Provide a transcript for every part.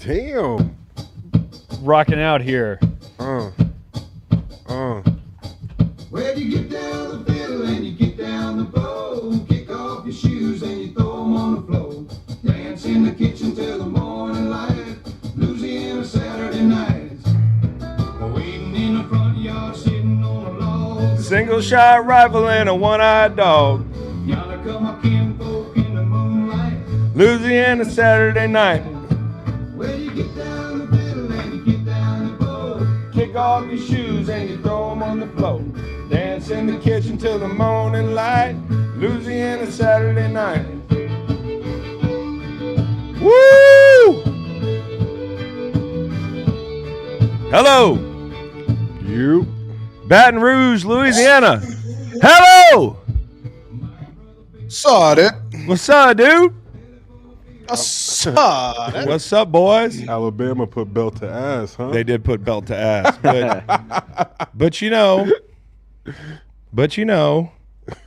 Damn. Rocking out here. Well, you get down the fiddle and you get down the bow. Kick off your shoes and you throw them on the floor. Dance in the kitchen till the morning light. Louisiana Saturday nights. Waiting in the front yard, sitting on a log. Single shot rifle and a one-eyed dog. Yonder come my kinfolk in the moonlight. Louisiana Saturday night. Well, you get down the fiddle and you get down the bow. Kick off your shoes and you throw them on the floor. Dance in the kitchen till the morning light. Louisiana Saturday night. Woo! Hello. You. Baton Rouge, Louisiana. Hello. Saw it. What's up, dude? I saw it. What's up, boys? Alabama put belt to ass, huh? They did put belt to ass, but you know. But you know,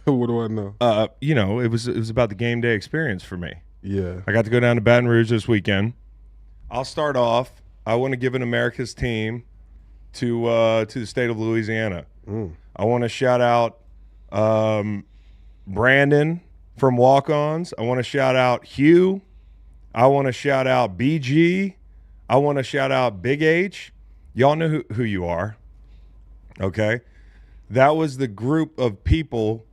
What do I know? it was about the game day experience for me. Yeah. I got to go down to Baton Rouge this weekend. I'll start off. I want to give an America's team to the state of Louisiana. I want to shout out Brandon from Walk-Ons. I want to shout out Hugh. I want to shout out BG. I want to shout out Big H. Y'all know who you are. Okay? That was the group of people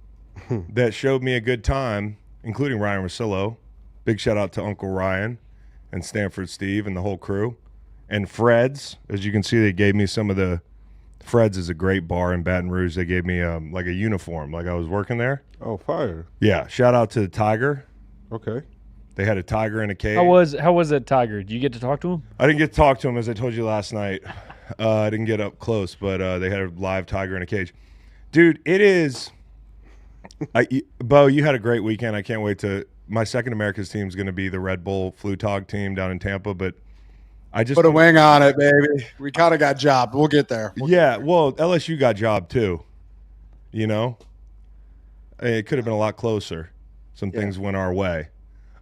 that showed me a good time, including Ryan Rosillo. Big shout out to Uncle Ryan and Stanford Steve and the whole crew. And Fred's. As you can see, they gave me some of the – Fred's is a great bar in Baton Rouge. They gave me like a uniform, like I was working there. Oh, fire. Yeah. Shout out to the Tiger. Okay. They had a tiger in a cage. How was that tiger? Did you get to talk to him? I didn't get to talk to him, as I told you last night. I didn't get up close, but they had a live tiger in a cage. Dude, it is Beau, you had a great weekend. I can't wait to – my second America's team is going to be the Red Bull Flutog team down in Tampa, but I just – Put a wing on it, baby. We kind of got jobbed. We'll get there. Well, LSU got jobbed too, you know? It could have been a lot closer. Some things went our way.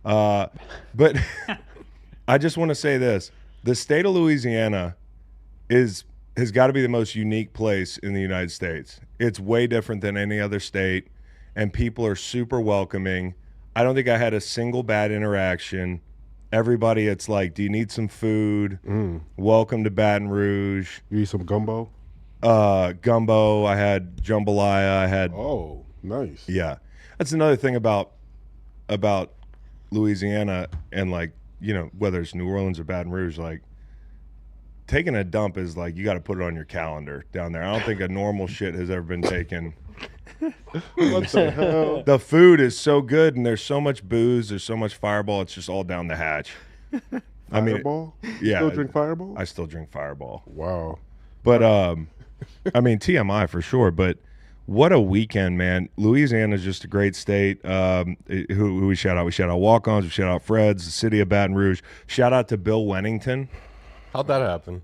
But I just want to say this. The state of Louisiana has got to be the most unique place in the United States. It's way different than any other state, and people are super welcoming. I don't think I had a single bad interaction. Everybody, it's like, do you need some food? Welcome to Baton Rouge. You eat some gumbo? Gumbo. I had jambalaya. I had. Oh, nice. Yeah, that's another thing about Louisiana, and like, you know, whether it's New Orleans or Baton Rouge, like taking a dump is like you got to put it on your calendar down there. I don't think a normal shit has ever been taken. What the hell? The food is so good, and there's so much booze, there's so much Fireball. It's just all down the hatch. I mean, Fireball? yeah, You still drink Fireball? I still drink Fireball. Wow. But I mean, TMI for sure. But what a weekend, man! Louisiana is just a great state. Who we shout out? We shout out Walk-Ons. We shout out Fred's, the city of Baton Rouge. Shout out to Bill Wennington. How'd that happen?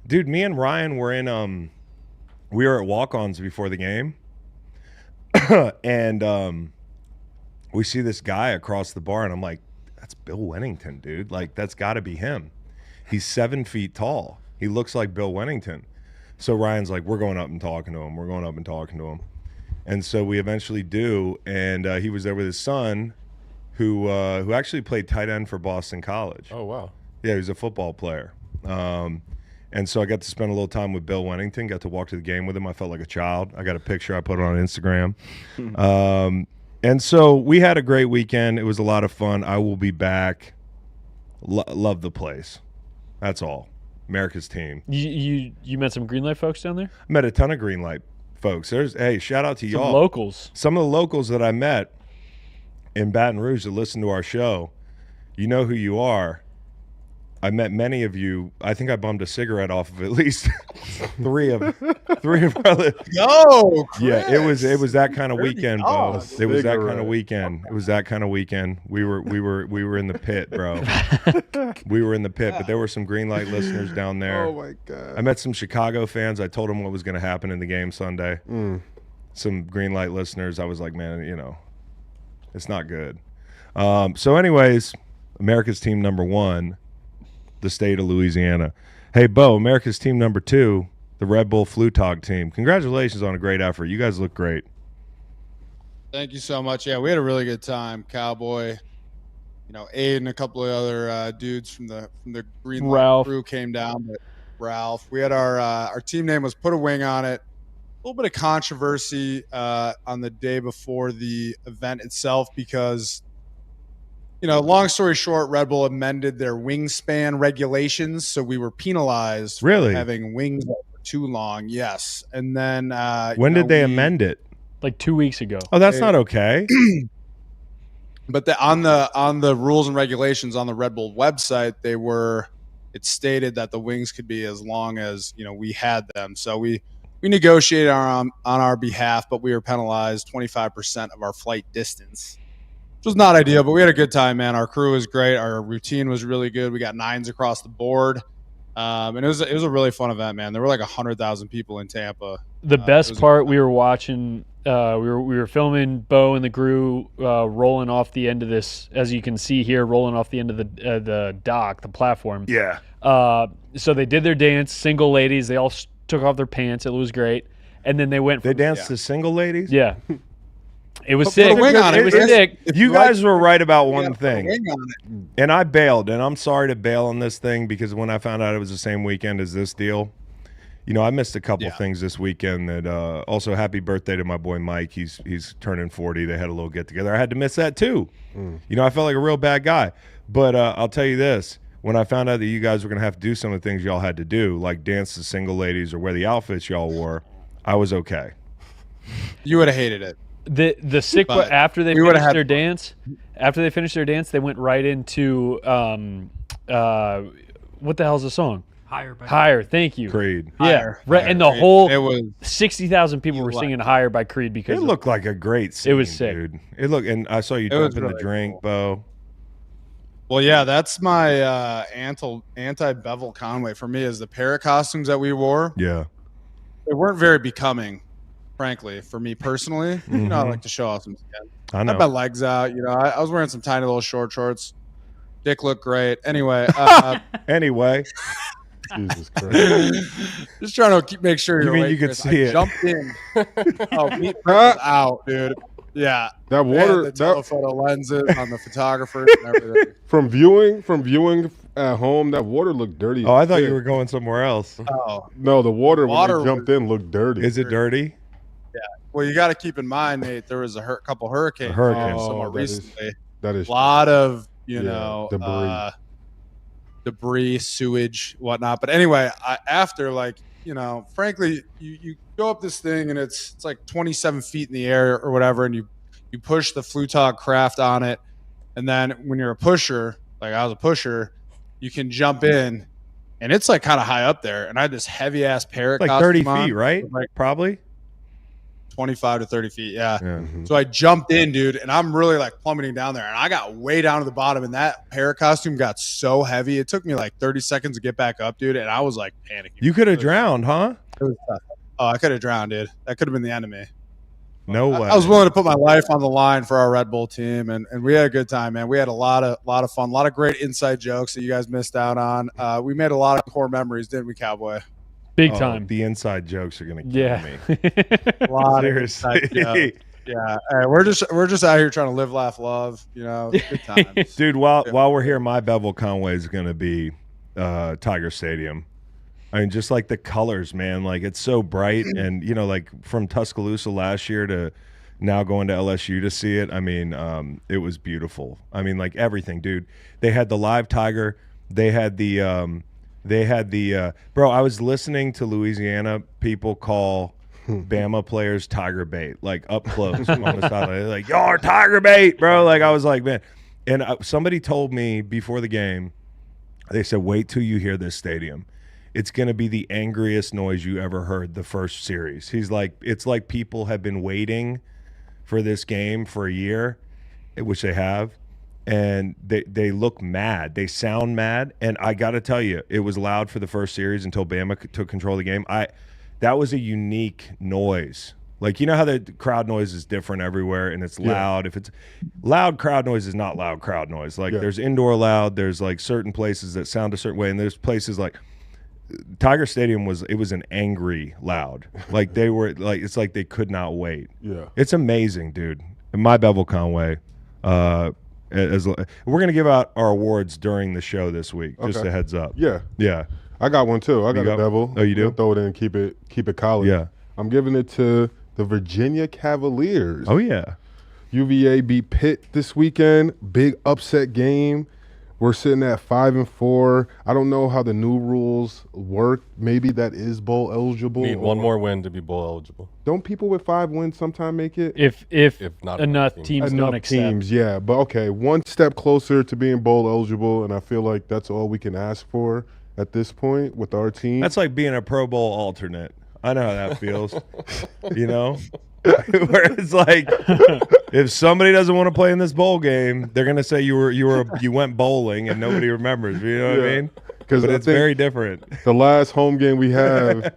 Dude, me and Ryan were in we were at Walk-Ons before the game. And we see this guy across the bar, and I'm like, that's Bill Wennington, dude. Like, that's got to be him. He's 7 feet tall. He looks like Bill Wennington. So Ryan's like, we're going up and talking to him. We're going up and talking to him. And so we eventually do, and he was there with his son, who actually played tight end for Boston College. Oh, wow. Yeah, he was a football player. And so I got to spend a little time with Bill Wennington, got to walk to the game with him. I felt like a child. I got a picture. I put it on Instagram. And so we had a great weekend. It was a lot of fun. I will be back. Love the place. That's all. America's team. You met some Greenlight folks down there? I met a ton of Greenlight folks. Hey, shout out to Some y'all. locals. Some of the locals that I met in Baton Rouge that listen to our show, you know who you are. I met many of you. I think I bummed a cigarette off of at least three of our. Yo, Chris. Yeah, it was that kind of weekend, bro. off. It was that kind of weekend. It was that kind of weekend. We were in the pit, bro. We were in the pit, but there were some Greenlight listeners down there. Oh, my God. I met some Chicago fans. I told them what was going to happen in the game Sunday. Some Greenlight listeners. I was like, man, you know, it's not good. So anyways, America's team number one, the state of Louisiana. Hey, Beau, America's team number 2, the Red Bull Flutog team. Congratulations on a great effort. You guys look great. Thank you so much. Yeah, we had a really good time. Cowboy, Aiden, a couple of other dudes from the Green Light Ralph. crew came down. But Ralph, we had our team name was Put a Wing on it. A little bit of controversy on the day before the event itself because, long story short, Red Bull amended their wingspan regulations, so we were penalized Really? for having wings that were too long. Yes, and then When did they amend it? Like 2 weeks ago. Oh, that's not okay. But on the rules and regulations on the Red Bull website, it stated that the wings could be as long as we had them. So we negotiated on our behalf, but we were penalized 25% of our flight distance, which was not ideal. But we had a good time, man. Our crew was great. Our routine was really good. We got 9s across the board, and it was a really fun event, man. There were like 100,000 people in Tampa. The best part, we were watching. We were filming Beau and the crew rolling off the end of this, as you can see here, rolling off the end of the dock, the platform. Yeah. So they did their dance, single ladies. They all took off their pants. It was great. And then they went. They danced to single ladies? Yeah. It was Put sick. a wing on It it. was Yes. sick. If You you guys like- were right about You one gotta put a thing. wing on it. And I bailed, and I'm sorry to bail on this thing because when I found out it was the same weekend as this deal, I missed a couple things this weekend that also happy birthday to my boy Mike. He's turning 40. They had a little get together. I had to miss that too. I felt like a real bad guy. But I'll tell you this. When I found out that you guys were going to have to do some of the things y'all had to do, like dance to single ladies or wear the outfits y'all wore, I was okay. You would have hated it. The sick But after they we would've finished had their fun. dance, they went right into what the hell's the song? Higher. Thank you. Creed. Yeah, Higher. right. And the Higher. whole It was 60,000 people were You singing "Higher" by Creed because It looked like a great scene, It was sick. dude. And I saw you was dumping the really drink, cool. Beau. Well, yeah, that's my anti-Bevel Conway for me is the parrot costumes that we wore. Yeah. They weren't very becoming, frankly, for me personally. I like to show off some skin. I I know. had my legs out. I was wearing some tiny little short shorts. Dick looked great. Anyway, Anyway, Jesus Christ. just trying to make sure You you're mean awake, you could Chris. see I it. jumped in. Meat was out, dude. Yeah. That They had water the that telephoto lenses on the photographers and everything. from viewing at home, that water looked dirty. oh, I thought as you shit. were going somewhere else. Oh, No, the water Water when they jumped in looked dirty. Is it dirty? well, you got to keep in mind, Nate. There was a couple hurricanes. Hurricanes. somewhat that is- recently. That is A lot of debris. debris, sewage, whatnot. But anyway, after frankly, you go up this thing and it's like 27 feet in the air or whatever, and you push the Flutog craft on it, and then when you're a pusher, like I was a pusher, you can jump in, and it's like kind of high up there. And I had this heavy ass parrot, Like costume 30 on. feet, right? It was like Probably. 25 to 30 feet, yeah. Yeah. So I jumped in, dude, and I'm really like plummeting down there. And I got way down to the bottom, and that parrot costume got so heavy. It took me like 30 seconds to get back up, dude. And I was like panicking. You could have drowned, huh? It was tough. Oh, I could have drowned, dude. That could have been the end of me. No way. I was willing to put my life on the line for our Red Bull team, and we had a good time, man. We had a lot of fun, a lot of great inside jokes that you guys missed out on. We made a lot of core memories, didn't we, Cowboy? big Oh, time. The inside jokes are gonna kill Yeah. me. A lot Seriously. of inside jokes. Yeah, hey, we're just out here trying to live, laugh, love. Good times. Dude, while we're here, my Bevel Conway is gonna be Tiger Stadium. I mean, just like the colors, man. Like it's so bright, and like from Tuscaloosa last year to now going to LSU to see it. I mean, it was beautiful. I mean, like everything, dude. They had the live tiger. They had the bro. I was listening to Louisiana people call Bama players tiger bait, like up close on the sideline. They're like, y'all are tiger bait, bro. Like I was like, man. And somebody told me before the game, they said, wait till you hear this stadium. It's going to be the angriest noise you ever heard the first series. He's like, it's like people have been waiting for this game for a year, which they have, and they look mad. They sound mad. And I got to tell you, it was loud for the first series until Bama took control of the game. That was a unique noise Like, you know how the crowd noise is different everywhere and it's loud. If it's loud crowd noise is not loud crowd noise. Like there's indoor loud, there's like certain places that sound a certain way, and there's places like Tiger Stadium was an angry loud. Like they were like, it's like they could not wait. Yeah. It's amazing, dude. My Bevel Conway. We're gonna give out our awards during the show this week. Just a heads up. Yeah. Yeah. I got one too. I got a Bevel. Oh, you do? Throw it in and keep it college. Yeah. I'm giving it to the Virginia Cavaliers. Oh yeah. UVA beat Pitt this weekend. Big upset game. We're sitting at 5-4. I don't know how the new rules work. Maybe that is bowl eligible. Need one more win to be bowl eligible. Don't people with 5 wins sometime make it? If not enough teams don't Enough accept. teams, yeah. But okay, one step closer to being bowl eligible, and I feel like that's all we can ask for at this point with our team. That's like being a Pro Bowl alternate. I know how that feels. You know? Where it's like, if somebody doesn't want to play in this bowl game, they're gonna say you went bowling and nobody remembers. You know what I mean? Because it's very different. The last home game we have,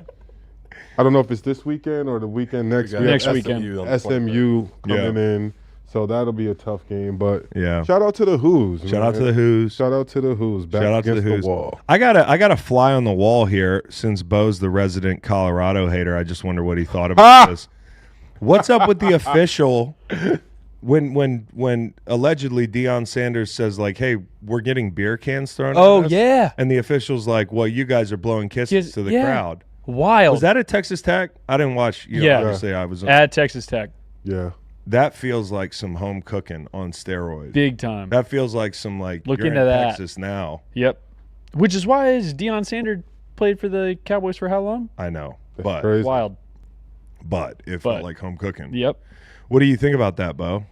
I don't know if it's this weekend or the weekend next. We Next have weekend. SMU coming in, so that'll be a tough game. But Yeah. shout out to the Who's. Shout out to the Who's. Shout out to the Who's. Back Shout out to against the Who's. wall. I got a fly on the wall here since Bo's the resident Colorado hater. I just wonder what he thought about this. What's up with the official when allegedly Deion Sanders says like, "Hey, we're getting beer cans thrown at us," yeah. and the official's like, "Well, you guys are blowing kisses to the crowd." Wild. Was that at Texas Tech? I didn't watch. Yeah. Obviously I was. At Texas Tech. Yeah. That feels like some home cooking on steroids. Big time. That feels like some like Look you're into in that. Texas now. Yep. Which is why Deion Sanders played for the Cowboys for how long? I know, That's crazy. Wild. but it felt like home cooking. Yep. What do you think about that, Bo?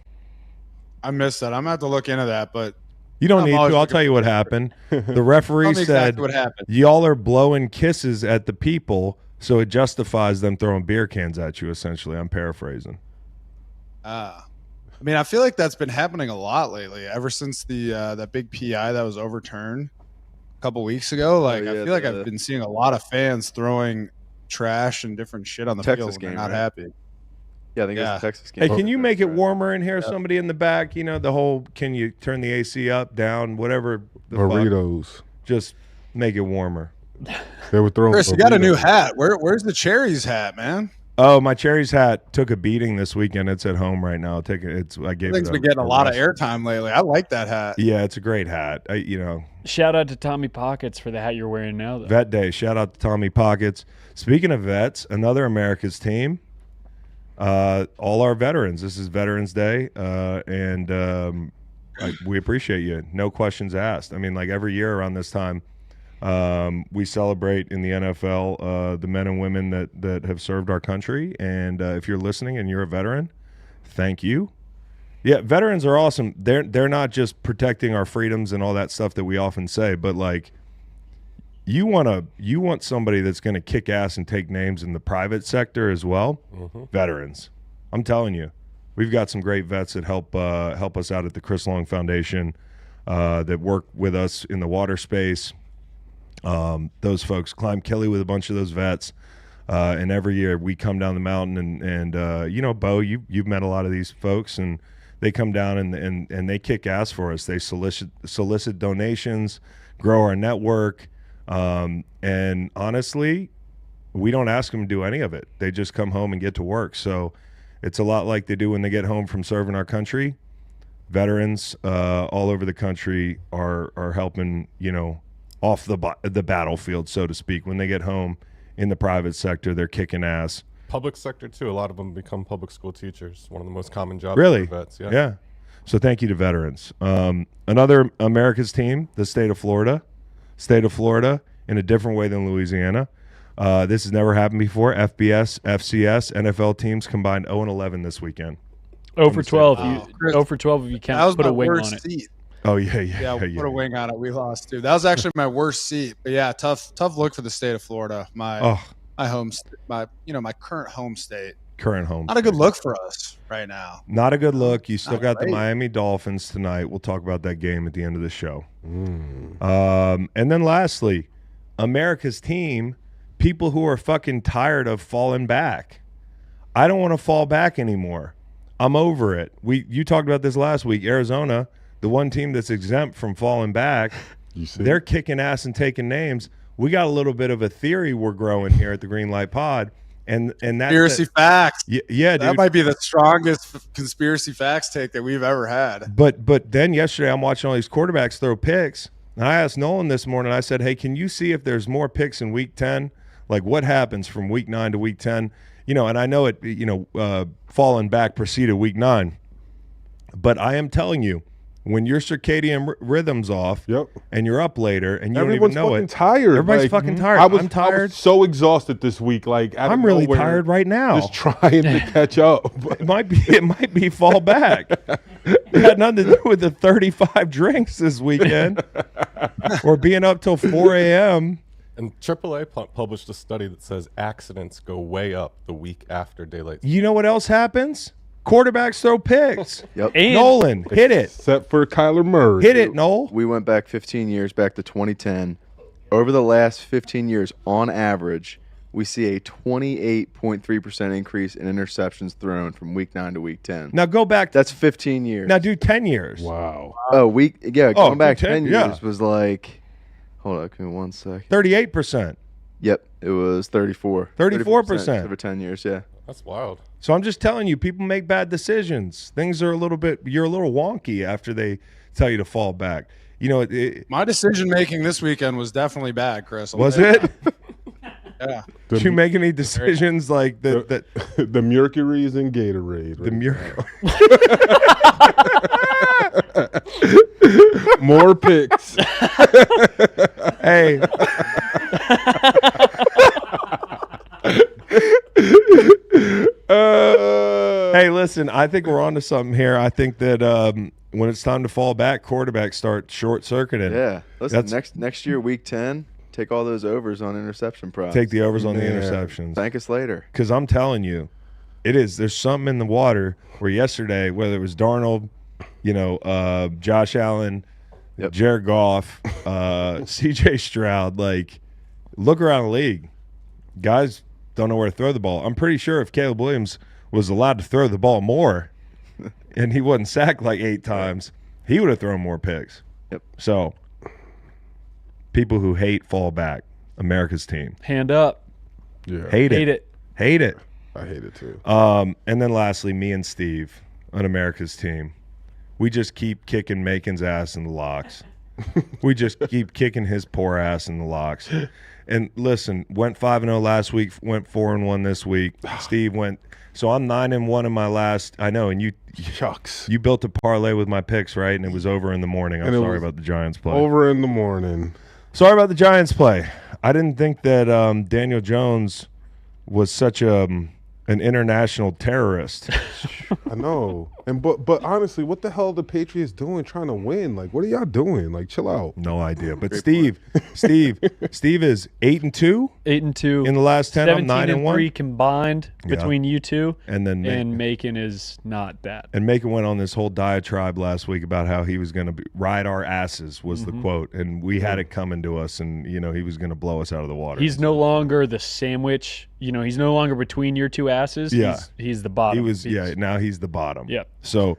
I missed that. I'm gonna have to look into that, but You don't I'm need to. always I'll looking tell you what happened. The referee tell me said, exactly what happened. y'all are blowing kisses at the people, so it justifies them throwing beer cans at you, essentially. I'm paraphrasing. I mean, I feel like that's been happening a lot lately. Ever since the that big PI that was overturned a couple weeks ago, like I feel like I've been seeing a lot of fans throwing trash and different shit on the Texas field when game, they're not right? happy. Yeah, I think it was Yeah. a Texas game. Hey, can you make it warmer in here? Somebody in the back, you know, the whole, can you turn the AC up, down, whatever the fuck. Burritos. Just make it warmer. They were throwing. Chris, you got a new burritos. hat. Where's the Cherries hat, man? Oh, my Cherries hat took a beating this weekend. It's at home right now. I gave I it think it's been getting a lot of airtime lately. I like that hat. Yeah, it's a great hat. Shout out to Tommy Pockets for the hat you're wearing now, though. Vet Day. Shout out to Tommy Pockets. Speaking of vets, another America's team. All our veterans. This is Veterans Day, and we appreciate you. No questions asked. I mean, like every year around this time, we celebrate in the NFL the men and women that have served our country. And if you're listening and you're a veteran, thank you. Yeah, veterans are awesome. They're not just protecting our freedoms and all that stuff that we often say, but like you want somebody that's going to kick ass and take names in the private sector as well. Mm-hmm. Veterans, I'm telling you, we've got some great vets that help us out at the Chris Long Foundation that work with us in the water space. Those folks climb Kelly with a bunch of those vets, and every year we come down the mountain and you know, Bo, you've met a lot of these folks, and they come down and they kick ass for us. They solicit donations, grow our network, and honestly, we don't ask them to do any of it. They just come home and get to work. So it's a lot like they do when they get home from serving our country. Veterans all over the country are helping, you know, off the battlefield, so to speak. When they get home in the private sector, they're kicking ass. Public sector too. A lot of them become public school teachers. One of the most common jobs. Really? For vets. Yeah. Yeah. So thank you to veterans. Another America's team, the state of Florida. State of Florida in a different way than Louisiana. This has never happened before. FBS, FCS, NFL teams combined 0-11 this weekend. 0 for 12. Wow. 0 for 12 if you That was can't put my a wing worst on it. seat. Oh yeah. Yeah, we put a wing on it. We lost, dude. That was actually my worst seat. But yeah, tough look for the state of Florida. My current home state. Current home. Not a good look for us right now. Not a good look. You still Not got the great. Miami Dolphins tonight. We'll talk about that game at the end of the show. And then lastly, America's team, people who are fucking tired of falling back. I don't want to fall back anymore. I'm over it. You talked about this last week. Arizona, the one team that's exempt from falling back, they're kicking ass and taking names. We got a little bit of a theory we're growing here at the Greenlight Pod. And that's conspiracy facts. Yeah, dude. That might be the strongest conspiracy facts take that we've ever had. But then yesterday I'm watching all these quarterbacks throw picks. And I asked Nolan this morning, I said, hey, can you see if there's more picks in week 10? Like what happens from week 9 to week 10? And I know it, falling back preceded week 9. But I am telling you, when your circadian rhythm's off and you're up later and you Everyone's don't even know fucking it. Tired. Everybody's fucking tired. I'm tired. I was so exhausted this week. Like I'm really tired right now. Just trying to catch up. It might be fall back. It had nothing to do with the 35 drinks this weekend or being up till 4 a.m. And AAA published a study that says accidents go way up the week after daylight. You know what else happens? Quarterbacks throw picks. Yep. And Nolan, hit it. Except for Kyler Murray. Hit it, Noel. We went back 15 years, back to 2010. Over the last 15 years, on average, we see a 28.3% increase in interceptions thrown from week 9 to week 10. Now go back. That's 15 years. Now do 10 years. Wow. Going back 10 years yeah. was like, hold on, give me 1 sec. 38%. Yep, it was 34. 34%. Over 10 years, yeah. That's wild. So I'm just telling you, people make bad decisions. Things are you're a little wonky after they tell you to fall back. My decision making this weekend was definitely bad, Chris. Was it? Yeah. Did you make any decisions like that? The Mercury's and Gatorade. The More picks. Hey. Hey, listen, I think we're on to something here. I think that when it's time to fall back, quarterbacks start short-circuiting. Yeah. Listen, next year, week 10, take all those overs on interception props. Take the overs on the interceptions. Thank us later. Because I'm telling you, there's something in the water where yesterday, whether it was Darnold, Josh Allen, Jared Goff, CJ Stroud, look around the league. Guys don't know where to throw the ball. I'm pretty sure if Caleb Williams was allowed to throw the ball more and he wasn't sacked 8 times, he would have thrown more picks. Yep. So, people who hate fall back, America's team. Hand up. Yeah. Hate it. Hate it. I hate it too. And then lastly, me and Steve on America's team. We just keep kicking Macon's ass in the locks. We just keep kicking his poor ass in the locks. And listen, went 5-0 last week, went 4-1 this week. Steve went, so I'm 9-1 in my last. I know, and you Shucks. You built a parlay with my picks, right? And it was over in the morning. I'm sorry about the Giants play. Over in the morning. Sorry about the Giants play. I didn't think that Daniel Jones was such an international terrorist. I know. But honestly, what the hell are the Patriots doing trying to win? What are y'all doing? Chill out. No idea. But Steve is 8-2. 8-2 in the last 10. I'm 9-3 combined between you two. And then Macon is not bad. And Macon went on this whole diatribe last week about how he was going to ride our asses was the quote, and we had it coming to us, and he was going to blow us out of the water. He's no longer the sandwich. He's no longer between your two asses. Yeah. He's the bottom. Now he's the bottom. Yep. So,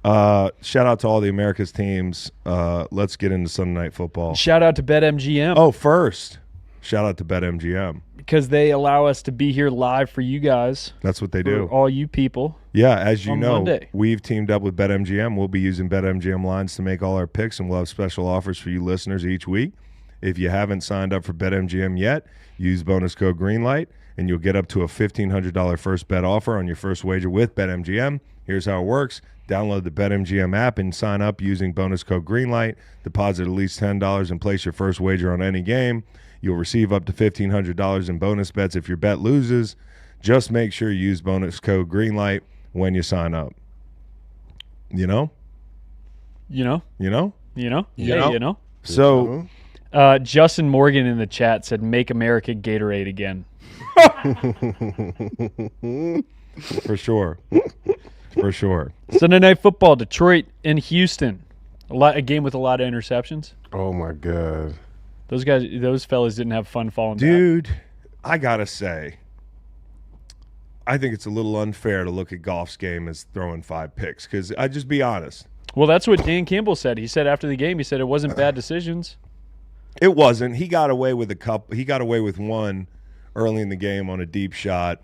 shout out to all the America's teams. Let's get into Sunday Night Football. Shout out to BetMGM. Oh, first, shout out to BetMGM. Because they allow us to be here live for you guys. That's what they do. All you people. Yeah, as you know, Monday. we've teamed up with BetMGM. We'll be using BetMGM lines to make all our picks, and we'll have special offers for you listeners each week. If you haven't signed up for BetMGM yet, use bonus code GREENLIGHT, and you'll get up to a $1,500 first bet offer on your first wager with BetMGM. Here's how it works. Download the BetMGM app and sign up using bonus code GREENLIGHT. Deposit at least $10 and place your first wager on any game. You'll receive up to $1,500 in bonus bets if your bet loses. Just make sure you use bonus code GREENLIGHT when you sign up. You know? So, Justin Morgan in the chat said, "Make America Gatorade again." For sure. For sure. Sunday Night Football, Detroit and Houston. A game with a lot of interceptions. Oh my God. Those fellas didn't have fun falling back. Dude, I gotta say, I think it's a little unfair to look at Goff's game as throwing 5 picks because I just be honest. Well, that's what Dan Campbell said. He said after the game, he said it wasn't bad decisions. It wasn't. He got away with a couple. He got away with one early in the game on a deep shot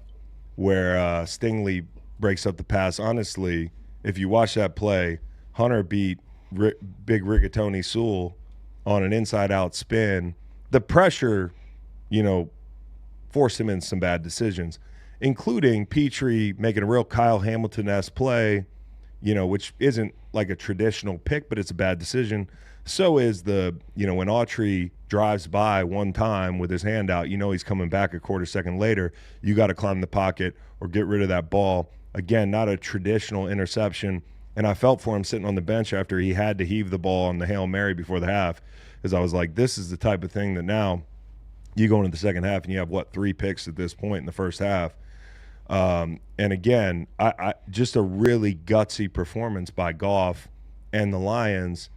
where Stingley breaks up the pass. Honestly, if you watch that play, Hunter beat big Rigatoni Sewell on an inside-out spin. The pressure, forced him in some bad decisions, including Petrie making a real Kyle Hamilton-esque play, which isn't like a traditional pick, but it's a bad decision. So is when Autry drives by one time with his hand out, he's coming back a quarter second later. You got to climb the pocket or get rid of that ball. Again, not a traditional interception. And I felt for him sitting on the bench after he had to heave the ball on the Hail Mary before the half, because I was like, this is the type of thing that now you go into the second half and you have, 3 picks at this point in the first half. And again, I just a really gutsy performance by Goff and the Lions.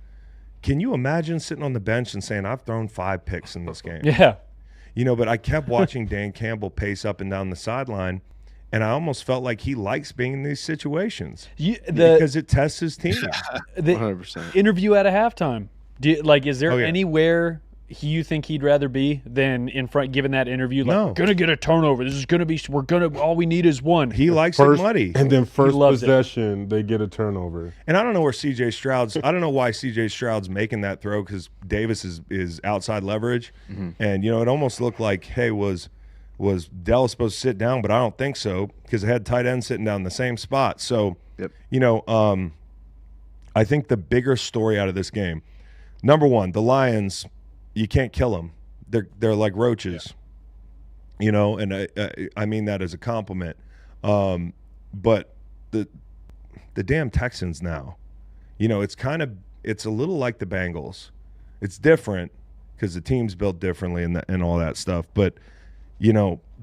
Can you imagine sitting on the bench and saying, I've thrown 5 picks in this game? Yeah. But I kept watching Dan Campbell pace up and down the sideline, and I almost felt like he likes being in these situations because it tests his team. The 100%. interview at a halftime. Is there Oh, yeah. anywhere you think he'd rather be than in front, giving that interview? Like, No. we're gonna get a turnover. This is gonna be. All we need is one. He likes First, it muddy. and then first loves it. possession, they get a turnover. And I don't know where C.J. Stroud's – I don't know why C.J. Stroud's making that throw because Davis is outside leverage. Mm-hmm. And, it almost looked like, hey, was Dallas supposed to sit down? But I don't think so because it had tight end sitting down in the same spot. So, Yep. I think the bigger story out of this game, number one, the Lions, you can't kill them. They're like roaches, and I mean that as a compliment. But the damn Texans now, it's a little like the Bengals. It's different because the team's built differently and all that stuff. But,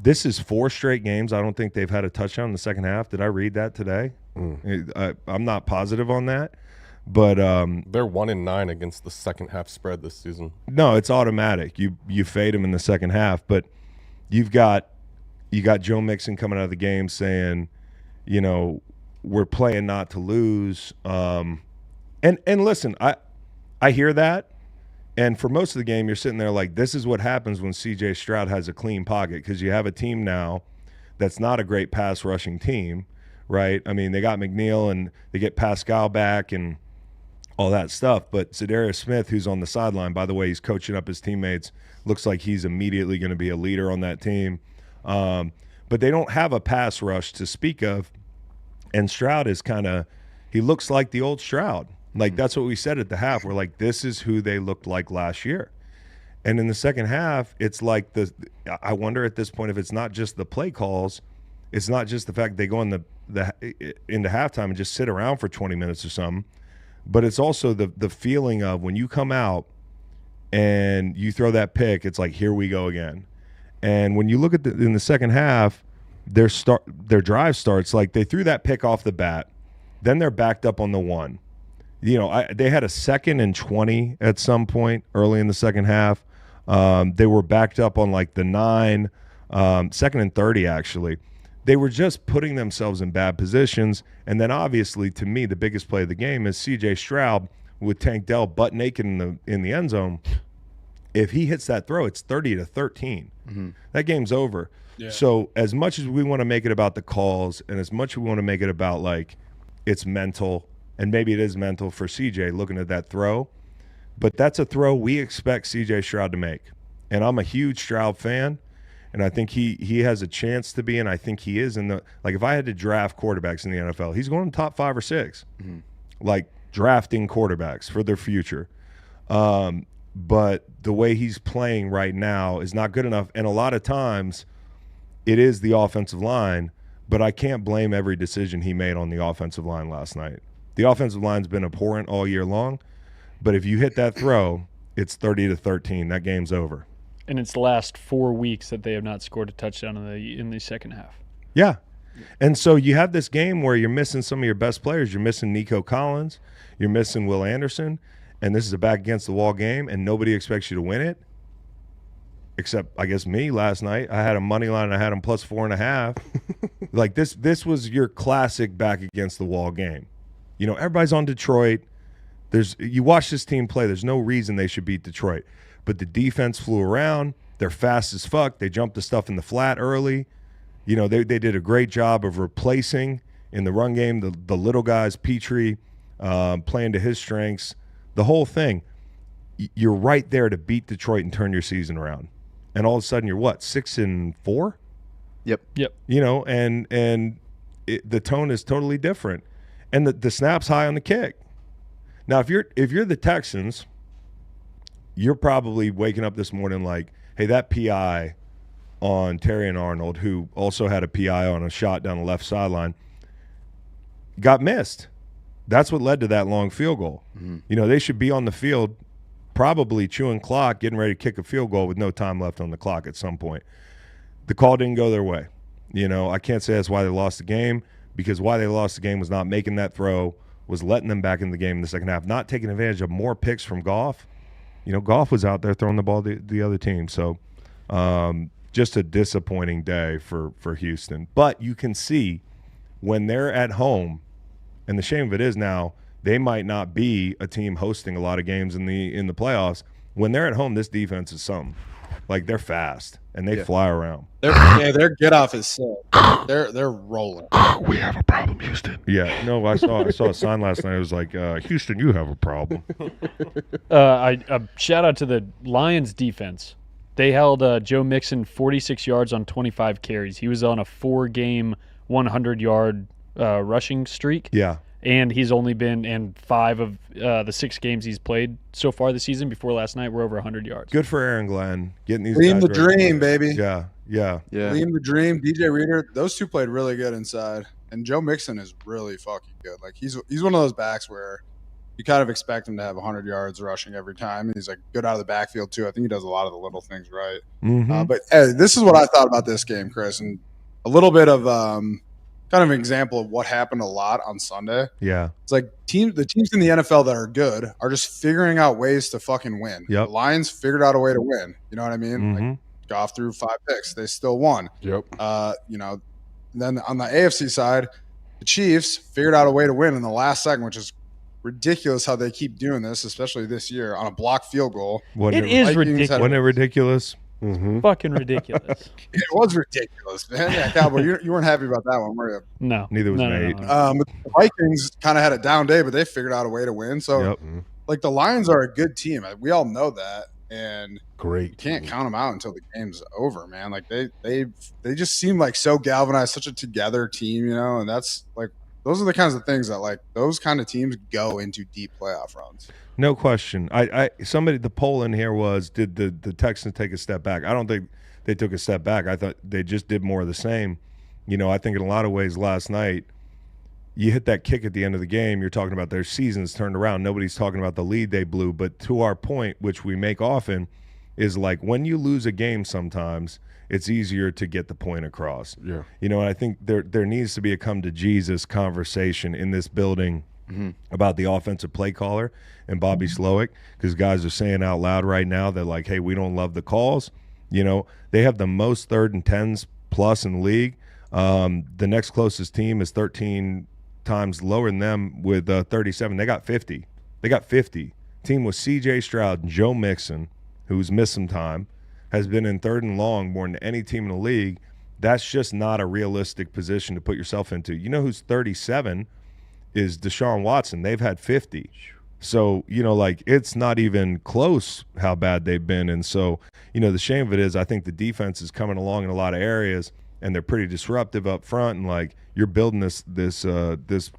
this is 4 straight games. I don't think they've had a touchdown in the second half. Did I read that today? I'm not positive on that. But They're 1-9 against the second half spread this season. no, it's automatic. You fade them in the second half. But you got Joe Mixon coming out of the game saying, we're playing not to lose. And listen, I hear that. And for most of the game, you're sitting there like, this is what happens when C.J. Stroud has a clean pocket because you have a team now that's not a great pass rushing team, right? I mean, they got McNeil and they get Pascal back and all that stuff. But Zadarius Smith, who's on the sideline, by the way, he's coaching up his teammates, looks like he's immediately going to be a leader on that team. But they don't have a pass rush to speak of. And Stroud is he looks like the old Stroud. Like, that's what we said at the half. We're like, this is who they looked like last year. And in the second half, it's like I wonder at this point if it's not just the play calls, it's not just the fact they go into halftime and just sit around for 20 minutes or something, but it's also the feeling of when you come out and you throw that pick, it's like, here we go again. And when you look at in the second half, their drive starts like they threw that pick off the bat, then they're backed up on the 1. They had a 2nd and 20 at some point early in the second half. They were backed up on like the 9, 2nd and 30 actually. They were just putting themselves in bad positions. And then obviously, to me, the biggest play of the game is C.J. Stroud with Tank Dell butt naked in the end zone. If he hits that throw, it's 30-13. Mm-hmm. That game's over. Yeah. So as much as we want to make it about the calls and as much as we want to make it about like it's mental, and maybe it is mental for CJ looking at that throw, but that's a throw we expect CJ Stroud to make. And I'm a huge Stroud fan, and I think he has a chance to be, and I think he is if I had to draft quarterbacks in the NFL, he's going in the top 5 or 6, like drafting quarterbacks for their future. But the way he's playing right now is not good enough, and a lot of times it is the offensive line, but I can't blame every decision he made on the offensive line last night. The offensive line's been abhorrent all year long, but if you hit that throw, it's 30-13. That game's over. And it's the last 4 weeks that they have not scored a touchdown in the second half. Yeah. And so you have this game where you're missing some of your best players. You're missing Nico Collins. You're missing Will Anderson. And this is a back-against-the-wall game, and nobody expects you to win it. except I guess me last night. I had a money line and I had them plus 4.5. Like this was your classic back against the wall game. You know, everybody's on Detroit. You watch this team play, there's no reason they should beat Detroit. But the defense flew around. They're fast as fuck. They jumped the stuff in the flat early. You know, they did a great job of replacing in the run game the little guys, Petrie, playing to his strengths, the whole thing. You're right there to beat Detroit and turn your season around. And all of a sudden you're what, 6-4? Yep. You know, and the tone is totally different. And the snap's high on the kick. Now, if you're the Texans, you're probably waking up this morning like, hey, that PI on Terry and Arnold, who also had a PI on a shot down the left sideline, got missed. That's what led to that long field goal. Mm-hmm. You know, they should be on the field probably chewing clock, getting ready to kick a field goal with no time left on the clock at some point. The call didn't go their way. You know, I can't say that's why they lost the game, because why they lost the game was not making that throw, was letting them back in the game in the second half, not taking advantage of more picks from Goff. You know, Goff was out there throwing the ball to the other team. So just a disappointing day for Houston. But you can see when they're at home, and the shame of it is now they might not be a team hosting a lot of games in the playoffs. When they're at home, this defense is something. Like, they're fast, and they fly around. Their get off is sick. They're rolling. We have a problem, Houston. Yeah, no, I saw a sign last night. It was like, Houston, you have a problem. Shout out to the Lions defense. They held Joe Mixon 46 yards on 25 carries. He was on a 4-game 100-yard rushing streak. Yeah. And he's only been in 5 of the 6 games he's played so far this season. Before last night, we're over 100 yards. Good for Aaron Glenn getting these Dream guys the ready. dream, baby. Yeah. Dream the dream. DJ Reader, those two played really good inside. And Joe Mixon is really fucking good. Like, he's one of those backs where you kind of expect him to have 100 yards rushing every time. And he's like good out of the backfield too. I think he does a lot of the little things right. Mm-hmm. But hey, this is what I thought about this game, Chris, and a little bit of kind of an example of what happened a lot on Sunday. Yeah. It's like the teams in the NFL that are good are just figuring out ways to fucking win. Yep. The Lions figured out a way to win. You know what I mean? Mm-hmm. Like, Goff threw 5 picks. They still won. Yep. You know, then on the AFC side, the Chiefs figured out a way to win in the last second, which is ridiculous how they keep doing this, especially this year, on a blocked field goal. It is ridiculous. Wasn't it ridiculous? Mm-hmm. Fucking ridiculous. It was ridiculous, man. Yeah, Cowboy, you weren't happy about that one, were you? No. Neither was Nate. But the Vikings kind of had a down day, but they figured out a way to win. So, like, the Lions are a good team. We all know that, and Great. you can't count them out until the game's over, man. Like, they just seem like so galvanized, such a together team, you know. And that's like, those are the kinds of things that, like, those kind of teams go into deep playoff runs. No question. The poll in here was, did the Texans take a step back? I don't think they took a step back. I thought they just did more of the same. You know, I think in a lot of ways last night, you hit that kick at the end of the game, you're talking about their seasons turned around. Nobody's talking about the lead they blew. But to our point, which we make often, is like when you lose a game sometimes, it's easier to get the point across. Yeah. You know, and I think there needs to be a come to Jesus conversation in this building about the offensive play caller and Bobby Slowick, because guys are saying out loud right now that, like, hey, we don't love the calls. You know, they have the most 3rd and 10s plus in the league. The next closest team is 13 times lower than them with 37. They got 50. Team with C.J. Stroud and Joe Mixon, who's missed some time, has been in 3rd and long more than any team in the league. That's just not a realistic position to put yourself into. You know who's 37 is Deshaun Watson. They've had 50. So, you know, like, it's not even close how bad they've been. And so, you know, the shame of it is I think the defense is coming along in a lot of areas, and they're pretty disruptive up front. And, like, you're building this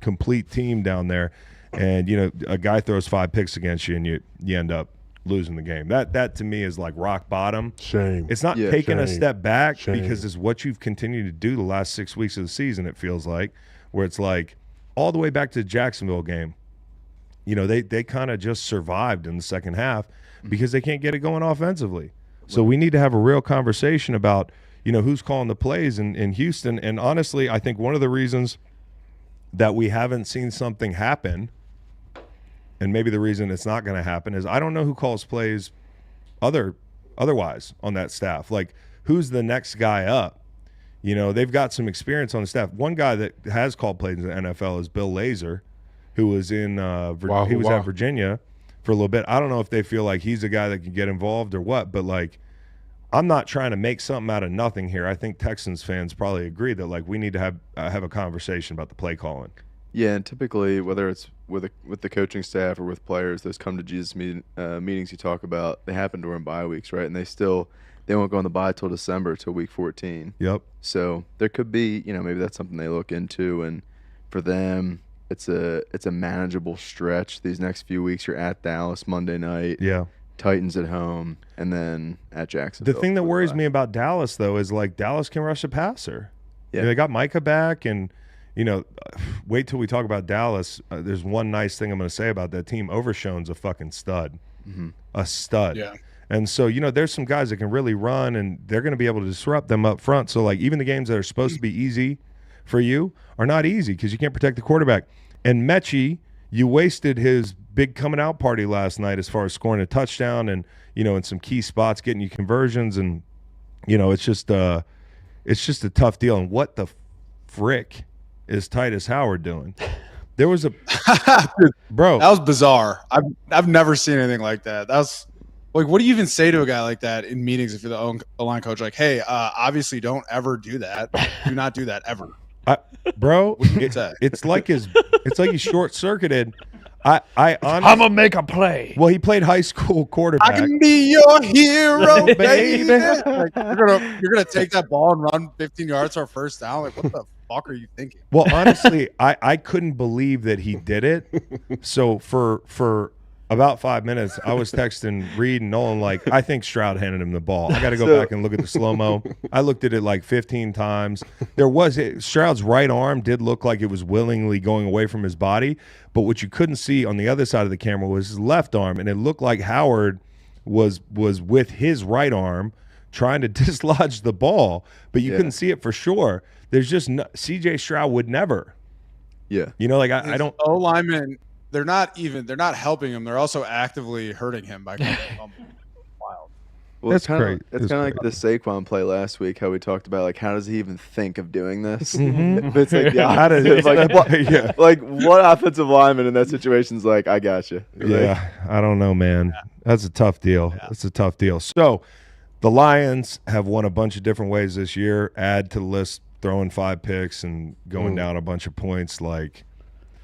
complete team down there, and, you know, a guy throws 5 picks against you, and you end up losing the game. That to me is like rock bottom. Shame. It's not taking a shame. step back Shame. because it's what you've continued to do the last 6 weeks of the season, it feels like, where it's like all the way back to the Jacksonville game. You know, they kind of just survived in the second half because they can't get it going offensively. So we need to have a real conversation about, you know, who's calling the plays in Houston. And honestly, I think one of the reasons that we haven't seen something happen, and maybe the reason it's not going to happen, is I don't know who calls plays other otherwise on that staff. Like, who's the next guy up? You know, they've got some experience on the staff. One guy that has called plays in the NFL is Bill Lazor, who was in at Virginia for a little bit. I don't know if they feel like he's a guy that can get involved or what, but like, I'm not trying to make something out of nothing here. I think Texans fans probably agree that like we need to have a conversation about the play calling. Yeah, and typically, whether it's with the coaching staff or with players, those come to Jesus meetings you talk about, they happen during bye weeks, right? And they won't go on the bye till December, till week 14. Yep. So there could be, maybe that's something they look into, and for them, it's a manageable stretch. These next few weeks, you're at Dallas Monday night. Yeah. Titans at home, and then at Jacksonville. The thing that worries me about Dallas, though, is like Dallas can rush a passer. Yeah. They got Micah back, and wait till we talk about Dallas. There's one nice thing I'm going to say about that team. Overshone's a fucking stud, a stud. Yeah. And so there's some guys that can really run, and they're going to be able to disrupt them up front. So like even the games that are supposed to be easy for you are not easy because you can't protect the quarterback. And Mechie, you wasted his big coming out party last night as far as scoring a touchdown and in some key spots getting you conversions, and it's just a tough deal. And what the frick is Titus Howard doing? There was a bro. That was bizarre. I've never seen anything like that. That was like, what do you even say to a guy like that in meetings if you're the line coach? Like, hey, obviously don't ever do that. Do not do that ever. Bro, it's like he's short circuited. I honestly, I'm gonna make a play. Well, he played high school quarterback. I can be your hero, baby. Like, you're gonna take that ball and run 15 yards for a first down. Like, what the fuck are you thinking? Well, honestly, I couldn't believe that he did it. So for about 5 minutes, I was texting Reed and Nolan like, I think Stroud handed him the ball. I got to go back and look at the slow-mo. I looked at it like 15 times. Stroud's right arm did look like it was willingly going away from his body, but what you couldn't see on the other side of the camera was his left arm, and it looked like Howard was with his right arm trying to dislodge the ball, but you couldn't see it for sure. There's just C.J. Stroud would never. Yeah. I don't. O-linemen, they're not helping him. They're also actively hurting him by coming wild. Well, That's it's kind great. of like the Saquon play last week, how we talked about like how does he even think of doing this? Mhm. It's like the opposite. Like what offensive lineman in that situation is like, I got you. Yeah, I don't know, man. That's a tough deal. That's a tough deal. So the Lions have won a bunch of different ways this year. Add to the list, throwing 5 picks and going down a bunch of points. Like,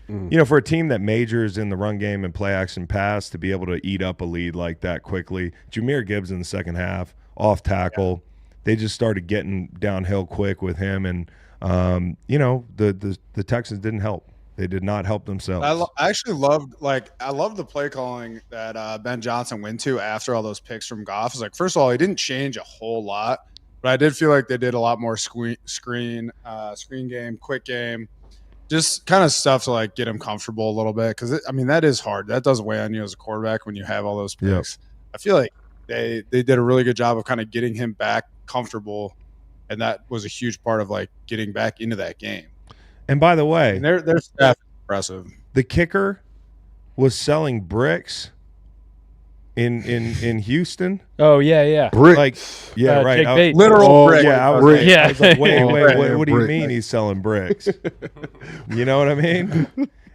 for a team that majors in the run game and play action pass to be able to eat up a lead like that quickly. Jahmyr Gibbs in the second half, off tackle. Yeah. They just started getting downhill quick with him. And, the Texans didn't help. They did not help themselves. I actually loved the play calling that Ben Johnson went to after all those picks from Goff. It's like, first of all, he didn't change a whole lot, but I did feel like they did a lot more screen game, quick game, just kind of stuff to like get him comfortable a little bit. Because that is hard. That does weigh on you as a quarterback when you have all those picks. Yep. I feel like they did a really good job of kind of getting him back comfortable, and that was a huge part of like getting back into that game. And by the way, their staff is impressive. The kicker was selling bricks in Houston. Oh yeah. Bricks. Right. Jake Bates. Literal bricks. Yeah, I was like, wait, what do you mean he's selling bricks? You know what I mean?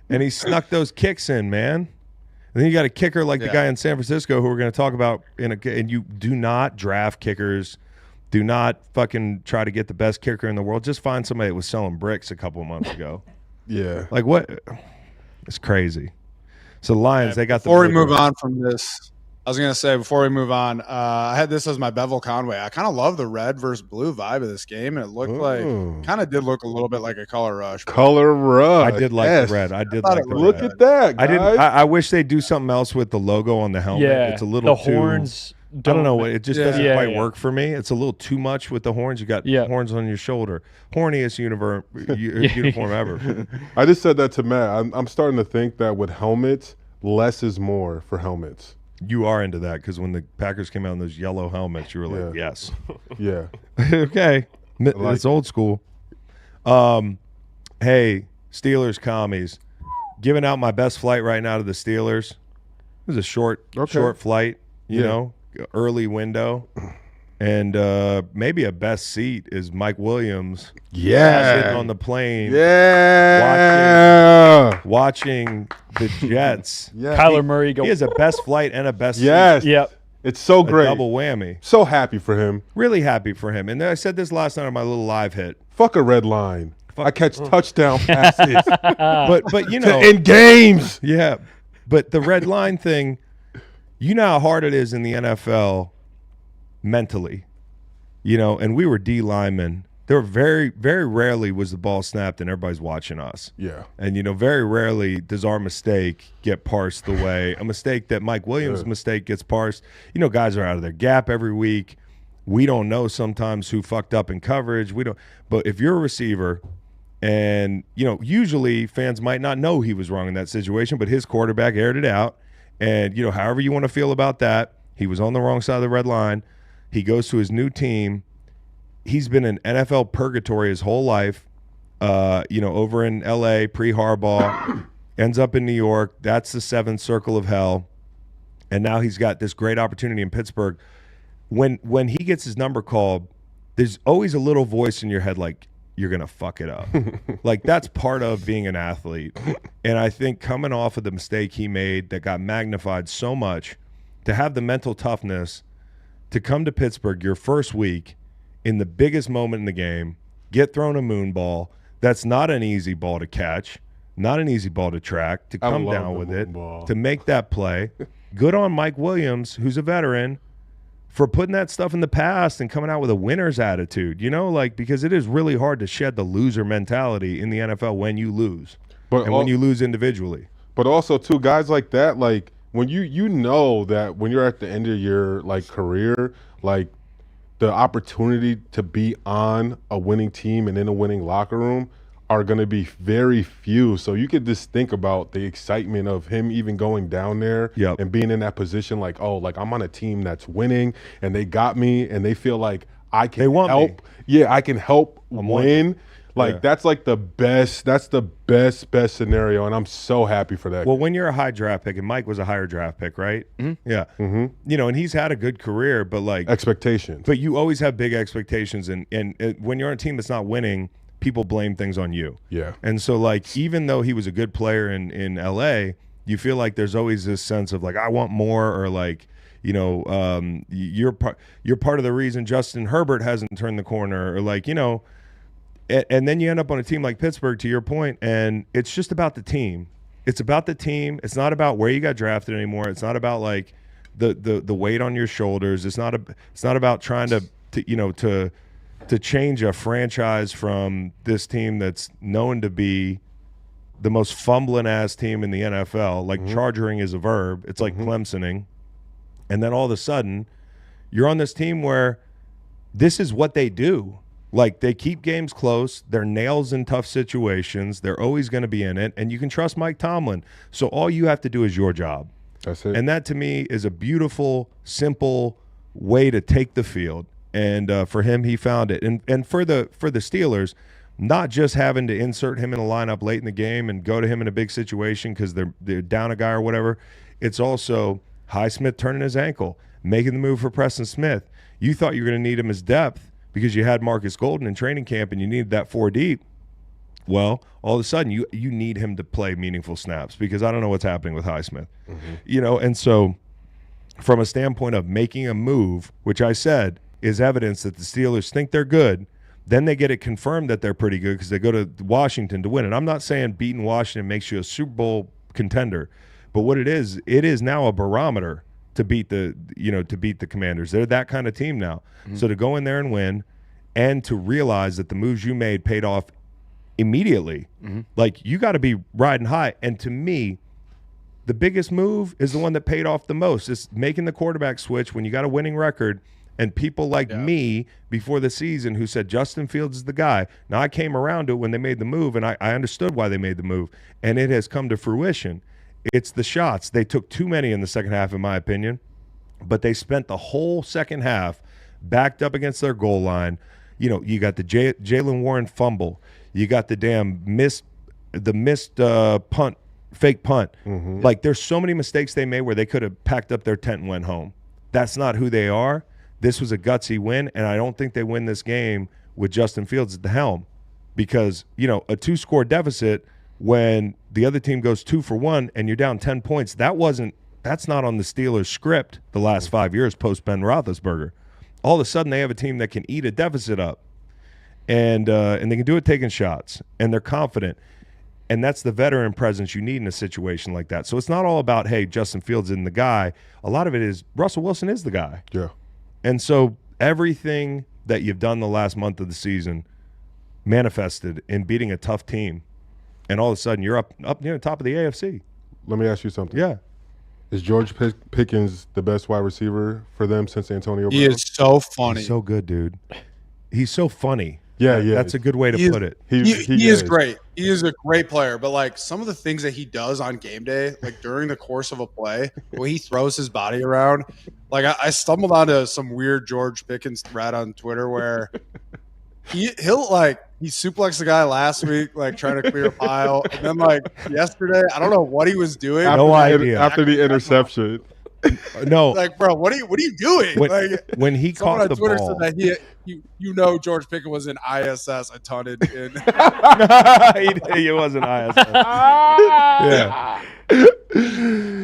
And he snuck those kicks in, man. And then you got a kicker like the guy in San Francisco who we're going to talk about and you do not draft kickers. Do not fucking try to get the best kicker in the world. Just find somebody that was selling bricks a couple of months ago. Yeah. Like what? It's crazy. So Lions, they got before we move on from this. I was going to say, before we move on, I had this as my Bevel Conway. I kind of love the red versus blue vibe of this game, and it looked did look a little bit like a color rush. Color rush. I did like the red. I did like the red. Look at that, guys. I wish they'd do something else with the logo on the helmet. Yeah, it's a little the too. horns. I don't know. It just doesn't quite work for me. It's a little too much with the horns. You got horns on your shoulder. Horniest uniform ever. I just said that to Matt. I'm starting to think that with helmets, less is more for helmets. You are into that because when the Packers came out in those yellow helmets, you were like, yes. Yeah. Okay. It's old school. Hey, Steelers commies. Giving out my best flight right now to the Steelers. It was a short flight, you know. early window. And maybe a best seat is Mike Williams sitting on the plane watching the Jets. Kyler Murray go. He has a best flight and a best seat. Yep. It's so great. Double whammy. So happy for him. Really happy for him. And I said this last night on my little live hit. Fuck a red line. I catch touchdown passes But you know, in games. yeah. But the red line thing, you know how hard it is in the NFL mentally, and we were D linemen. There were very, very rarely was the ball snapped and everybody's watching us. Yeah. And, very rarely does our mistake get parsed the way a mistake that Mike Williams' mistake gets parsed. Guys are out of their gap every week. We don't know sometimes who fucked up in coverage. We don't. But if you're a receiver and, usually fans might not know he was wrong in that situation, but his quarterback aired it out. And, however you want to feel about that, he was on the wrong side of the red line. He goes to his new team. He's been in NFL purgatory his whole life, over in L.A., pre-Harbaugh, ends up in New York. That's the seventh circle of hell. And now he's got this great opportunity in Pittsburgh. When he gets his number called, there's always a little voice in your head like, you're going to fuck it up. Like, that's part of being an athlete. And I think coming off of the mistake he made that got magnified so much, to have the mental toughness to come to Pittsburgh your first week in the biggest moment in the game, get thrown a moon ball. That's not an easy ball to catch, not an easy ball to track, to come down with it, to make that play. Good on Mike Williams, who's a veteran, for putting that stuff in the past and coming out with a winner's attitude, because it is really hard to shed the loser mentality in the NFL when you lose, when you lose individually. But also, too, guys like that, like, when you know that when you're at the end of your career, the opportunity to be on a winning team and in a winning locker room are going to be very few. So you could just think about the excitement of him even going down there and being in that position, I'm on a team that's winning and they got me and they feel like I can help. Me. Yeah, I can help win. That's the best. That's the best scenario, and I'm so happy for that. Well, when you're a high draft pick, and Mike was a higher draft pick, right? Mm-hmm. Yeah. Mm-hmm. And he's had a good career, but expectations. But you always have big expectations, and when you're on a team that's not winning, people blame things on you. Yeah. And so even though he was a good player in LA, you feel like there's always this sense of I want more, or you're part of the reason Justin Herbert hasn't turned the corner, or And then you end up on a team like Pittsburgh, to your point, and it's just about the team. It's about the team. It's not about where you got drafted anymore. It's not about the weight on your shoulders. It's not about trying to change a franchise from this team that's known to be the most fumbling ass team in the NFL. Chargering is a verb. It's like Clemsoning, and then all of a sudden, you're on this team where this is what they do. They keep games close. They're nails in tough situations. They're always going to be in it. And you can trust Mike Tomlin. So all you have to do is your job. That's it. And that, to me, is a beautiful, simple way to take the field. And for him, he found it. And for the Steelers, not just having to insert him in a lineup late in the game and go to him in a big situation because they're down a guy or whatever. It's also Highsmith turning his ankle, making the move for Preston Smith. You thought you were going to need him as depth because you had Marcus Golden in training camp and you needed that 4 deep. Well, all of a sudden you need him to play meaningful snaps because I don't know what's happening with Highsmith. And so from a standpoint of making a move, which I said is evidence that the Steelers think they're good, then they get it confirmed that they're pretty good because they go to Washington to win. And I'm not saying beating Washington makes you a Super Bowl contender, but what it is now a barometer to beat the Commanders. They're that kind of team now. Mm-hmm. So to go in there and win, and to realize that the moves you made paid off immediately, you got to be riding high. And to me, the biggest move is the one that paid off the most. It's making the quarterback switch when you got a winning record. And people like me before the season who said Justin Fields is the guy. Now I came around to it when they made the move, and I understood why they made the move, and it has come to fruition. It's the shots. They took too many in the second half, in my opinion, but they spent the whole second half backed up against their goal line. You got the Jalen Warren fumble. You got the damn missed punt, fake punt. There's so many mistakes they made where they could have packed up their tent and went home. That's not who they are. This was a gutsy win, and I don't think they win this game with Justin Fields at the helm because, a 2-score deficit when the other team goes 2 for 1 and you're down 10 points, that's not on the Steelers' script the last 5 years post Ben Roethlisberger. All of a sudden, they have a team that can eat a deficit up, and they can do it taking shots, and they're confident. And that's the veteran presence you need in a situation like that. So it's not all about, hey, Justin Fields isn't the guy. A lot of it is Russell Wilson is the guy. Yeah. And so everything that you've done the last month of the season manifested in beating a tough team. And all of a sudden, you're up near the top of the AFC. Let me ask you something. Yeah. Is George Pickens the best wide receiver for them since Antonio Brown? He is so funny. He's so good, dude. He's so funny. Yeah. That's a good way to put it. He is great. He is a great player, but like some of the things that he does on game day, like during the course of a play, when he throws his body around, like I stumbled onto some weird George Pickens thread on Twitter where he suplexed the guy last week, like trying to clear a pile, and then like yesterday, I don't know what he was doing. After the interception. No, like, bro, what are you doing? When he someone caught on the Twitter ball, said that George Pickens was in ISS a ton in he wasn't ISS.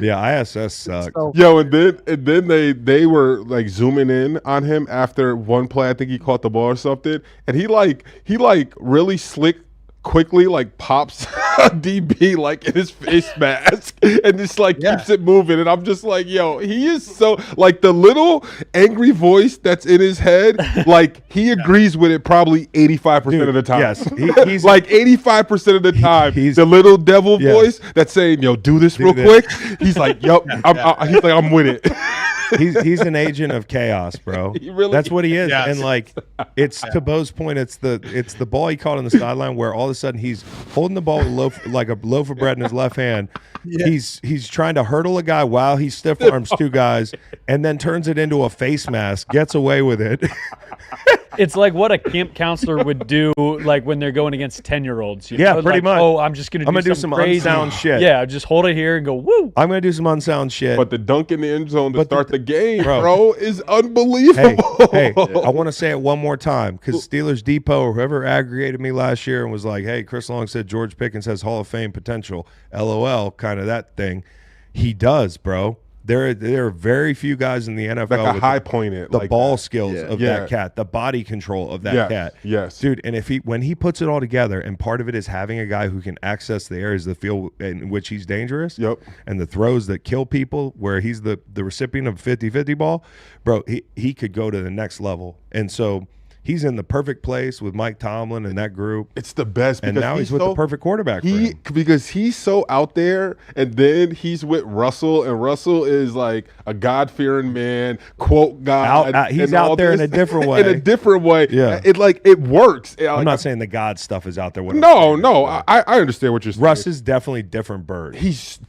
Yeah, ISS sucked. Yo, and then they were like zooming in on him after one play. I think he caught the ball or something, and he really slick. Quickly like pops a DB like in his face mask and just like keeps it moving, and I'm just like, yo, he is so like the little angry voice that's in his head, like he agrees with it probably 85% of the time. Yes, he's like 85% of the time. He's the little devil voice that's saying, yo, do this real quick. He's like, yo, he's like, I'm with it. He's an agent of chaos, bro. That's what he is. Yes. And like, it's to Beau's point. It's the ball he caught on the sideline where all of a sudden he's holding the ball like a loaf of bread in his left hand. Yeah. He's trying to hurdle a guy while he stiff arms 2 guys, and then turns it into a face mask. Gets away with it. It's like what a camp counselor would do, like when they're going against 10-year-olds. Yeah, pretty much. Oh, I'm just gonna do some crazy unsound shit. Yeah, just hold it here and go woo. I'm gonna do some unsound shit. But the dunk in the end zone to start the game, bro, is unbelievable. Hey, I want to say it one more time because Steelers Depot or whoever aggregated me last year and was like, "Hey, Chris Long said George Pickens has Hall of Fame potential." LOL, kind of that thing. He does, bro. There are very few guys in the NFL like with high point it, the like ball that. skills of that cat, the body control of that cat. Yes, dude. And when he puts it all together, and part of it is having a guy who can access the areas of the field in which he's dangerous. Yep. And the throws that kill people, where he's the recipient of 50-50 ball, bro. He could go to the next level, and so. He's in the perfect place with Mike Tomlin and that group. It's the best. And now he's with the perfect quarterback for him. Because he's so out there, and then he's with Russell, and Russell is like a God-fearing man, quote God. He's out there in a different way. In a different way. Yeah. It works. I'm not saying the God stuff is out there. No. I understand what you're saying. Russ is definitely different bird. He's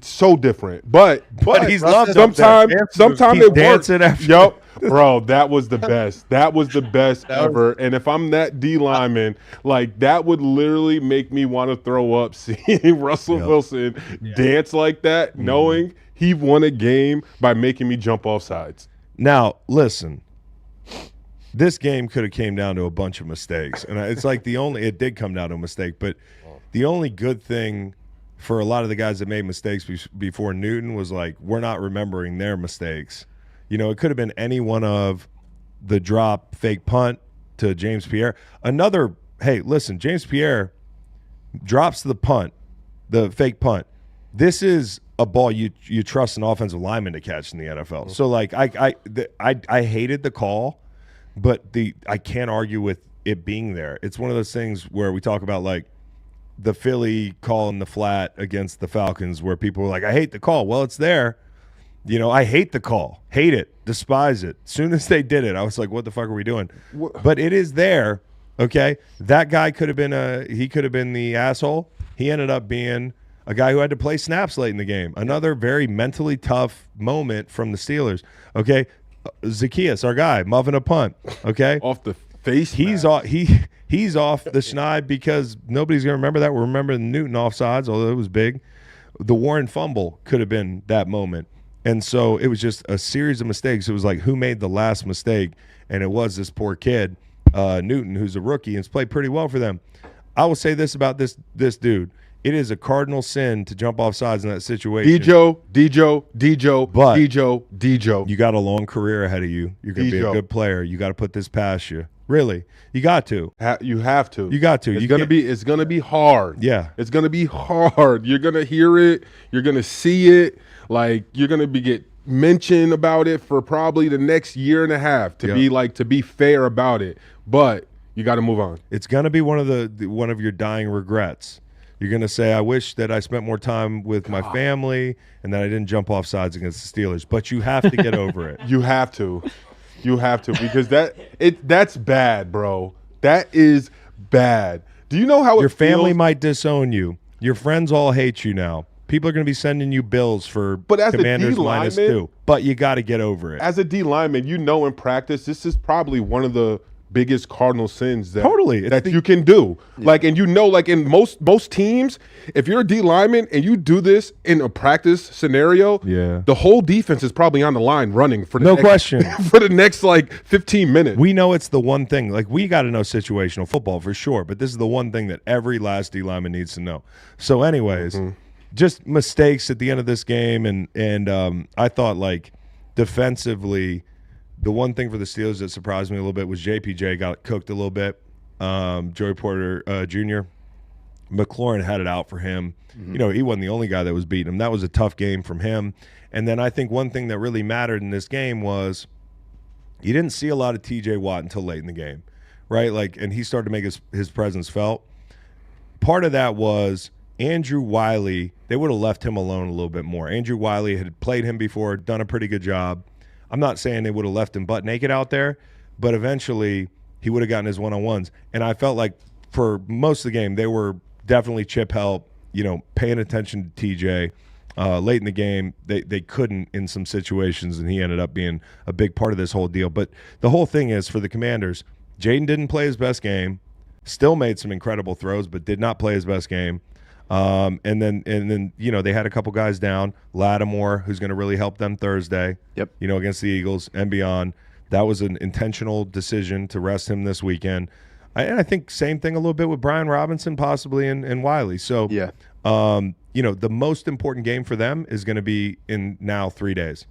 so different. But he's loved sometimes it works. After. Yup. Bro, that was the best. That was the best ever. And if I'm that D lineman, like that would literally make me want to throw up seeing Russell Wilson dance like that, knowing he won a game by making me jump off sides. Now, listen. This game could have came down to a bunch of mistakes. And it's like it did come down to a mistake, but the only good thing for a lot of the guys that made mistakes before Newton was like, we're not remembering their mistakes. You know, it could have been any one of the drop fake punt to James Pierre. Hey, listen, James Pierre drops the punt, the fake punt. This is a ball you trust an offensive lineman to catch in the NFL. So, like, I hated the call, but I can't argue with it being there. It's one of those things where we talk about, like, the Philly call in the flat against the Falcons where people were like, I hate the call. Well, it's there. You know, I hate the call. Hate it. Despise it. As soon as they did it, I was like, what the fuck are we doing? But it is there, okay? That guy could have been the asshole. He ended up being a guy who had to play snaps late in the game. Another very mentally tough moment from the Steelers, okay? Zacchaeus, our guy, muffing a punt, okay? Off the face He's off the schneid because nobody's going to remember that. We're remembering Newton offsides, although it was big. The Warren fumble could have been that moment. And so it was just a series of mistakes. It was like, who made the last mistake? And it was this poor kid, Newton, who's a rookie and has played pretty well for them. I will say this about this dude. It is a cardinal sin to jump off sides in that situation. Dejo. You got a long career ahead of you. You're going to be a good player. You got to put this past you. Really. You got to. You have to. You got to. It's gonna be hard. Yeah. It's gonna be hard. You're gonna hear it. You're gonna see it. Like, you're gonna get mentioned about it for probably the next year and a half to be fair about it. But you got to move on. It's gonna be one of your dying regrets. You're gonna say, I wish that I spent more time with my family and that I didn't jump off sides against the Steelers. But you have to get over it. You have to. You have to, because that's bad, bro. That is bad. Do you know how your family might disown you? Your friends all hate you now. People are going to be sending you bills for Commanders -2. But you got to get over it. As a D lineman, in practice, this is probably one of the biggest cardinal sins that you can do. Yeah. Like, and in most teams, if you're a D lineman and you do this in a practice scenario, the whole defense is probably on the line running for the question for the next 15 minutes. We know it's the one thing. Like, we got to know situational football for sure, but this is the one thing that every last D lineman needs to know. So, anyways, just mistakes at the end of this game, and I thought, like, defensively, the one thing for the Steelers that surprised me a little bit was JPJ got cooked a little bit. Joey Porter Jr. McLaurin had it out for him. He wasn't the only guy that was beating him. That was a tough game from him. And then I think one thing that really mattered in this game was you didn't see a lot of TJ Watt until late in the game, right? And he started to make his presence felt. Part of that was Andrew Wiley. They would have left him alone a little bit more. Andrew Wiley had played him before, done a pretty good job. I'm not saying they would have left him butt naked out there, but eventually he would have gotten his one-on-ones. And I felt like for most of the game, they were definitely chip help, paying attention to TJ. Late in the game, they couldn't in some situations, and he ended up being a big part of this whole deal. But the whole thing is, for the Commanders, Jaden didn't play his best game, still made some incredible throws, but did not play his best game. And then they had a couple guys down. Lattimore, who's going to really help them Thursday. Yep. Against the Eagles and beyond. That was an intentional decision to rest him this weekend. And I think same thing a little bit with Brian Robinson possibly and Wiley. So yeah. The most important game for them is going to be in now 3 days.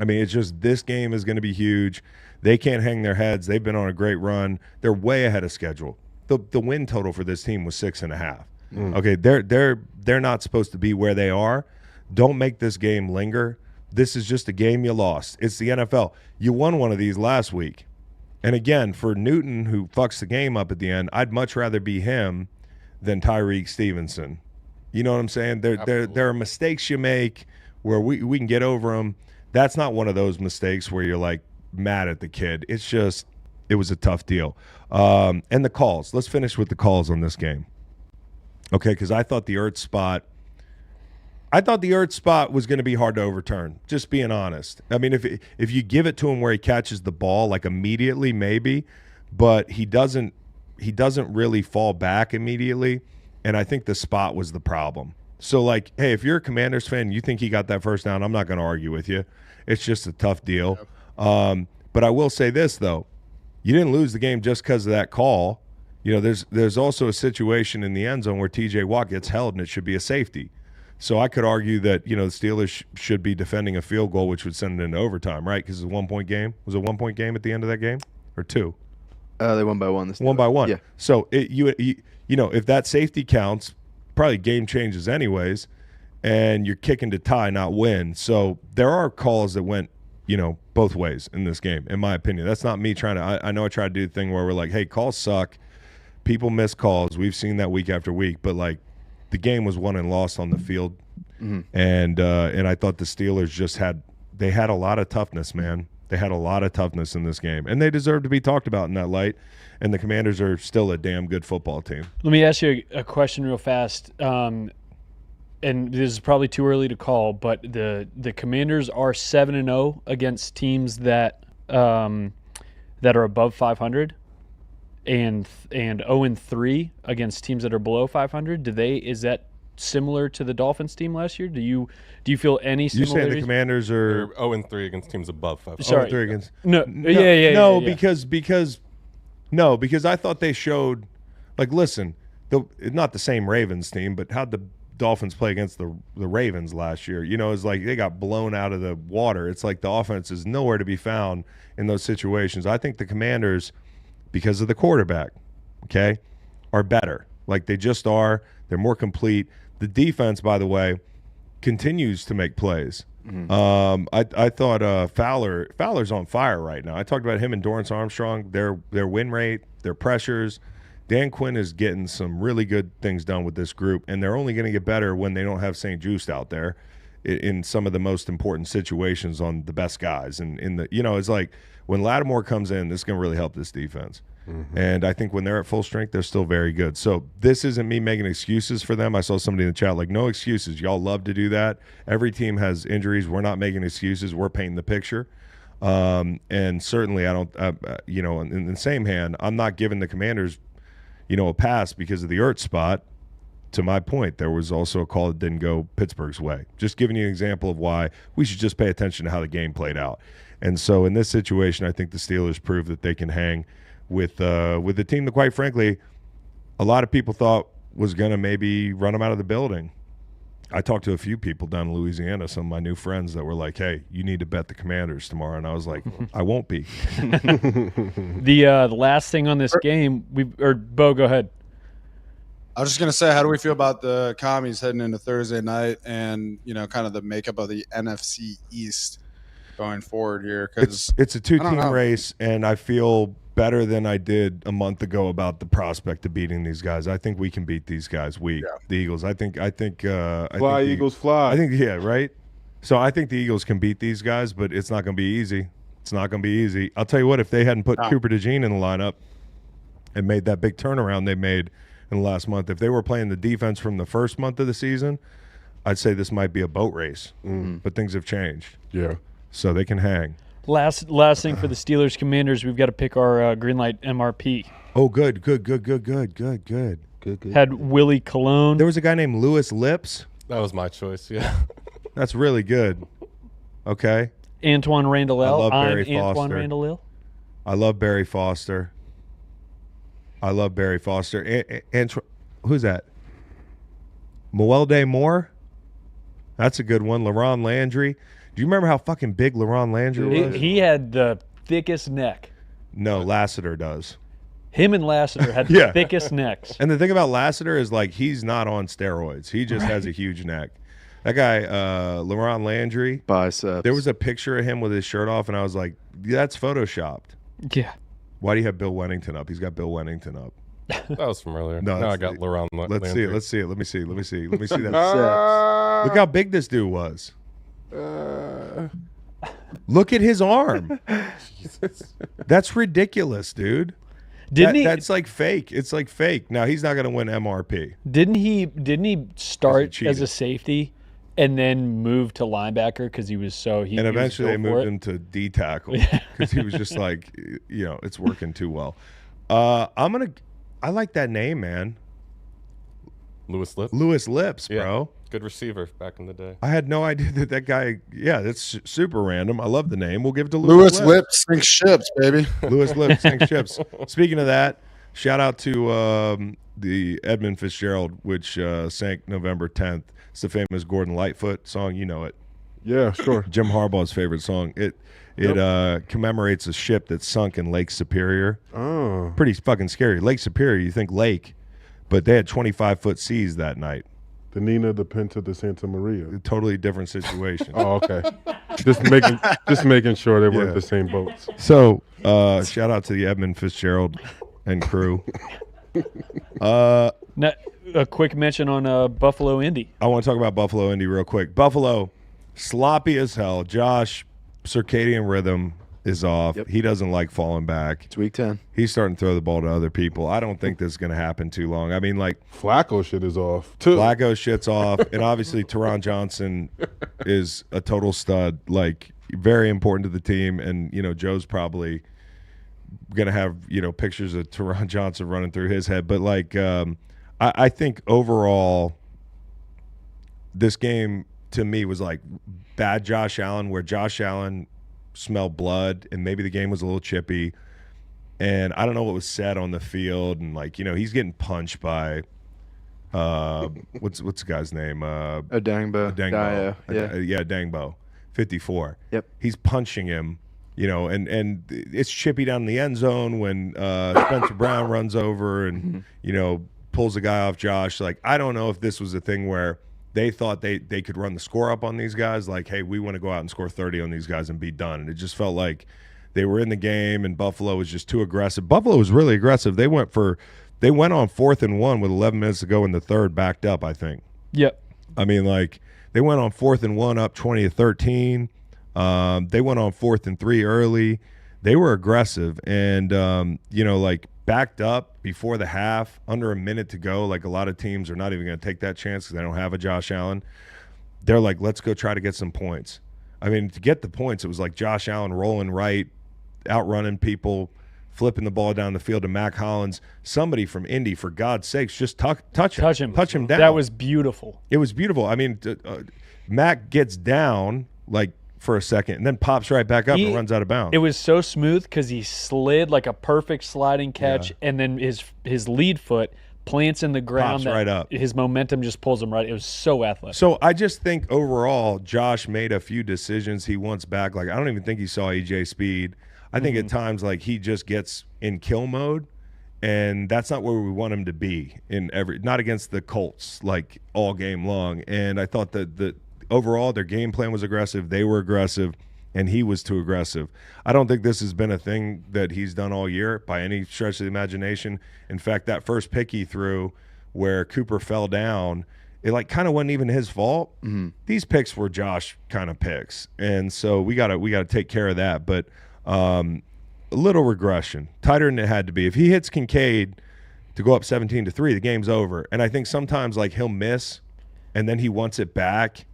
I mean, it's just, this game is going to be huge. They can't hang their heads. They've been on a great run. They're way ahead of schedule. The win total for this team was 6.5. Okay, they're not supposed to be where they are. Don't make this game linger. This is just a game you lost. It's the NFL. You won one of these last week. And again, for Newton, who fucks the game up at the end, I'd much rather be him than Tyreek Stevenson. You know what I'm saying? There are mistakes you make where we can get over them. That's not one of those mistakes where you're like mad at the kid. It's just, it was a tough deal. And the calls. Let's finish with the calls on this game. Okay, because I thought the Ertz spot was going to be hard to overturn, just being honest. I mean, if you give it to him where he catches the ball, like immediately, maybe, but he doesn't really fall back immediately, and I think the spot was the problem. So, like, hey, if you're a Commanders fan and you think he got that first down, I'm not going to argue with you. It's just a tough deal. Yep. But I will say this, though. You didn't lose the game just because of that call. There's also a situation in the end zone where TJ Watt gets held and it should be a safety. So I could argue that, the Steelers should be defending a field goal, which would send it into overtime, right? Because it's a 1-point game. Was it a 1-point game at the end of that game? Or 2? They won by 1. 1 by 1. Yeah. So, if that safety counts, probably game changes anyways, and you're kicking to tie, not win. So there are calls that went, both ways in this game, in my opinion. That's not me trying to – I know I tried to do the thing where we're like, hey, calls suck. People miss calls. We've seen that week after week. But, like, the game was won and lost on the field. Mm-hmm. And I thought the Steelers just had a lot of toughness, man. They had a lot of toughness in this game. And they deserve to be talked about in that light. And the Commanders are still a damn good football team. Let me ask you a question real fast. And this is probably too early to call, but the Commanders are 7-0 against teams that are above 500. And 0-3 against teams that are below 500. Is that similar to the Dolphins team last year? Do you feel any You saying similarities? the Commanders They're are 0-3 against teams above 500. Sorry. 0-3 against? No, No, yeah. because I thought they showed, like, listen, not the same Ravens team, but how'd the Dolphins play against the Ravens last year? It's like they got blown out of the water. It's like the offense is nowhere to be found in those situations. I think the Commanders, because of the quarterback, okay, are better. Like they just are. They're more complete. The defense, by the way, continues to make plays. I thought Fowler's on fire right now. I talked about him and Dorrance Armstrong, their win rate, their pressures. Dan Quinn is getting some really good things done with this group, and they're only going to get better when they don't have St. Juste out there in some of the most important situations on the best guys. And it's like when Lattimore comes in, this is going to really help this defense. And I think when they're at full strength, they're still very good. So this isn't me making excuses for them. I saw somebody in the chat like, no excuses. Y'all love to do that. Every team has injuries. We're not making excuses. We're painting the picture. And certainly I don't, in the same hand, I'm not giving the Commanders, a pass because of the Ertz spot. To my point, there was also a call that didn't go Pittsburgh's way. Just giving you an example of why we should just pay attention to how the game played out. And so in this situation, I think the Steelers proved that they can hang with the team that, quite frankly, a lot of people thought was going to maybe run them out of the building. I talked to a few people down in Louisiana, some of my new friends that were like, hey, you need to bet the Commanders tomorrow. And I was like, I won't be. The last thing on this game, Bo, go ahead. I was just going to say, how do we feel about the Commies heading into Thursday night and, kind of the makeup of the NFC East going forward here? Because it's a two-team race, and I feel better than I did a month ago about the prospect of beating these guys. I think we can beat these guys. The Eagles. I think fly, Eagles, fly. I think, right? So I think the Eagles can beat these guys, but it's not going to be easy. It's not going to be easy. I'll tell you what, if they hadn't put Cooper DeJean in the lineup and made that big turnaround they made in the last month, if they were playing the defense from the first month of the season, I'd say this might be a boat race. But things have changed. Yeah. So they can hang. Last thing for the Steelers Commanders, we've got to pick our green light MRP. Oh, good. Had Willie Colon. There was a guy named Louis Lips. That was my choice, yeah. That's really good. Okay. Antoine Randall. I love Barry Antoine Foster. Randall. I love Barry Foster. And who's that? Moelde Moore? That's a good one. LaRon Landry. Do you remember how fucking big LaRon Landry was? He had the thickest neck. No, Lassiter does. Him and Lassiter had the thickest necks. And the thing about Lassiter is, like, he's not on steroids. He just has a huge neck. That guy, LaRon Landry. Biceps. There was a picture of him with his shirt off, and I was like, that's photoshopped. Yeah. Why do you have Bill Wennington up? He's got Bill Wennington up. That was from earlier. No, now I got LaRon Let's Landry. see it. Let me see that. Look how big this dude was. Look at his arm. That's ridiculous, dude. That's like fake. It's like fake. Now he's not going to win MRP. Didn't he start cheated. as a safety and then move to linebacker because he was so and eventually they moved him to D tackle because he was just like, it's working too well. I like that name, man. Louis Lips. Louis Lips, bro. Good receiver back in the day. I had no idea that guy. Yeah, that's super random. I love the name. We'll give it to Louis Lips. Sink ships, baby. Louis Lips sink ships. Speaking of that, shout out to the Edmund Fitzgerald, which sank November 10th. It's the famous Gordon Lightfoot song. You know it. Yeah, sure. Jim Harbaugh's favorite song. It commemorates a ship that sunk in Lake Superior. Oh. Pretty fucking scary. Lake Superior, you think lake, but they had 25-foot seas that night. The Nina, the Pinta, the Santa Maria. A totally different situation. Oh, okay. just making sure they weren't the same boats. So, shout out to the Edmund Fitzgerald and crew. Now, a quick mention on Buffalo Indy. I want to talk about Buffalo Indy real quick. Buffalo, sloppy as hell. Josh, circadian rhythm is off. Yep. He doesn't like falling back. It's week 10. He's starting to throw the ball to other people. I don't think this is going to happen too long. I mean, like, Flacco shit is off too. Flacco shit's off, and obviously Teron Johnson is a total stud, like very important to the team. And Joe's probably going to have pictures of Teron Johnson running through his head. But like, I think overall, this game to me was like bad Josh Allen, where Josh Allen smelled blood and maybe the game was a little chippy. And I don't know what was said on the field. And, like, he's getting punched by what's the guy's name? Odangbo. Odangbo. Yeah. Odangbo, 54. Yep. He's punching him, and it's chippy down in the end zone when Spencer Brown runs over and, pulls a guy off Josh. Like, I don't know if this was a thing where they thought they could run the score up on these guys. Like, hey, we want to go out and score 30 on these guys and be done. And it just felt like they were in the game and Buffalo was just too aggressive. Buffalo was really aggressive. They went on 4th and 1 with 11 minutes to go in the third, backed up, I think. Yep. I mean, like, they went on 4th and 1 up 20-13. They went on 4th and 3 early. They were aggressive and, like, backed up before the half, under a minute to go. Like, a lot of teams are not even going to take that chance because they don't have a Josh Allen. They're like, let's go try to get some points. I mean, to get the points, it was like Josh Allen rolling right, outrunning people, flipping the ball down the field to Mac Hollins. Somebody from Indy, for God's sakes, just touch him down. That was beautiful. It was beautiful. I mean, Mac gets down, like, for a second and then pops right back up and runs out of bounds. It was so smooth because he slid like a perfect sliding catch, and then his lead foot plants in the ground. Pops right up. His momentum just pulls him right. It was so athletic. So I just think overall, Josh made a few decisions he wants back. Like, I don't even think he saw EJ Speed. I think at times, like, he just gets in kill mode, and that's not where we want him to be not against the Colts, like, all game long. And I thought that overall, their game plan was aggressive. They were aggressive, and he was too aggressive. I don't think this has been a thing that he's done all year by any stretch of the imagination. In fact, that first pick he threw where Cooper fell down, it, like, kind of wasn't even his fault. Mm-hmm. These picks were Josh kind of picks, and so we gotta take care of that. But a little regression, tighter than it had to be. If he hits Kincaid to go up 17-3, the game's over. And I think sometimes, like, he'll miss, and then he wants it back.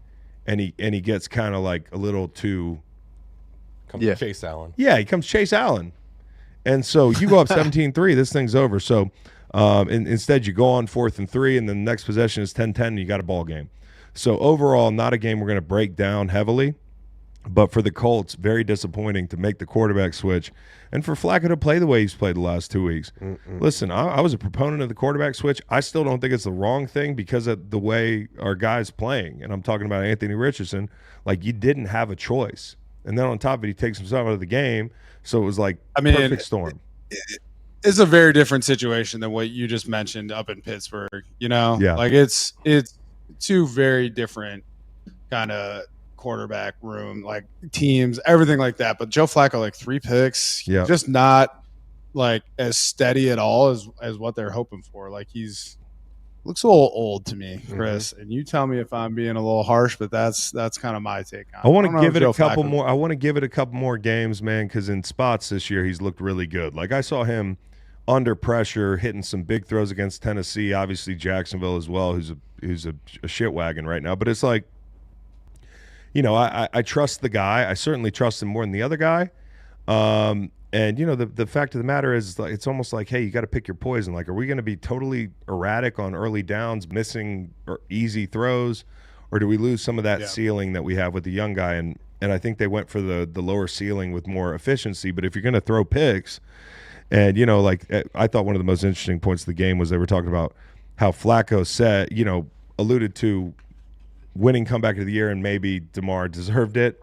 And he gets kind of like a little too Chase Allen. Yeah, he comes Chase Allen. And so you go up 17-3, this thing's over. So instead you go on 4th and 3, and then the next possession is 10-10, and you got a ball game. So overall, not a game we're going to break down heavily. But for the Colts, very disappointing to make the quarterback switch. And for Flacco to play the way he's played the last 2 weeks. Listen, I was a proponent of the quarterback switch. I still don't think it's the wrong thing because of the way our guy's playing. And I'm talking about Anthony Richardson. Like, you didn't have a choice. And then on top of it, he takes himself out of the game. So it was like perfect storm. It's a very different situation than what you just mentioned up in Pittsburgh. Yeah. Like, it's two very different kind of quarterback room, like, teams, everything like that. But Joe Flacco, like, 3 picks, just not, like, as steady at all as what they're hoping for. Like, looks a little old to me, Chris. And you tell me if I'm being a little harsh, but that's kind of my take on it. I want to give it a couple more. I want to give it a couple more games, man, because in spots this year he's looked really good. Like, I saw him under pressure, hitting some big throws against Tennessee. Obviously Jacksonville as well, who's a shit wagon right now. But it's like, I trust the guy. I certainly trust him more than the other guy. And, the fact of the matter is, like, it's almost like, hey, you got to pick your poison. Like, are we going to be totally erratic on early downs, missing easy throws, or do we lose some of that ceiling that we have with the young guy? And I think they went for the lower ceiling with more efficiency. But if you're going to throw picks, and, I thought one of the most interesting points of the game was they were talking about how Flacco said, alluded to winning comeback of the year, and maybe DeMar deserved it.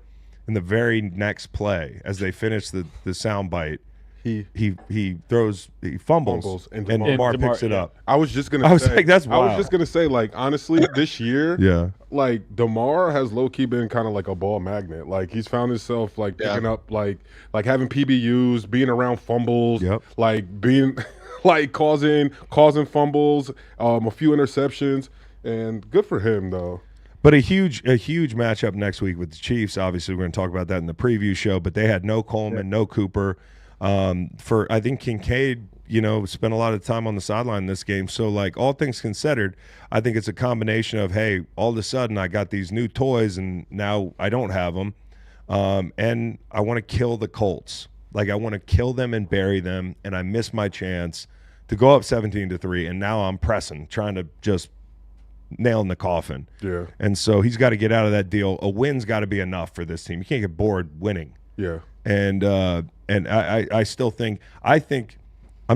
In the very next play, as they finish the soundbite, he fumbles and DeMar picks it up. I was just gonna say, like, that's wild. I was just gonna say, like, honestly, this year, like, DeMar has low key been kind of like a ball magnet. Like, he's found himself, like, picking up, like having PBUs, being around fumbles, like being like causing fumbles, a few interceptions, and good for him though. But a huge matchup next week with the Chiefs. Obviously, we're going to talk about that in the preview show. But they had no Coleman, no Cooper. I think Kincaid, spent a lot of time on the sideline in this game. So, like, all things considered, I think it's a combination of, hey, all of a sudden I got these new toys and now I don't have them. And I want to kill the Colts. Like, I want to kill them and bury them. And I missed my chance to go up 17-3. And now I'm pressing, trying to just nail in the coffin. Yeah. And so he's got to get out of that deal. A win's got to be enough for this team. You can't get bored winning. Yeah. And I still think I'm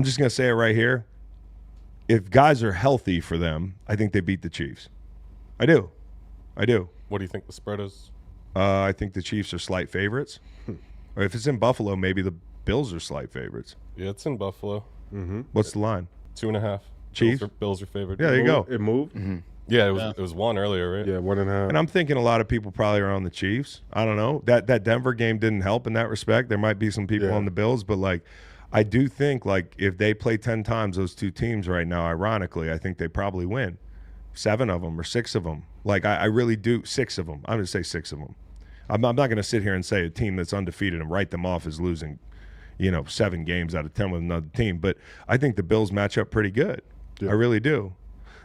just going to say it right here. If guys are healthy for them, I think they beat the Chiefs. I do. What do you think the spread is? I think the Chiefs are slight favorites. Or if it's in Buffalo, maybe the Bills are slight favorites. Yeah, it's in Buffalo. What's the line? 2.5. Chiefs? Bills are favored. Yeah, there you go. It moved? Yeah, it was 1 earlier, right? Yeah, 1.5. And I'm thinking a lot of people probably are on the Chiefs. I don't know. That Denver game didn't help in that respect. There might be some people on the Bills, but like I do think like if they play 10 times those two teams right now, ironically, I think they probably win. 7 of them or 6 of them. Like I really do. 6 of them. I'm going to say 6 of them. I'm not going to sit here and say a team that's undefeated and write them off as losing, 7 games out of 10 with another team. But I think the Bills match up pretty good. Yeah. I really do.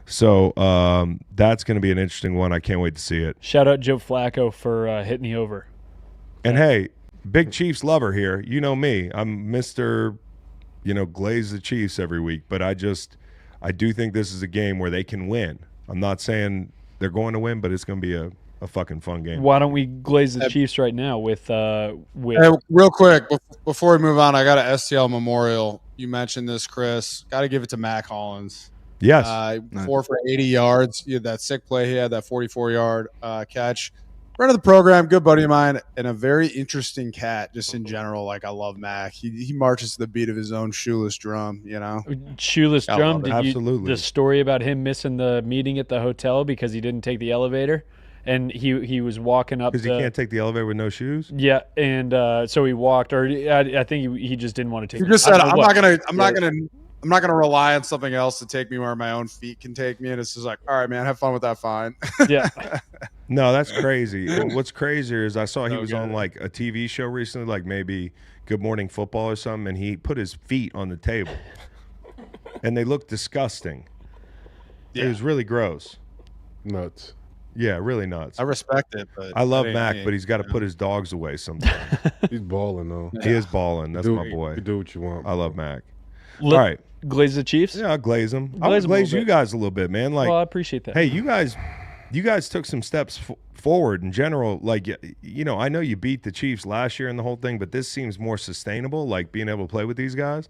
So that's going to be an interesting one. I can't wait to see it. Shout out Joe Flacco for hitting the over. And hey, big Chiefs lover here. You know me. I'm Mr. Glaze the Chiefs every week. But I do think this is a game where they can win. I'm not saying they're going to win, but it's going to be a fucking fun game. Why don't we glaze the Chiefs right now with Hey, real quick before we move on, I got an STL memorial. You mentioned this, Chris. Got to give it to Mac Hollins. Yes. 4 for 80 yards. You had that sick play. He had that 44-yard catch. Friend of the program, good buddy of mine, and a very interesting cat just in general. Like, I love Mac. He marches to the beat of his own shoeless drum, Shoeless I drum. love it. Absolutely. The story about him missing the meeting at the hotel because he didn't take the elevator, and he was walking up because he can't take the elevator with no shoes. Yeah, and so he walked, or I think he just didn't want to take. He just said, "I'm not gonna rely on something else to take me where my own feet can take me." And it's just like, all right, man, have fun with that fine. Yeah. No, that's crazy. And what's crazier is I saw he was on like a TV show recently, like maybe Good Morning Football or something, and he put his feet on the table. And they looked disgusting. Yeah. It was really gross. Nuts. Yeah, really nuts. I respect it, but I love Mac, but he's got to put his dogs away sometimes. He's balling, though. He is balling. That's my boy. You do what you want. I love Mac. All right. Glaze the Chiefs? Yeah, I'll glaze them. I'll glaze you guys a little bit, man. Like, well, I appreciate that. Hey, you guys took some steps forward in general. Like, I know you beat the Chiefs last year and the whole thing, but this seems more sustainable, like being able to play with these guys.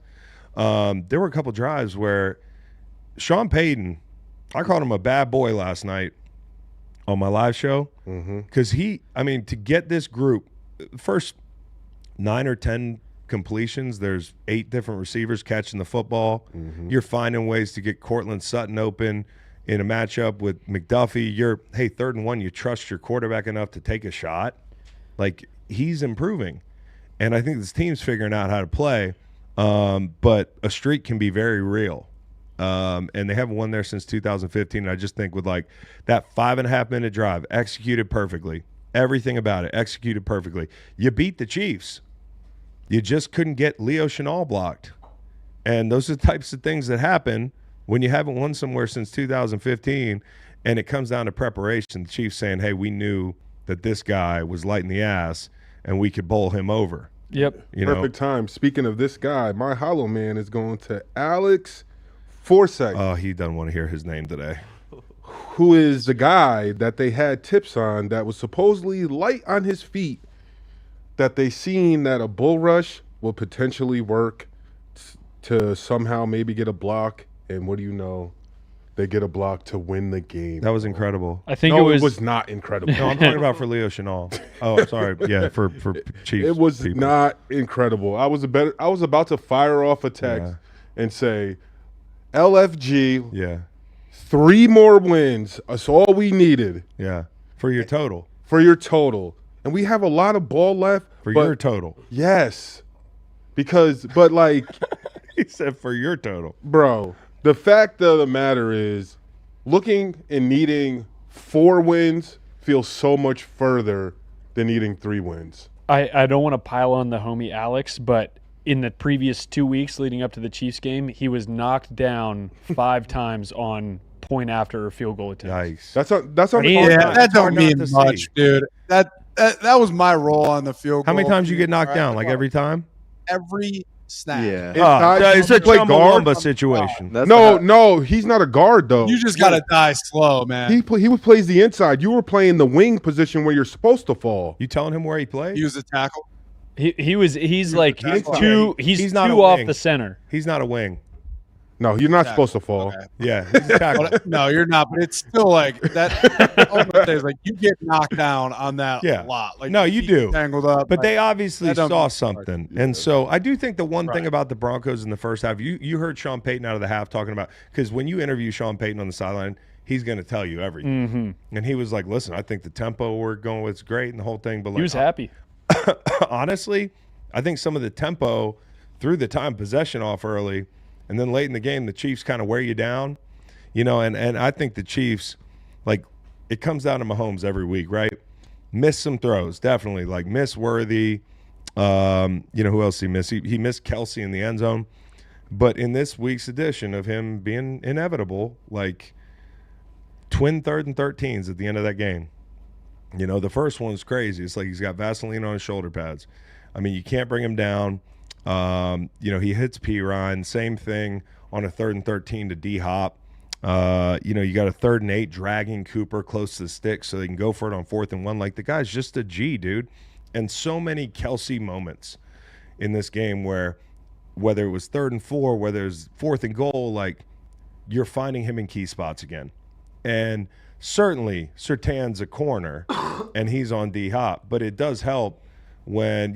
There were a couple drives where Sean Payton, I called him a bad boy last night on my live show because to get this group, first 9 or 10 completions, there's 8 different receivers catching the football. You're finding ways to get Cortland Sutton open in a matchup with McDuffie. 3rd and 1, you trust your quarterback enough to take a shot. Like, he's improving. And I think this team's figuring out how to play. But a streak can be very real. And they haven't won there since 2015. And I just think with like that 5.5-minute drive, executed perfectly, everything about it executed perfectly. You beat the Chiefs. You just couldn't get Leo Chenal blocked. And those are the types of things that happen when you haven't won somewhere since 2015 and it comes down to preparation. The Chiefs saying, hey, we knew that this guy was lighting the ass and we could bowl him over. Yep. Perfect time. Speaking of this guy, my hollow man is going to Alex Forsythe. Oh, he doesn't want to hear his name today. Who is the guy that they had tips on that was supposedly light on his feet, that they seen that a bull rush will potentially work to somehow maybe get a block. And what do you know? They get a block to win the game. That was incredible. I think it was was not incredible. No, I'm talking about for Leo Chenal. Oh, I'm sorry. Yeah, for Chiefs. It was people. not incredible. I was about to fire off a text and say, LFG, Yeah. 3 more wins. That's all we needed. Yeah. For your total. For your total. And we have a lot of ball left. For your total. Yes. But like. He said for your total. Bro, the fact of the matter is, looking and needing 4 wins feels so much further than needing 3 wins. I don't want to pile on the homie Alex, but in the previous 2 weeks leading up to the Chiefs game, he was knocked down 5 times on point after or field goal attempts. Nice. That's on that don't mean to much, see. dude. That was my role on the field goal. How many times you get knocked Right? down? Like every time? Every snap. Yeah. It's a play guard. Chumbawamba situation. That's No, he's not a guard though. You just gotta die slow, man. He plays the inside. You were playing the wing position where you're supposed to fall. You telling him where he played? He was a tackle. He's like He's he's not a two off wing. the center. He's not a wing. No, you're not Tackle. supposed to fall. Okay. Yeah, he's a tackle. Well, no, you're not. But it's still like that. All I'm gonna say is like you get knocked down on that Yeah. a lot. Like No, you do. tangled up. But like, they obviously that don't saw make something. And so I do think the one thing Right. about the Broncos in the first half, you heard Sean Payton out of the half talking about, because when you interview Sean Payton on the sideline, he's going to tell you everything. Mm-hmm. And he was like, listen, I think the tempo we're going with is great and the whole thing. But like, He was happy. honestly, I think some of the tempo threw the time possession off early, and then late in the game, the Chiefs kind of wear you down, and I think the Chiefs, like, it comes down to Mahomes every week, right? Miss some throws, definitely, like miss Worthy. Who else he missed? He missed Kelsey in the end zone, but in this week's edition of him being inevitable, like twin 3rd and 13s at the end of that game. The first one's crazy. It's like he's got Vaseline on his shoulder pads. I mean, you can't bring him down. He hits P. Ryan. Same thing on a 3rd and 13 to D Hop. You got a 3rd and 8 dragging Cooper close to the stick so they can go for it on 4th and 1. Like, the guy's just a G, dude. And so many Kelsey moments in this game where whether it was 3rd and 4, whether it's 4th and goal, like, you're finding him in key spots again. And certainly Surtain's a corner and he's on D Hop, but it does help when,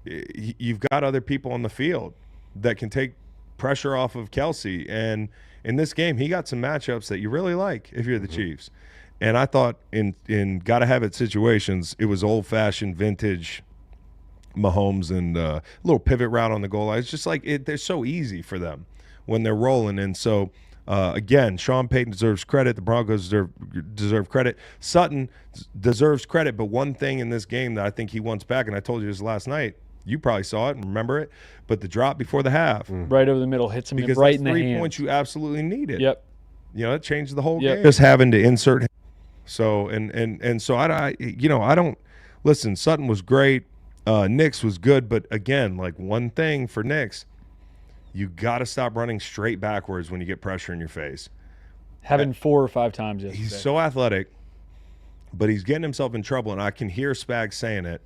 you've got other people on the field that can take pressure off of Kelsey. And in this game, he got some matchups that you really like if you're the Chiefs. And I thought in gotta have it situations, it was old-fashioned vintage Mahomes and a little pivot route on the goal line. It's just like they're so easy for them when they're rolling. And so, again, Sean Payton deserves credit. The Broncos deserve credit. Sutton deserves credit. But one thing in this game that I think he wants back, and I told you this last night, you probably saw it and remember it, but the drop before the half. Right over the middle, hits him Because right that's in the 3 hand. points you absolutely needed. Yep. It changed the whole Yep. game. Just having to insert him. So and so I don't listen, Sutton was great. Nix was good, but again, like one thing for Nix, you got to stop running straight backwards when you get pressure in your face. Having 4 or 5 times yesterday. He's so athletic, but he's getting himself in trouble, and I can hear Spags saying it.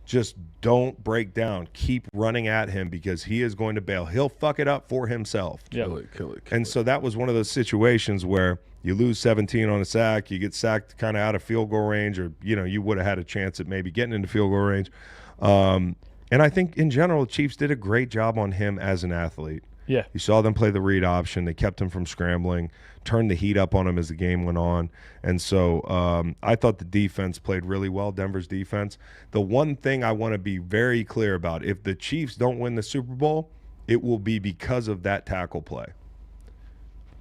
Just don't break down. Keep running at him because he is going to bail. He'll fuck it up for himself. Yep. Kill it. And so that was one of those situations where you lose 17 on a sack, you get sacked kind of out of field goal range, or you would have had a chance at maybe getting into field goal range. And I think in general, the Chiefs did a great job on him as an athlete. Yeah. You saw them play the read option. They kept him from scrambling, turned the heat up on him as the game went on. And so I thought the defense played really well, Denver's defense. The one thing I want to be very clear about, if the Chiefs don't win the Super Bowl, it will be because of that tackle play.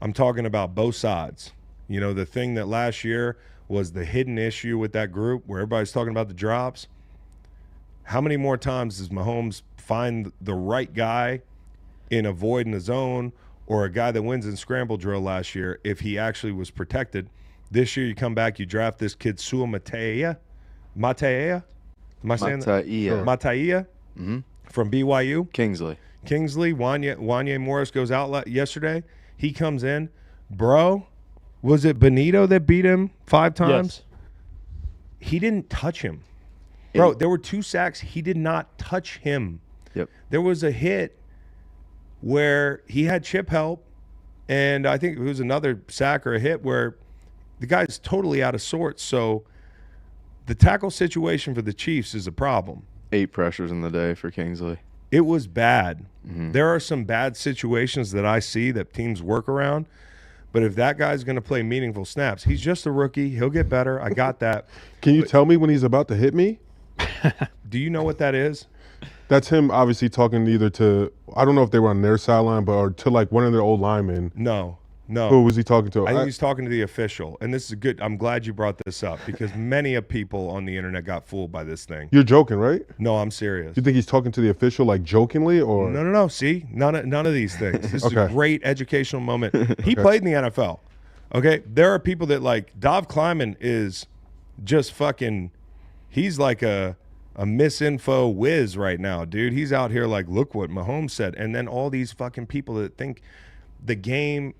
I'm talking about both sides. The thing that last year was the hidden issue with that group where everybody's talking about the drops. How many more times does Mahomes find the right guy in a void in the zone, or a guy that wins in scramble drill last year if he actually was protected? This year you come back, you draft this kid Sua Mataia. Am I saying that? Mataia from BYU. Kingsley. Wanye Morris goes out yesterday. He comes in. Bro, was it Benito that beat him 5 times? Yes. He didn't touch him. Bro, there were 2 sacks. He did not touch him. Yep. There was a hit where he had chip help, and I think it was another sack or a hit where the guy's totally out of sorts. So the tackle situation for the Chiefs is a problem. 8 pressures in the day for Kingsley. It was bad. There are some bad situations that I see that teams work around, but if that guy's going to play meaningful snaps, he's just a rookie. He'll get better. I got that. Can you tell me when he's about to hit me? Do you know what that is? That's him obviously talking either to, I don't know if they were on their sideline, but or to like one of their old linemen. No. Who was he talking to? I think he's talking to the official. And this is good. I'm glad you brought this up because many of people on the internet got fooled by this thing. You're joking, right? No, I'm serious. You think he's talking to the official like jokingly or? No. See, none of these things. This is a Okay. great educational moment. He played in the NFL. Okay, there are people that like Dov Kleiman is just fucking. He's like a misinfo whiz right now, dude. He's out here like, look what Mahomes said. And then all these fucking people that think the game,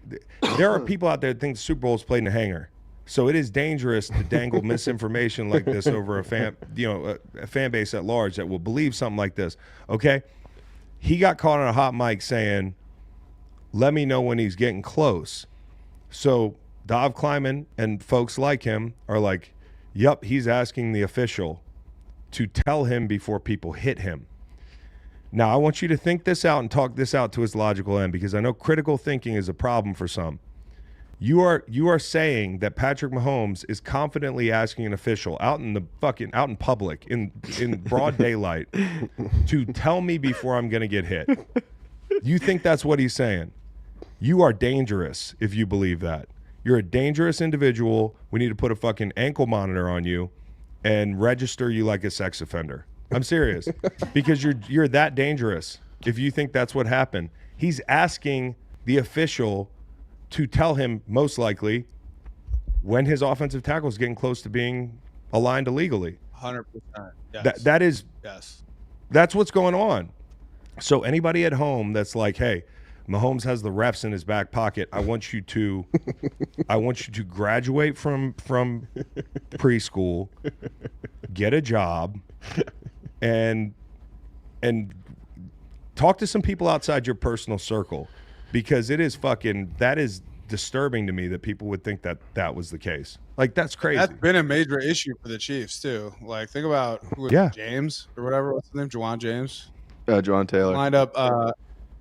there are people out there that think the Super Bowl is played in a hangar. So it is dangerous to dangle misinformation like this over a fan base at large that will believe something like this. Okay? He got caught on a hot mic saying, let me know when he's getting close. So Dov Kleiman and folks like him are like, yep, he's asking the official to tell him before people hit him. Now, I want you to think this out and talk this out to its logical end, because I know critical thinking is a problem for some. You are saying that Patrick Mahomes is confidently asking an official out in public in broad daylight to tell me before I'm going to get hit. You think that's what he's saying? You are dangerous if you believe that. You're a dangerous individual. We need to put a fucking ankle monitor on you and register you like a sex offender. I'm serious. Because you're that dangerous if you think that's what happened. He's asking the official to tell him, most likely, when his offensive tackle is getting close to being aligned illegally. 100%. Yes. That is, yes. That's what's going on. So anybody at home that's like, hey, Mahomes has the refs in his back pocket. I want you to graduate from preschool, get a job, and talk to some people outside your personal circle, because that is disturbing to me that people would think that was the case. Like, that's crazy. That's been a major issue for the Chiefs too. Like, think about James or whatever. What's his name? Juwan James. Juwan Taylor. Lined up.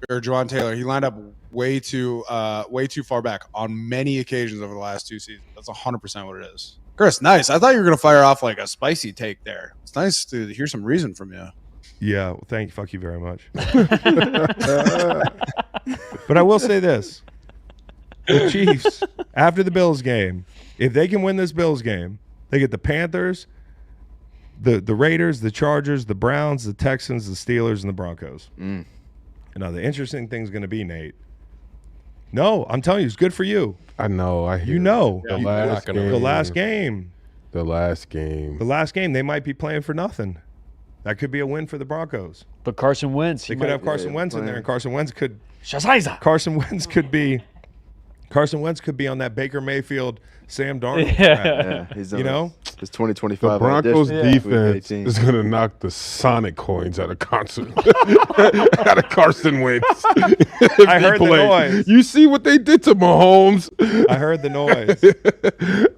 Or Juwan Taylor, he lined up way too far back on many occasions over the last 2 seasons. That's 100% what it is. Chris, nice. I thought you were going to fire off like a spicy take there. It's nice to hear some reason from you. Yeah, well, fuck you very much. But I will say this. The Chiefs, after the Bills game, if they can win this Bills game, they get the Panthers, the Raiders, the Chargers, the Browns, the Texans, the Steelers, and the Broncos. Now, the interesting thing's going to be, Nate. No, I'm telling you, it's good for you. I know. You know. The last game. The last game. They might be playing for nothing. That could be a win for the Broncos. But Carson Wentz. They could have Carson Wentz in there, and Carson Wentz could be on that Baker Mayfield, Sam Darnold. Yeah, he's on his 2025. The Broncos defense is going to knock the Sonic coins out of out of Carson Wentz. I heard the noise. You see what they did to Mahomes? I heard the noise.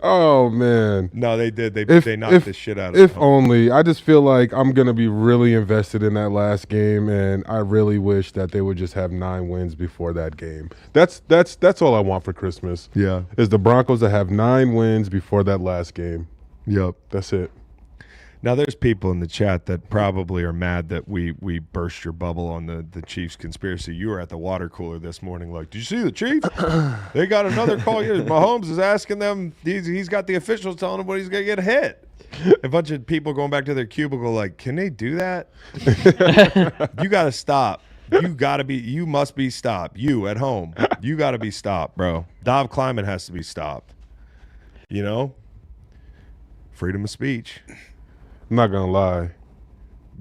Oh, man. No, they did. They knocked the shit out of If only. I just feel like I'm going to be really invested in that last game, and I really wish that they would just have 9 wins before that game. That's all I want for Christmas. Yeah. Is the Broncos to have 9 wins before that last game. Yep. That's it. Now, there's people in the chat that probably are mad that we burst your bubble on the Chiefs conspiracy. You were at the water cooler this morning like, did you see the Chiefs? They got another call. Mahomes is asking them, he's got the officials telling him when he's going to get hit. A bunch of people going back to their cubicle like, can they do that? You got to stop. You must be stopped. You at home, you got to be stopped, bro. Dov Kleiman has to be stopped. You know? Freedom of speech. I'm not gonna lie,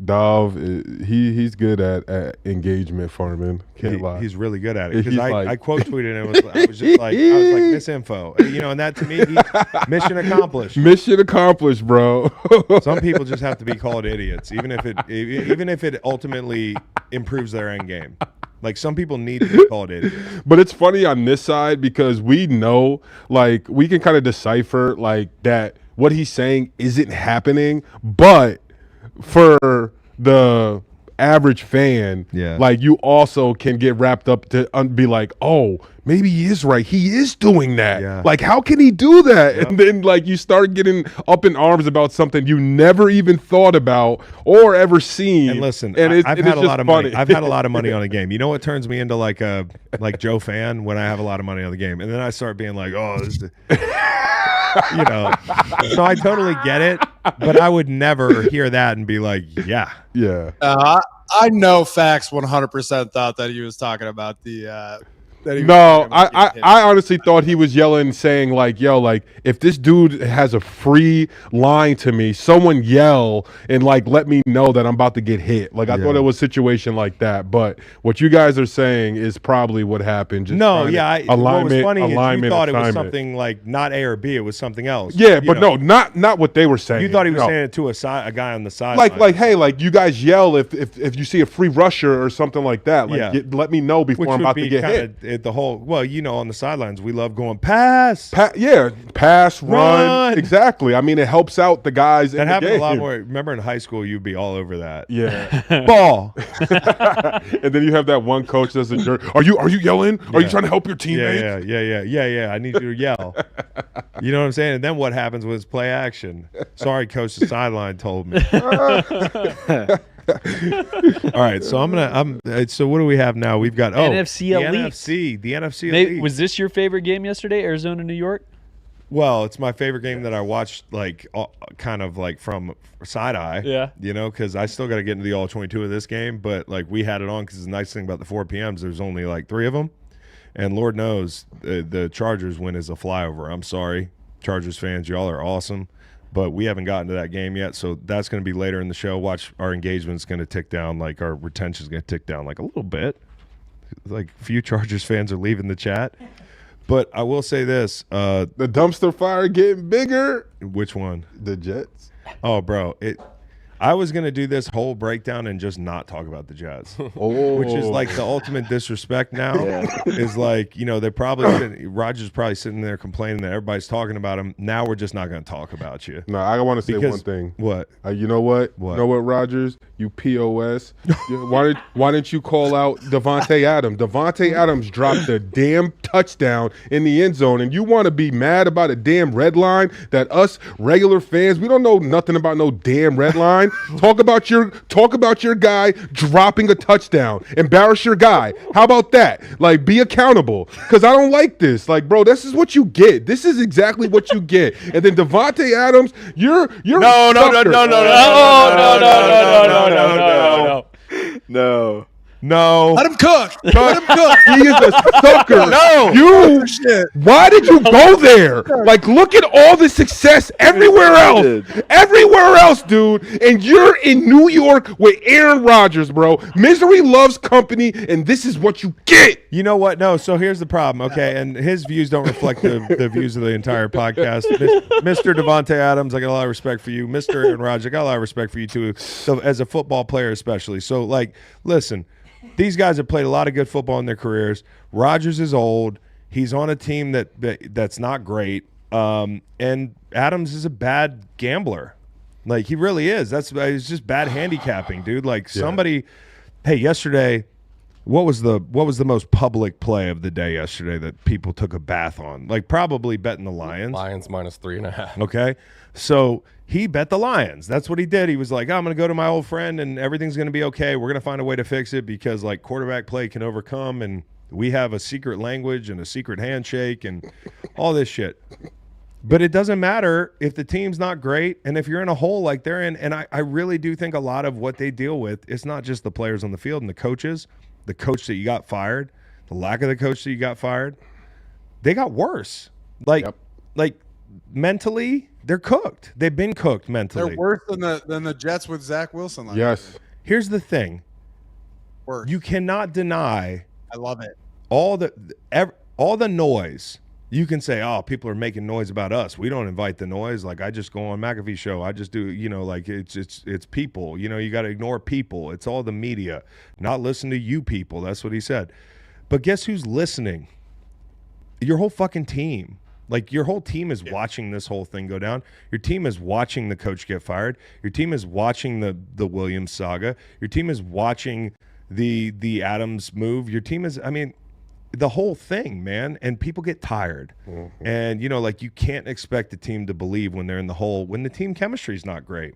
Dov, he's good at engagement farming. Can't lie. He's really good at it. Because I quote tweeted and I was like misinfo. And that to me, mission accomplished. Mission accomplished, bro. Some people just have to be called idiots, even if it ultimately improves their end game. Like, some people need to be called idiots. But it's funny on this side because we know, like, we can kind of decipher like that. What he's saying isn't happening, but for the average fan, like, you also can get wrapped up to be like, oh, maybe he is right. He is doing that. Yeah. Like, how can he do that? Yep. And then, like, you start getting up in arms about something you never even thought about or ever seen. And listen, I've had a lot of money. I've had a lot of money on a game. You know what turns me into like a Joe fan? When I have a lot of money on the game, and then I start being like, oh, this is you know. So I totally get it, but I would never hear that and be like, yeah. I know Fax 100% thought that he was talking about the that he was No, gonna get hit. I honestly thought he was yelling, saying like, "Yo, like if this dude has a free line to me, someone yell and like let me know that I'm about to get hit." Like I thought it was a situation like that. But what you guys are saying is probably what happened. Just No, trying to- yeah. What was alignment, funny is you alignment, thought it was assignment. something like not A or B. It was something else. Yeah, You but know, no, not what they were saying. You thought he was No. saying it to a guy on the sideline. like hey, like you guys yell if you see a free rusher or something like that. Like Yeah. let me know before which I'm would about be to get hit. kind of the whole. Well, you know, on the sidelines, we love going pass. Pass, run. Run. Exactly. I mean, it helps out the guys That in the happened game. a lot more. Remember in high school, you'd be all over that. Yeah. Ball. And then you have that one coach that's a jerk. Are you yelling? Are you Yeah. trying to help your teammates? Yeah. I need you to yell. You know what I'm saying? And then what happens when it's play action? Sorry, coach, the sideline told me. All right, so so what do we have now? We've got NFC the Elite. The NFC Nate, Elite. was this your favorite game yesterday, Arizona, New York? Well, it's my favorite game that I watched, like kind of like from side eye. Yeah. You know, because I still got to get into the all 22 of this game, but like we had it on because the nice thing about the 4 p.m.s, there's only like 3 of them, and Lord knows the Chargers win is a flyover. I'm sorry, Chargers fans, y'all are awesome, but we haven't gotten to that game yet, so that's going to be later in the show. Watch, our engagement's going to tick down, like our retention's going to tick down like a little bit. Like a few Chargers fans are leaving the chat. But I will say this. The dumpster fire getting bigger. Which one? The Jets. Oh, bro. I was going to do this whole breakdown and just not talk about the Jets. Oh. Which is like the ultimate disrespect now. Is like, you know, Rodgers probably sitting there complaining that everybody's talking about him. Now we're just not going to talk about you. No, I want to say Because- one thing. What? You know what? What? You know what, Rodgers? You POS. Why didn't you call out Devontae Adams? Devontae Adams dropped a damn touchdown in the end zone, and you want to be mad about a damn red line that us regular fans, we don't know nothing about no damn red line. Talk about your guy dropping a touchdown. Embarrass your guy. How about that? Like, be accountable. Because I don't like this. Like, bro, this is what you get. This is exactly what you get. And then Devontae Adams, you're No. No. Let him cook. Let him cook. He is a sucker. No. Shit. Why did you go there? Like, look at all the success everywhere else. Everywhere else, dude. And you're in New York with Aaron Rodgers, bro. Misery loves company, and this is what you get. You know what? No, so here's the problem, okay? And his views don't reflect the views of the entire podcast. Mr. Devontae Adams, I got a lot of respect for you. Mr. Aaron Rodgers, I got a lot of respect for you too, so as a football player especially. So, like, listen, these guys have played a lot of good football in their careers. Rodgers is old. He's on a team that's not great. And Adams is a bad gambler. Like, he really is. It's just bad handicapping, dude. Like, somebody – hey, yesterday – What was the most public play of the day yesterday that people took a bath on? Like, probably betting the Lions. Lions minus 3.5. Okay. So he bet the Lions. That's what he did. He was like, I'm going to go to my old friend and everything's going to be okay. We're going to find a way to fix it because, like, quarterback play can overcome, and we have a secret language and a secret handshake and all this shit. But it doesn't matter if the team's not great and if you're in a hole like they're in. And I really do think a lot of what they deal with, it's not just the players on the field and the coaches. The coach that you got fired, the lack of the coach that you got fired, they got worse. Like mentally, they're cooked. They've been cooked mentally. They're worse than the Jets with Zach Wilson. Yes. Here's the thing. Worse. You cannot deny I love it. all the noise. You can say, oh, people are making noise about us. We don't invite the noise. Like, I just go on McAfee show. I just do, you know, like it's people. You know, you got to ignore people. It's all the media. Not listen to you people. That's what he said. But guess who's listening? Your whole fucking team. Like, your whole team is watching this whole thing go down. Your team is watching the coach get fired. Your team is watching the Williams saga. Your team is watching the Adams move. Your team is, I mean, the whole thing, man. And people get tired. Mm-hmm. And, you know, like, you can't expect the team to believe when they're in the hole, when the team chemistry is not great.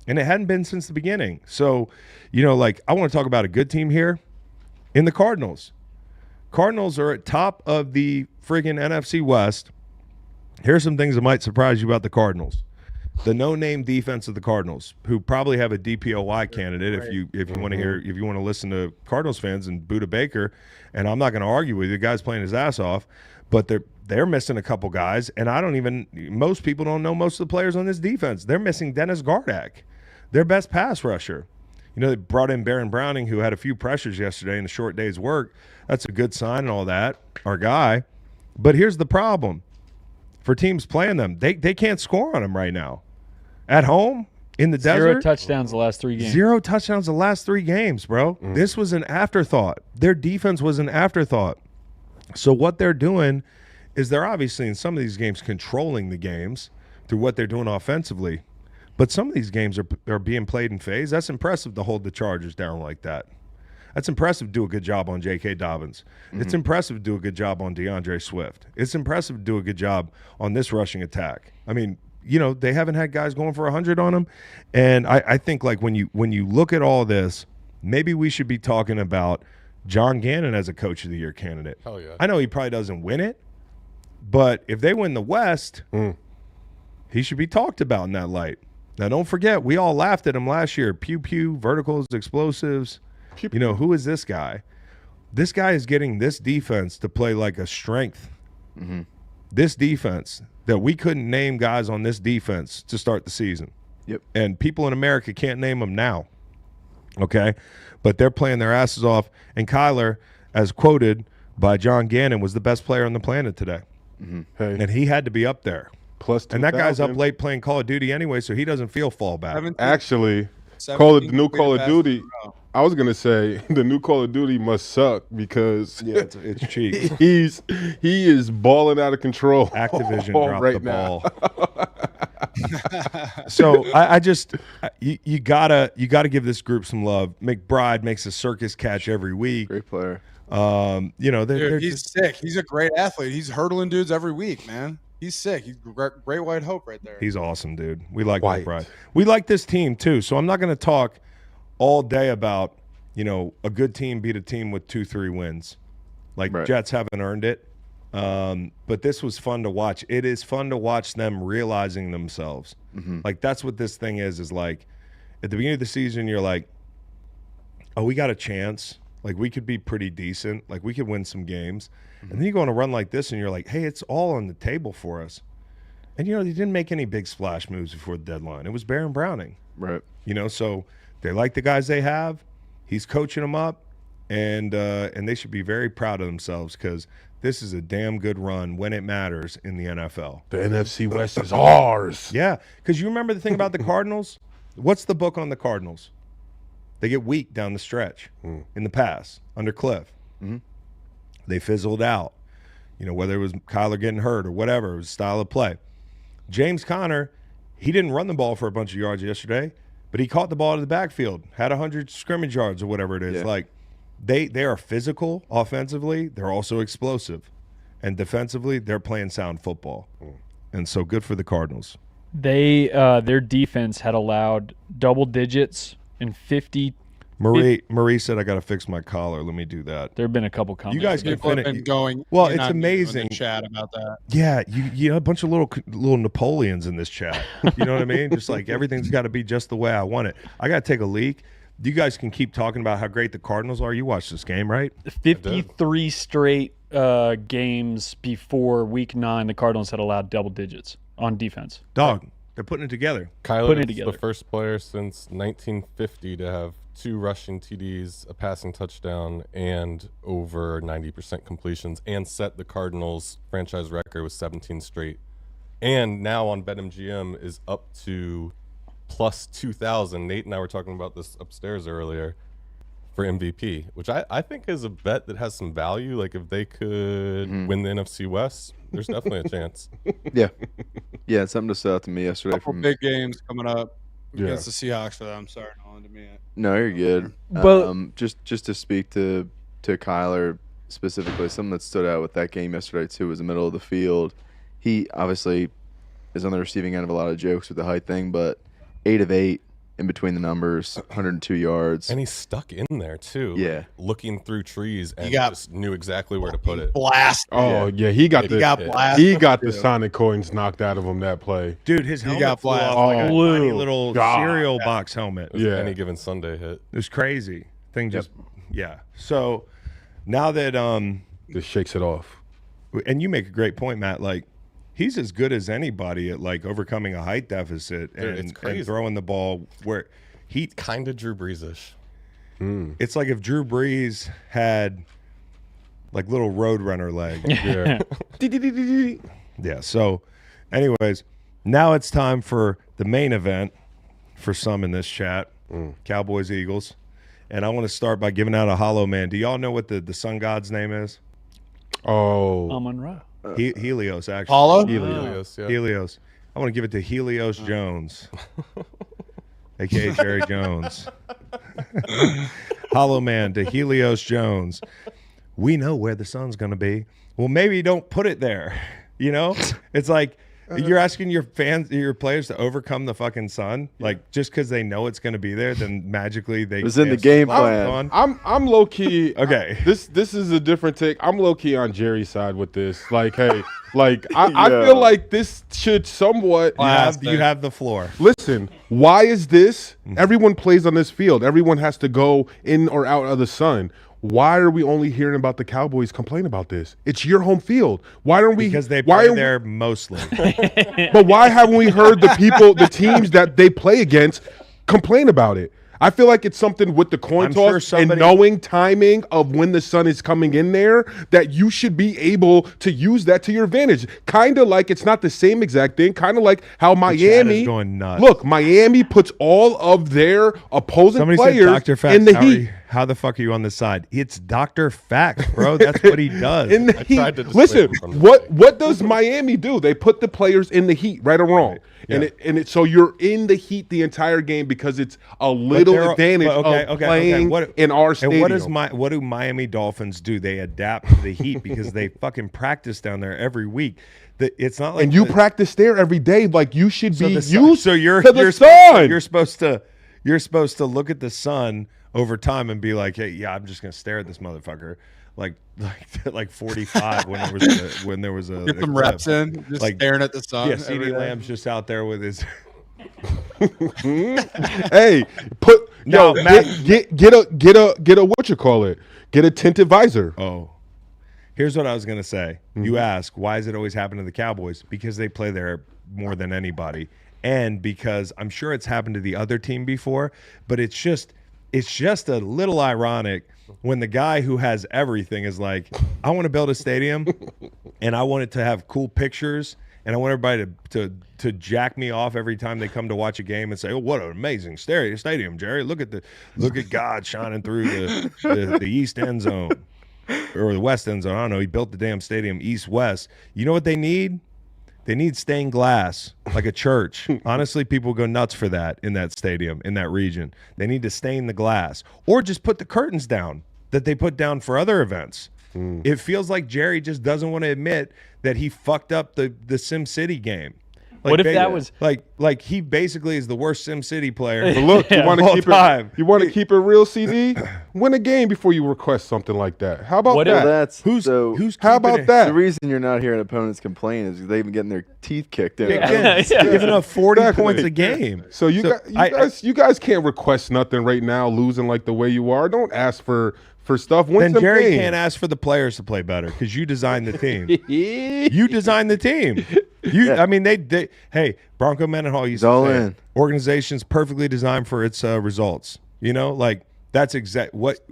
And it hadn't been since the beginning. So, you know, like, I want to talk about a good team here in the Cardinals. Cardinals are at top of the friggin' NFC West. Here's some things that might surprise you about the Cardinals. the no-name defense of the Cardinals, who probably have a DPOY candidate if you want to listen to Cardinals fans and Buda Baker, and I'm not going to argue with you. The guy's playing his ass off, but they're missing a couple guys, and most people don't know most of the players on this defense. They're missing Dennis Gardeck, their best pass rusher. You know, they brought in Baron Browning, who had a few pressures yesterday in a short day's work. That's a good sign and all that, our guy. But here's the problem. For teams playing them, they can't score on them right now. At home, in the desert. 0 touchdowns the last 3 games. 0 touchdowns the last 3 games, bro. This was an afterthought. Their defense was an afterthought. So what they're doing is they're obviously in some of these games controlling the games through what they're doing offensively. But some of these games are being played in phase. That's impressive to hold the Chargers down like that. That's impressive to do a good job on J.K. Dobbins. It's impressive to do a good job on DeAndre Swift. It's impressive to do a good job on this rushing attack. I mean, you know, they haven't had guys going for 100 on them. And I think, like, when you look at all this, maybe we should be talking about John Gannon as a Coach of the Year candidate. Hell yeah. I know he probably doesn't win it, but if they win the West, he should be talked about in that light. Now, don't forget, we all laughed at him last year. Pew, pew, verticals, explosives. You know, who is this guy? This guy is getting this defense to play like a strength. This defense, that we couldn't name guys on this defense to start the season. Yep. And people in America can't name them now. Okay? But they're playing their asses off. And Kyler, as quoted by John Gannon, was the best player on the planet today. Hey, And he had to be up there. plus And that guy's up 2,000. late playing Call of Duty anyway, so he doesn't feel fallback. 17 Actually, 17 the new Call of passes Duty. in a row. I was gonna say the new Call of Duty must suck because It's cheap. he is balling out of control. Activision dropped right the now. ball. So I just you gotta give this group some love. McBride makes a circus catch every week. Great player. You know, they're Dude, he's sick. He's a great athlete. He's hurdling dudes every week, man. He's sick. He's great white hope right there. he's awesome, dude. We like White. McBride. We like this team too. So I'm not gonna talk all day about, you know, a good team beat a team with 2-3 wins. Like Right. Jets haven't earned it. But this was fun to watch. It is fun to watch them realizing themselves. Like, that's what this thing is like, at the beginning of the season, you're like, oh, we got a chance. Like, we could be pretty decent. Like, we could win some games. And then you go on a run like this, and you're like, hey, it's all on the table for us. And, you know, they didn't make any big splash moves before the deadline. It was Baron Browning. Right. You know, so they like the guys they have. He's coaching them up, and they should be very proud of themselves because this is a damn good run when it matters in the NFL. The NFC West is ours. Yeah, because you remember the thing about the Cardinals? What's the book on the Cardinals? They get weak down the stretch in the past under Cliff. They fizzled out. You know, whether it was Kyler getting hurt or whatever, it was style of play. James Conner, he didn't run the ball for a bunch of yards yesterday, but he caught the ball out of the backfield, had 100 scrimmage yards or whatever it is. Yeah. Like, they are physical offensively. They're also explosive. And defensively, they're playing sound football. And so good for the Cardinals. They their defense had allowed double digits in 50. Marie said, I got to fix my collar. Let me do that. There have been a couple comments. You guys can People have finish. been going. Well, in it's on you in the amazing. chat about that. Yeah, you know, a bunch of little Napoleons in this chat. You know what I mean? Just like everything's got to be just the way I want it. I got to take a leak. You guys can keep talking about how great the Cardinals are. You watched this game, right? 53 straight games before Week 9, the Cardinals had allowed double digits on defense. Dog, they're putting it together. Kyler Putting it is together. the first player since 1950 to have 2 rushing TDs, a passing touchdown, and over 90% completions, and set the Cardinals' franchise record with 17 straight. And now on BetMGM is up to plus 2,000. Nate and I were talking about this upstairs earlier for MVP, which I think is a bet that has some value. Like, if they could win the NFC West, there's definitely a chance. Yeah. Yeah, it's something to stood out to me yesterday. Couple From big games coming up Yeah. against the Seahawks for them. Sorry, Nolan, to me. No, you're good. But- Just to speak to Kyler specifically, something that stood out with that game yesterday too was the middle of the field. He obviously is on the receiving end of a lot of jokes with the height thing, but 8 of 8, in between the numbers, 102 yards. And he's stuck in there too. Yeah. Looking through trees and got- just knew exactly where to put it. Blast. Oh yeah, he got the blasted. Sonic coins knocked out of him that play. Dude, his helmet got flew off blasted. like a Oh, tiny little God. cereal box helmet. It was Yeah. Any given Sunday hit. It was crazy. Thing just, yeah. So now that, Just shakes it off. and you make a great point, Matt, like, he's as good as anybody at like overcoming a height deficit Dude, it's and crazy. throwing the ball where he, Kind of Drew Brees-ish. it's like if Drew Brees had like little roadrunner leg. Yeah. Yeah. So, anyways, now it's time for the main event for some in this chat, Cowboys Eagles, and I want to start by giving out a hollow man. Do y'all know what the sun god's name is? Oh. Monroe. Helios, actually. Paulo? Helios, yeah. Helios. I want to give it to Helios Jones, aka Jerry Jones. Hollow man to Helios Jones. We know where the sun's going to be. Well, maybe don't put it there. You know, it's like you're asking your fans, your players to overcome the fucking sun, like just because they know it's going to be there, then magically they. It was in the have game slots plan. on. I'm low key. Okay. This is a different take. I'm low key on Jerry's side with this. Like, hey, like I Yeah. feel like this should somewhat. You have the floor. Listen, why is this? Everyone plays on this field. Everyone has to go in or out of the sun. Why are we only hearing about the Cowboys complain about this? It's your home field. Why don't we? Because they why play are we- there mostly. But why haven't we heard the teams that they play against complain about it? I feel like it's something with the coin I'm toss sure somebody- and knowing timing of when the sun is coming in there, that you should be able to use that to your advantage. Kind of like it's not the same exact thing. Kind of like how Miami going nuts. Look, Miami puts all of their opposing Somebody players said Dr. Fax, in the heat. how the fuck are you on this side? It's Dr. Fax, bro. That's what he does. In the I heat. tried to dissuade Listen, him from the what does Miami do? They put the players in the heat, right or wrong. And so you're in the heat the entire game because it's a little advantage of playing in our stadium. And what do Miami Dolphins do? They adapt to the heat because they fucking practice down there every week. It's not like and you practice there every day, like you should be used so you're to the you're sun. You're supposed to look at the sun over time and be like, hey, yeah, I'm just gonna stare at this motherfucker. Like 45 when there was a Get some reps in, just like, staring at the sun. yeah, every CD day. Lamb's just out there with his Hey, put No, yo, Matt- get a what you call it? Get a tinted visor. Oh, here's what I was going to say. You ask, why does it always happen to the Cowboys? Because they play there more than anybody. And because I'm sure it's happened to the other team before, but it's just a little ironic when the guy who has everything is like, I want to build a stadium and I want it to have cool pictures and I want everybody to jack me off every time they come to watch a game and say, "Oh, what an amazing stadium, Jerry! Look at God shining through the east end zone or the west end zone. I don't know. He built the damn stadium east-west. You know what they need? They need stained glass, like a church. Honestly, people go nuts for that in that stadium, in that region. They need to stain the glass or just put the curtains down that they put down for other events. It feels like Jerry just doesn't want to admit that he fucked up the Sim City game. Like, What if that was- like he basically is the worst Sim City player? But look, you want to All keep time. it. You want to keep it real, CD. Win a game before you request something like that. How about What if- that? That's Who's so. How keeping about it? that? The reason you're not hearing opponents complain is because they've been getting their teeth kicked in. Again, Yeah. giving up 40 Exactly. points a game. So you guys can't request nothing right now, losing like the way you are. Don't ask for stuff. Win Then some Jerry games. can't ask for the players to play better because you designed the team. You designed the team. I mean, they hey, Bronco Mendenhall used to all say, in. organization's perfectly designed for its results. You know, like that's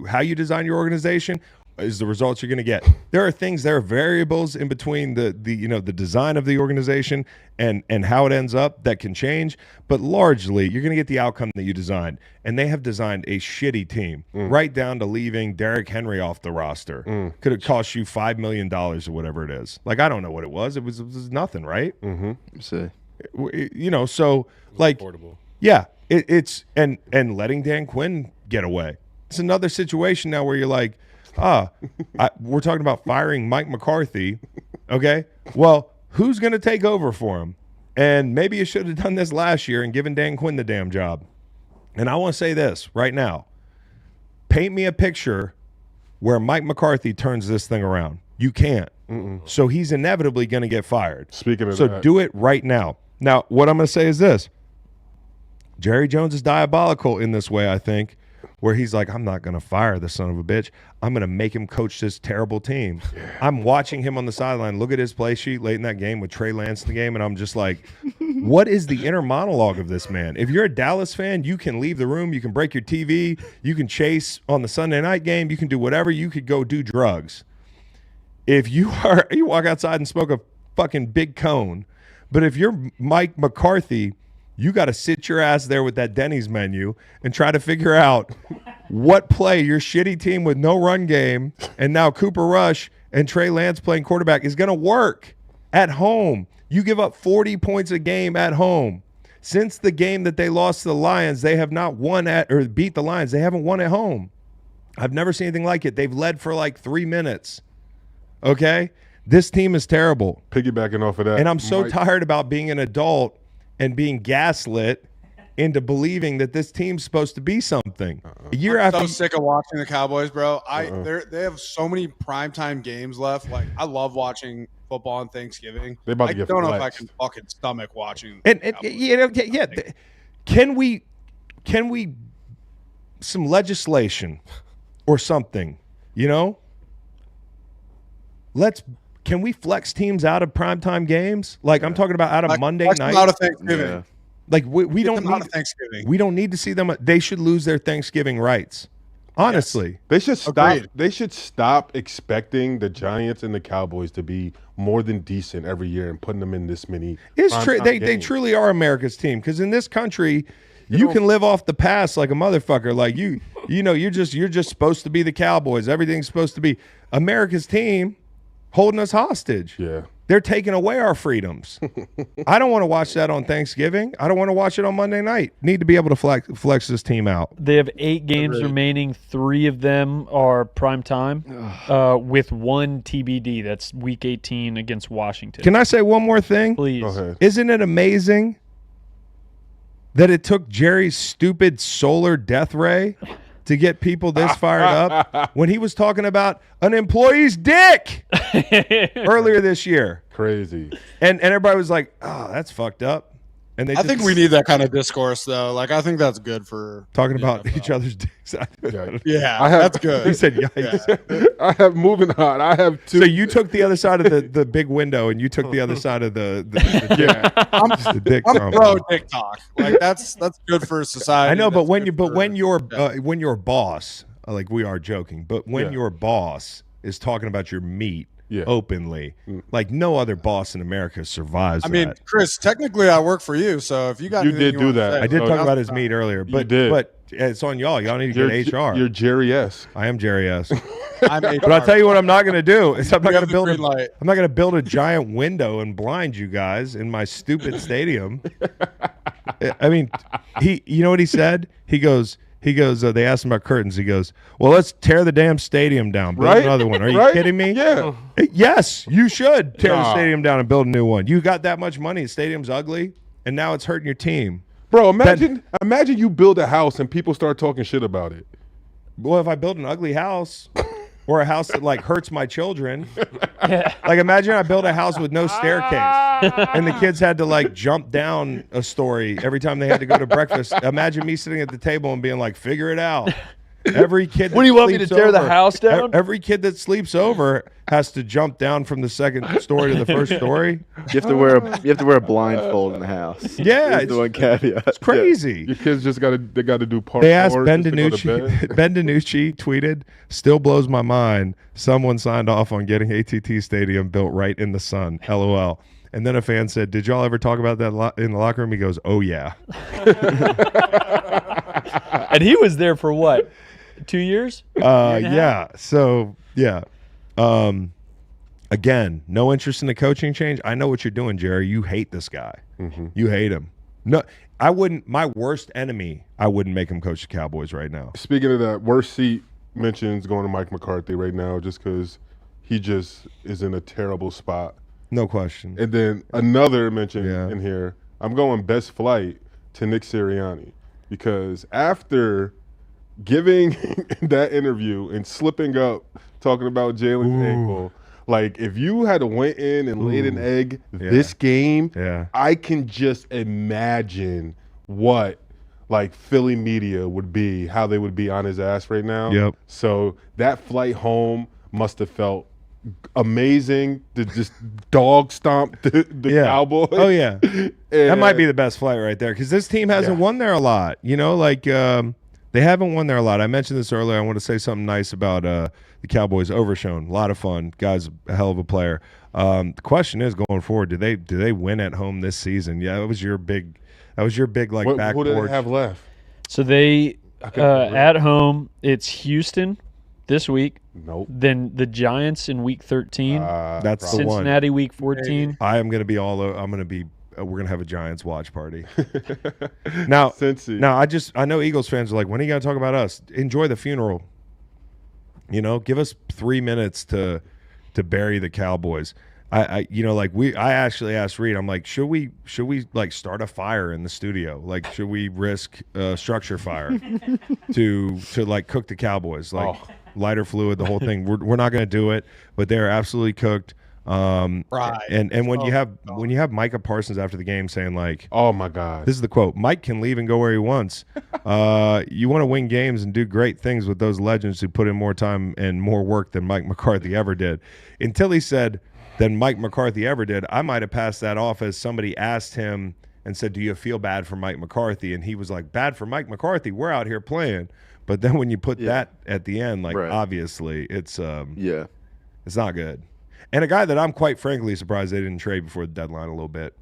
how you design your organization is the results you're going to get. There are variables in between the design of the organization and how it ends up that can change, but largely you're going to get the outcome that you designed. And they have designed a shitty team, right down to leaving Derrick Henry off the roster. Could have cost you $5 million or whatever it is. Like, I don't know what it was. It was nothing, right? So, So like, Affordable. yeah, it's and letting Dan Quinn get away. It's another situation now where you're like, we're talking about firing Mike McCarthy. Okay, well, who's going to take over for him? And maybe you should have done this last year and given Dan Quinn the damn job. And I want to say this right now. Paint me a picture where Mike McCarthy turns this thing around. You can't. So he's inevitably going to get fired. Speaking of so that. do it right now. Now, what I'm going to say is this. Jerry Jones is diabolical in this way, I think, where he's like, I'm not going to fire the son of a bitch. I'm going to make him coach this terrible team. I'm watching him on the sideline. Look at his play sheet late in that game with Trey Lance in the game, and I'm just like, what is the inner monologue of this man? If you're a Dallas fan, you can leave the room. You can break your TV. You can chase on the Sunday night game. You can do whatever. You could go do drugs. If you walk outside and smoke a fucking big cone. But if you're Mike McCarthy, you got to sit your ass there with that Denny's menu and try to figure out what play your shitty team with no run game and now Cooper Rush and Trey Lance playing quarterback is going to work at home. You give up 40 points a game at home. Since the game that they lost to the Lions, they have not won or beat the Lions. They haven't won at home. I've never seen anything like it. They've led for like 3 minutes. Okay? This team is terrible. Piggybacking off of that. And I'm so tired about being an adult and being gaslit into believing that this team's supposed to be something. I'm so sick of watching the Cowboys, bro. They have so many primetime games left. Like, I love watching football on Thanksgiving. They about to I get don't know if I flexed. can fucking stomach watching. And Cowboys. you know, can we some legislation or something, you know? Can we flex teams out of primetime games? Like I'm talking about out of Monday night. Out of Thanksgiving. Yeah. Like we don't Out of need Thanksgiving. we don't need to see them. They should lose their Thanksgiving rights. Honestly. They should stop. Agreed. They should stop expecting the Giants and the Cowboys to be more than decent every year and putting them in this many. It's true. primetime They games. truly are America's team because in this country, you can live off the past like a motherfucker. Like you know, you're just supposed to be the Cowboys. Everything's supposed to be America's team, holding us hostage. Yeah. They're taking away our freedoms. I don't want to watch that on Thanksgiving. I don't want to watch it on Monday night. Need to be able to flex this team out. They have 8 games remaining. 3 of them are prime time, with 1 TBD. That's Week 18 against Washington. Can I say one more thing? Please? Go ahead. Isn't it amazing that it took Jerry's stupid solar death ray to get people this fired up when he was talking about an employee's dick earlier this year? Crazy. And everybody was like, oh, that's fucked up. And I think we need that kind of discourse, though. Like, I think that's good for talking the about NFL. each other's dicks. Yeah, that's good. He said, yikes. I have moving on. I have 2. So you took the other side of the big window, and you took the other side of the dick. I'm trauma. pro TikTok. Like that's good for society. I know, but That's when good when your boss, like we are joking, but when Yeah. your boss is talking about your meat Yeah. openly, like no other boss in America survives I mean, that. Chris, technically I work for you, so if you got You anything did wanna do that. say, I did so talk now's about his the meat time. earlier, but did. it's on y'all. Y'all need to get HR. You're Jerry-esque. I am Jerry-esque. I'm HR. But I'll tell you what I'm not going to do is I'm not We going have to the build green light. I'm not going to build a giant window and blind you guys in my stupid stadium. I mean, you know what he said? He goes, they asked him about curtains. He goes, well, let's tear the damn stadium down. Build Right? another one. Are you Right? kidding me? Yeah. Yes, you should tear the Nah. stadium down and build a new one. You got that much money. The stadium's ugly, and now it's hurting your team. Bro, imagine you build a house and people start talking shit about it. Well, if I build an ugly house or a house that like hurts my children, like imagine I built a house with no staircase and the kids had to like jump down a story every time they had to go to breakfast. Imagine me sitting at the table and being like, figure it out. Every kid. What do you want me to tear the house down? Every kid that sleeps over has to jump down from the second story to the first story. You have to wear a blindfold in the house. Yeah, That's the one caveat. It's crazy. Your kids just got to do part. They asked Ben DiNucci. Ben DiNucci tweeted, "Still blows my mind. Someone signed off on getting AT&T Stadium built right in the sun. LOL." And then a fan said, "Did y'all ever talk about that in the locker room?" He goes, "Oh yeah." And he was there for what? 2 years? Yeah. So yeah. Again, no interest in the coaching change. I know what you're doing, Jerry. You hate this guy. Mm-hmm. You hate him. No, I wouldn't. My worst enemy, I wouldn't make him coach the Cowboys right now. Speaking of that, worst seat mentions going to Mike McCarthy right now just because he just is in a terrible spot. No question. And then another mention Yeah. in here, I'm going best flight to Nick Sirianni. because after giving that interview and slipping up, talking about Jalen's ankle, like if you had went in and laid an egg this game, I can just imagine what like Philly media would be, how they would be on his ass right now. Yep. So that flight home must have felt amazing to just dog stomp the Cowboys. Oh yeah, that might be the best flight right there because this team hasn't won there a lot. You know, like they haven't won there a lot. I mentioned this earlier. I want to say something nice about the Cowboys. Overshown, a lot of fun. Guy's a hell of a player. The question is going forward, do they win at home this season? Yeah, that was your big like back who do porch. they have left? So they at home, it's Houston this week. Nope. Then the Giants in week 13. That's the one. Cincinnati week 14. I am going to be I'm going to be. We're going to have a Giants watch party. Now, I know Eagles fans are like, when are you going to talk about us? Enjoy the funeral. You know, give us 3 minutes to bury the Cowboys. I actually asked Reed, I'm like, should we like start a fire in the studio? Like, should we risk structure fire to like cook the Cowboys? Like lighter fluid, the whole thing. We're not going to do it, but they're absolutely cooked. Right. And when you have Micah Parsons after the game saying like, oh my God, this is the quote, Mike can leave and go where he wants. You want to win games and do great things with those legends who put in more time and more work than Mike McCarthy ever did. Until he said than Mike McCarthy ever did, I might have passed that off as somebody asked him and said, do you feel bad for Mike McCarthy? And he was like, bad for Mike McCarthy? We're out here playing. But then when you put that at the end, like obviously it's it's not good. And a guy that I'm quite frankly surprised they didn't trade before the deadline a little bit.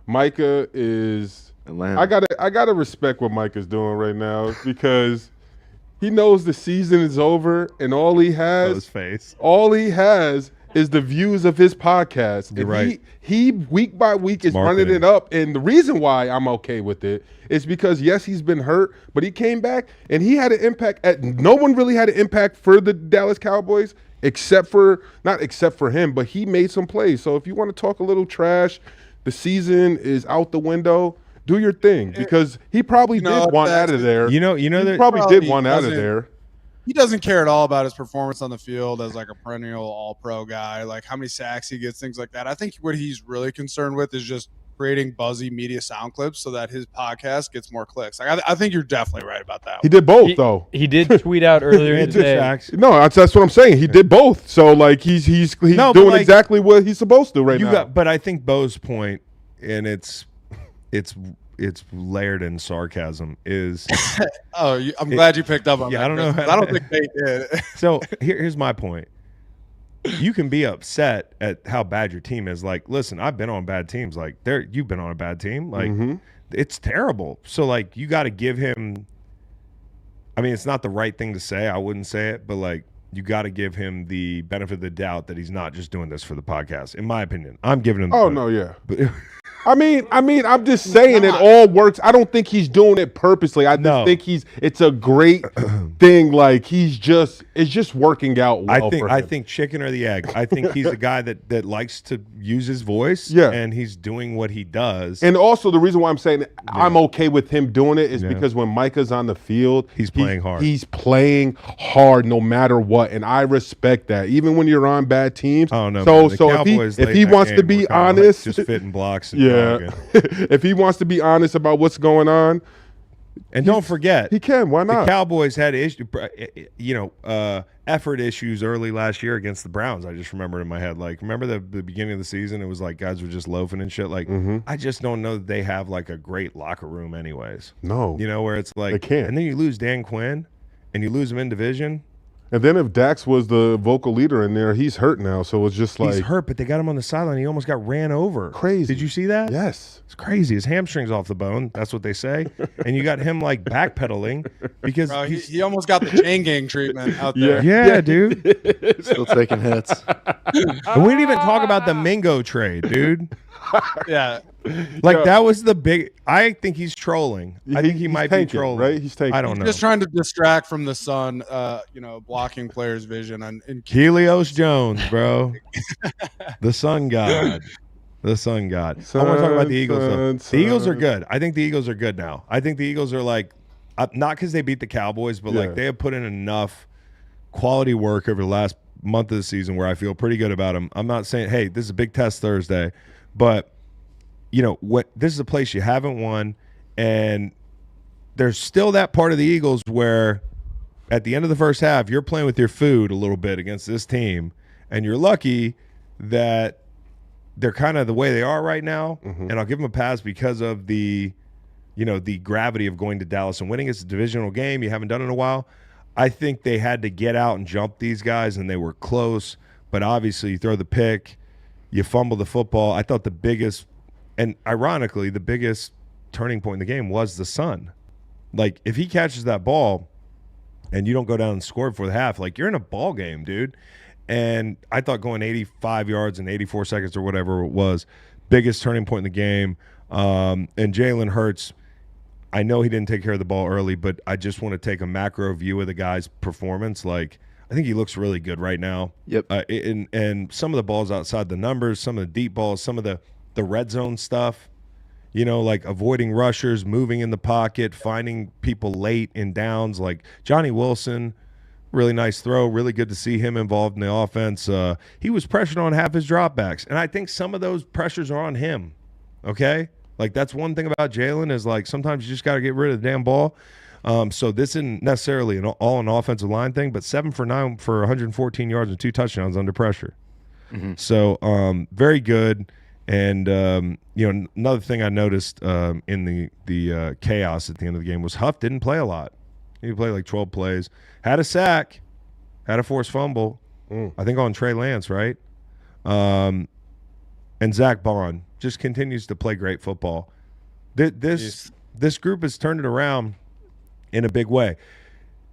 Micah is Atlanta. I gotta respect what Micah's doing right now because he knows the season is over and all he has is the views of his podcast. You're right. He week by week is marketing. running it up. And the reason why I'm okay with it is because, yes, he's been hurt, but he came back and he had an impact. No one really had an impact for the Dallas Cowboys not except for him, but he made some plays. So if you want to talk a little trash, the season is out the window. Do your thing because he probably did one out of there. He probably did one out of there. He doesn't care at all about his performance on the field as like a perennial all-pro guy, like how many sacks he gets, things like that. I think what he's really concerned with is just creating buzzy media sound clips so that his podcast gets more clicks. Like I think you're definitely right about that. He did both, though. He did tweet out earlier today. No, that's what I'm saying. He did both. So like he's doing exactly what he's supposed to now. But I think Beau's point, and it's layered in sarcasm, is I'm glad you picked up on that. I don't know. I don't think they did. So here's my point. You can be upset at how bad your team is. Like, listen, I've been on bad teams. Like, you've been on a bad team. Like, it's terrible. So, like, you got to give him. I mean, it's not the right thing to say. I wouldn't say it, but like, you got to give him the benefit of the doubt that he's not just doing this for the podcast. In my opinion, I'm giving him. But, I mean, I'm just saying it all works. I don't think he's doing it purposely. I just think it's a great thing. Like it's just working out well for him. I think chicken or the egg. I think he's a guy that likes to use his voice. And he's doing what he does. And also the reason why I'm saying I'm okay with him doing it is because when Micah's on the field, he's playing hard. He's playing hard no matter what, and I respect that. Even when you're on bad teams. Oh no. So if he wants to be honest, just fitting blocks. And if he wants to be honest about what's going on, and don't forget, he can. Why not? The Cowboys had effort issues early last year against the Browns. I just remember in my head, like, remember the beginning of the season? It was like guys were just loafing and shit. Like, I just don't know that they have like a great locker room, anyways. No, where it's like, they can't. And then you lose Dan Quinn, and you lose him in division. And then if Dax was the vocal leader in there, he's hurt now. So it's just like he's hurt, but they got him on the sideline. He almost got ran over. Crazy. Did you see that? Yes. It's crazy. His hamstring's off the bone. That's what they say. And you got him like backpedaling because he almost got the chain gang treatment out there. Yeah, dude. Still taking hits. And we didn't even talk about the Mingo trade, dude. Yeah. Like that was the big. I think he's trolling. I think he might be trolling. Right? He's taking. I don't know. Just trying to distract from the sun. Blocking players' vision and Helios Jones, bro. The sun god. The sun god. I want to talk about the Eagles though. The Eagles are good. I think the Eagles are good now. I think the Eagles are like not because they beat the Cowboys, but Yeah. like they have put in enough quality work over the last month of the season where I feel pretty good about them. I'm not saying, hey, this is a big test Thursday, but this is a place you haven't won, and there's still that part of the Eagles where at the end of the first half, you're playing with your food a little bit against this team, and you're lucky that they're kind of the way they are right now. Mm-hmm. And I'll give them a pass because of the gravity of going to Dallas and winning. It's a divisional game. You haven't done it in a while. I think they had to get out and jump these guys, and they were close. But obviously, you throw the pick, you fumble the football. I thought the biggest, and ironically, the biggest turning point in the game was the Sun. Like, if he catches that ball and you don't go down and score before the half, like, you're in a ball game, dude. And I thought going 85 yards in 84 seconds or whatever it was, biggest turning point in the game. And Jalen Hurts, I know he didn't take care of the ball early, but I just want to take a macro view of the guy's performance. Like, I think he looks really good right now. Yep. And some of the balls outside the numbers, some of the deep balls, some of the red zone stuff, like avoiding rushers, moving in the pocket, finding people late in downs. Like Johnny Wilson, really nice throw. Really good to see him involved in the offense. He was pressured on half his dropbacks, and I think some of those pressures are on him. Okay? Like, that's one thing about Jalen is, like, sometimes you just got to get rid of the damn ball. So this isn't necessarily all an offensive line thing, but 7 for 9 for 114 yards and 2 touchdowns under pressure. Mm-hmm. So very good. And, another thing I noticed in the chaos at the end of the game was Huff didn't play a lot. He played like 12 plays. Had a sack. Had a forced fumble. I think on Trey Lance, right? And Zach Bond just continues to play great football. This group has turned it around in a big way.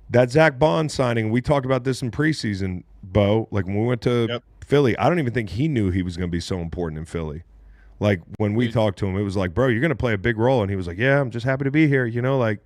That Zach Bond signing, we talked about this in preseason, Bo. Like when we went to Philly, I don't even think he knew he was going to be so important in Philly. Like when we talked to him, it was like, bro, you're going to play a big role. And he was like, yeah, I'm just happy to be here. Like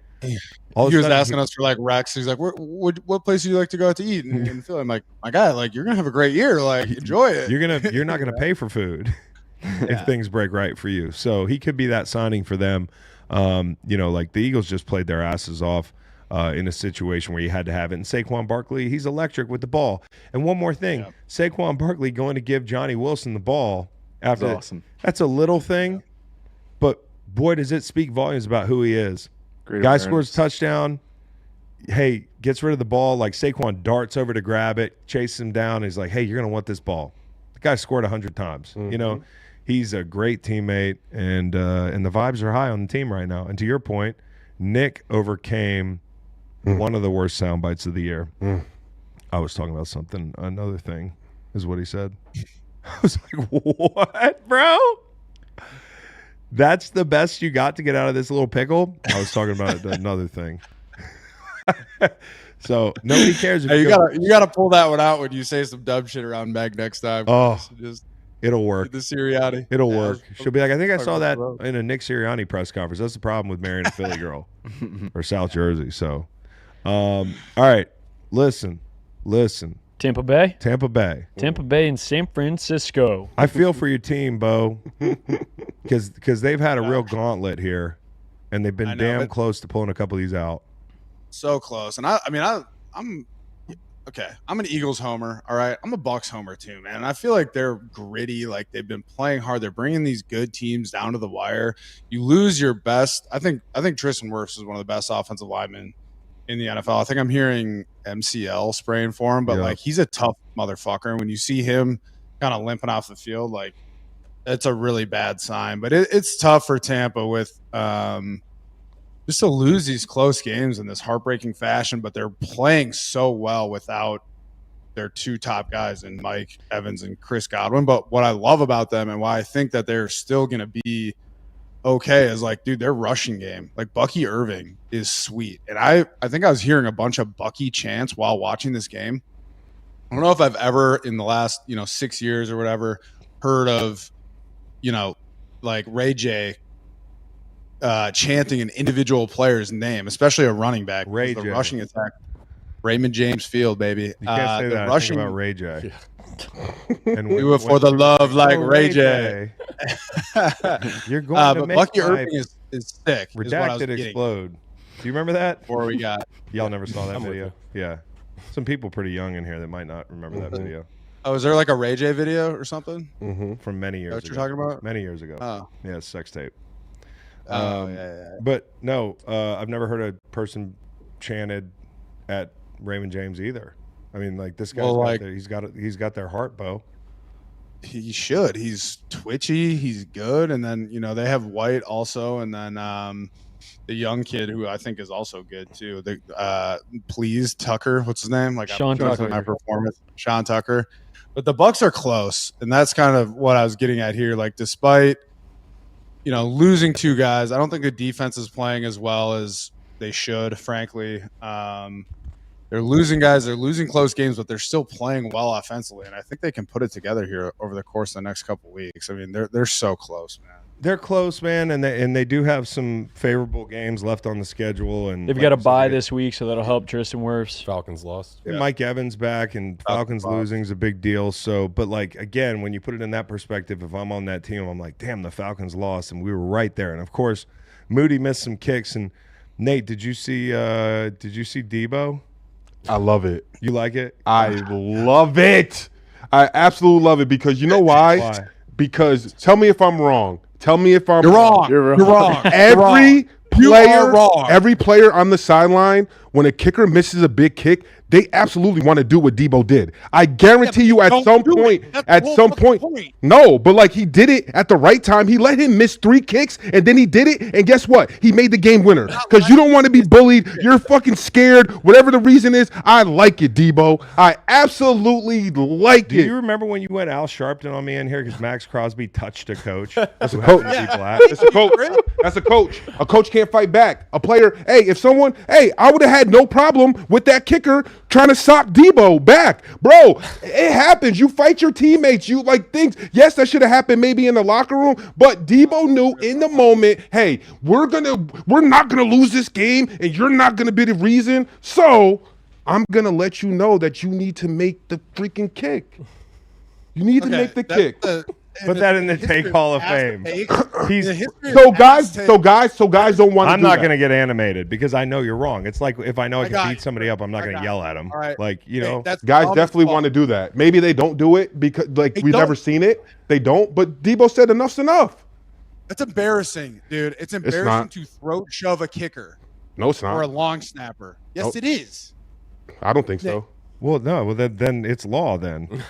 all he was asking us for like Rex. He's like, what place do you like to go out to eat in Philly? I'm like, my guy, like you're going to have a great year. Like enjoy it. You're not going to pay for food if things break right for you. So he could be that signing for them. Like the Eagles just played their asses off in a situation where you had to have it. And Saquon Barkley, he's electric with the ball. And one more thing, Saquon Barkley going to give Johnny Wilson the ball after That's awesome. That's a little thing, but boy, does it speak volumes about who he is. Great Guy awareness. scores a touchdown. Hey, gets rid of the ball. Like Saquon darts over to grab it, chases him down. He's like, hey, you're going to want this ball. The guy scored 100 times. Mm-hmm. He's a great teammate, and the vibes are high on the team right now. And to your point, Nick overcame one of the worst sound bites of the year. I was talking about another thing is what he said. I was like, what, bro? That's the best you got to get out of this little pickle? I was talking about another thing. So nobody cares if Hey, you gotta pull that one out when you say some dumb shit around Meg next time. Oh, just it'll work. the Sirianni. It'll work. She'll be like, I think I saw that in a Nick Sirianni press conference. That's the problem with marrying a Philly girl or South Jersey. So, all right, listen. Tampa Bay? Tampa Bay. Tampa Bay and San Francisco. I feel for your team, Bo, because they've had a real gauntlet here, and they've been damn close to pulling a couple of these out. So close. And I'm okay. I'm an Eagles homer. All right. I'm a Bucks homer too, man. And I feel like they're gritty. Like they've been playing hard. They're bringing these good teams down to the wire. You lose your best. I think Tristan Wirfs is one of the best offensive linemen in the NFL. I think I'm hearing MCL spraying for him, but like he's a tough motherfucker. And when you see him kind of limping off the field, like it's a really bad sign. But it's tough for Tampa with just to lose these close games in this heartbreaking fashion. But they're playing so well without their two top guys in Mike Evans and Chris Godwin. But what I love about them and why I think that they're still going to be okay is like, dude, their rushing game, like Bucky Irving is sweet. And I think I was hearing a bunch of Bucky chants while watching this game. I don't know if I've ever in the last, 6 years or whatever heard of, like Ray J chanting an individual player's name, especially a running back. Ray the J. rushing attack. Raymond James Field, baby. You can't say that. Rushing About Ray J. And we were for the love like Ray J. You're going to but make Bucky my Irving is sick. redacted explode. Do you remember that? Before we got. Y'all never saw that I'm with video? Yeah. Some people pretty young in here that might not remember that video Oh, is there like a Ray J video or something? from many years What ago. you're talking about? Many years ago. Oh. Yeah, it's sex tape. Oh, yeah. But no, I've never heard a person chanted at Raymond James either. I mean, like this guy's he's got their heart, Bo. He should. He's twitchy. He's good. And then, they have White also. And then the young kid who I think is also good too. Please Tucker. What's his name? Like Sean Tucker. My performance. Sean Tucker. But the Bucs are close. And that's kind of what I was getting at here. Like despite, losing two guys, I don't think the defense is playing as well as they should, frankly. They're losing guys. They're losing close games, but they're still playing well offensively. And I think they can put it together here over the course of the next couple of weeks. I mean, they're so close, man. They're close, man, and they do have some favorable games left on the schedule. And They've got a bye this week, so that'll help Tristan Wirfs. Falcons lost. And Mike Evans back, and Falcons losing is a big deal. So, but like again, when you put it in that perspective, if I'm on that team, I'm like, damn, the Falcons lost, and we were right there. And of course, Moody missed some kicks. And Nate, did you see Debo? I love it. You like it? I love it. I absolutely love it because you know why? Why? Because tell me if I'm wrong. Tell me if I'm You're wrong. You're You're wrong. Every You player, are wrong. every player on the sideline, when a kicker misses a big kick, they absolutely want to do what Debo did. I guarantee you at some point, no, but like he did it at the right time. He let him miss 3 kicks, and then he did it, and guess what? He made the game winner. Because you don't want to be bullied. You're fucking scared. Whatever the reason is, I like it, Debo. I absolutely like Do it. you remember when you went Al Sharpton on me in here because Max Crosby touched a coach? That's a coach. That's a coach. That's a coach. A coach can't fight back. A player, I would have had no problem with that kicker trying to sock Debo back. Bro, it happens. You fight your teammates. You like things. Yes, that should have happened maybe in the locker room, but Debo knew in the moment, hey, we're not gonna lose this game, and you're not gonna be the reason. So I'm gonna let you know that you need to make the freaking kick. You need to make the kick. Put that in the Take Hall of Fame. So guys don't want to. I'm not going to get animated because I know you're wrong. It's like if I know I can beat somebody up, I'm not going to yell at them. Right. Like, guys definitely want to do that. Maybe they don't do it because we've never seen it. They don't. But Debo said enough's enough. That's embarrassing, dude. It's embarrassing not. to throat shove a kicker No, it's or a not. long snapper. Yes, Nope. it is. I don't think so. well, no, well then it's law then.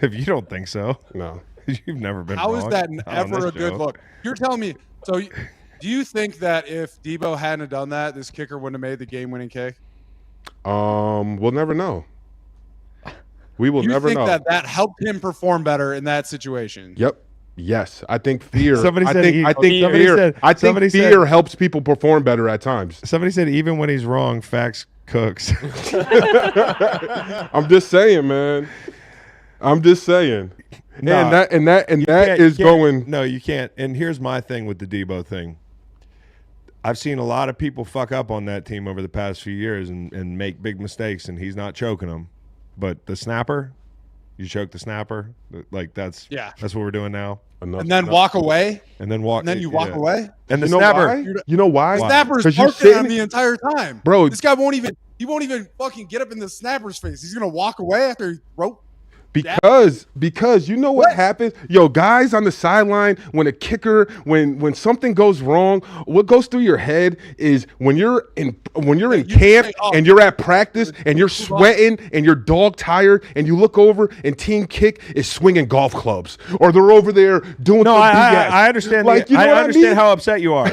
If you don't think so, No. you've never been How wrong. is that on ever this a good show. look? You're telling me. So, do you think that if Debo hadn't done that, this kicker wouldn't have made the game-winning kick? We'll never know. We will You never think know. that helped him perform better in that situation? Yep. Yes, I think fear. Somebody said fear said- helps people perform better at times. Somebody said even when he's wrong, Fax cooks. I'm just saying, man. I'm just saying. Nah. And that is going. No, you can't. And here's my thing with the Debo thing. I've seen a lot of people fuck up on that team over the past few years and make big mistakes, and he's not choking them. But the snapper, you choke the snapper. Like that's what we're doing now. And then walk away. And then walk. And then you walk away. And the You know snapper. why? You know why? The snapper's 'Cause you're barking at him sitting- the entire time, Bro. This guy won't even fucking get up in the snapper's face. He's gonna walk away after he wrote. Because you know what happens? Yo, guys on the sideline, when a kicker, when something goes wrong, what goes through your head is when you're in camp and you're at practice and you're sweating and you're dog tired and you look over and team kick is swinging golf clubs or they're over there doing No, some BS. I understand. Like, you know I what understand mean? how upset you are.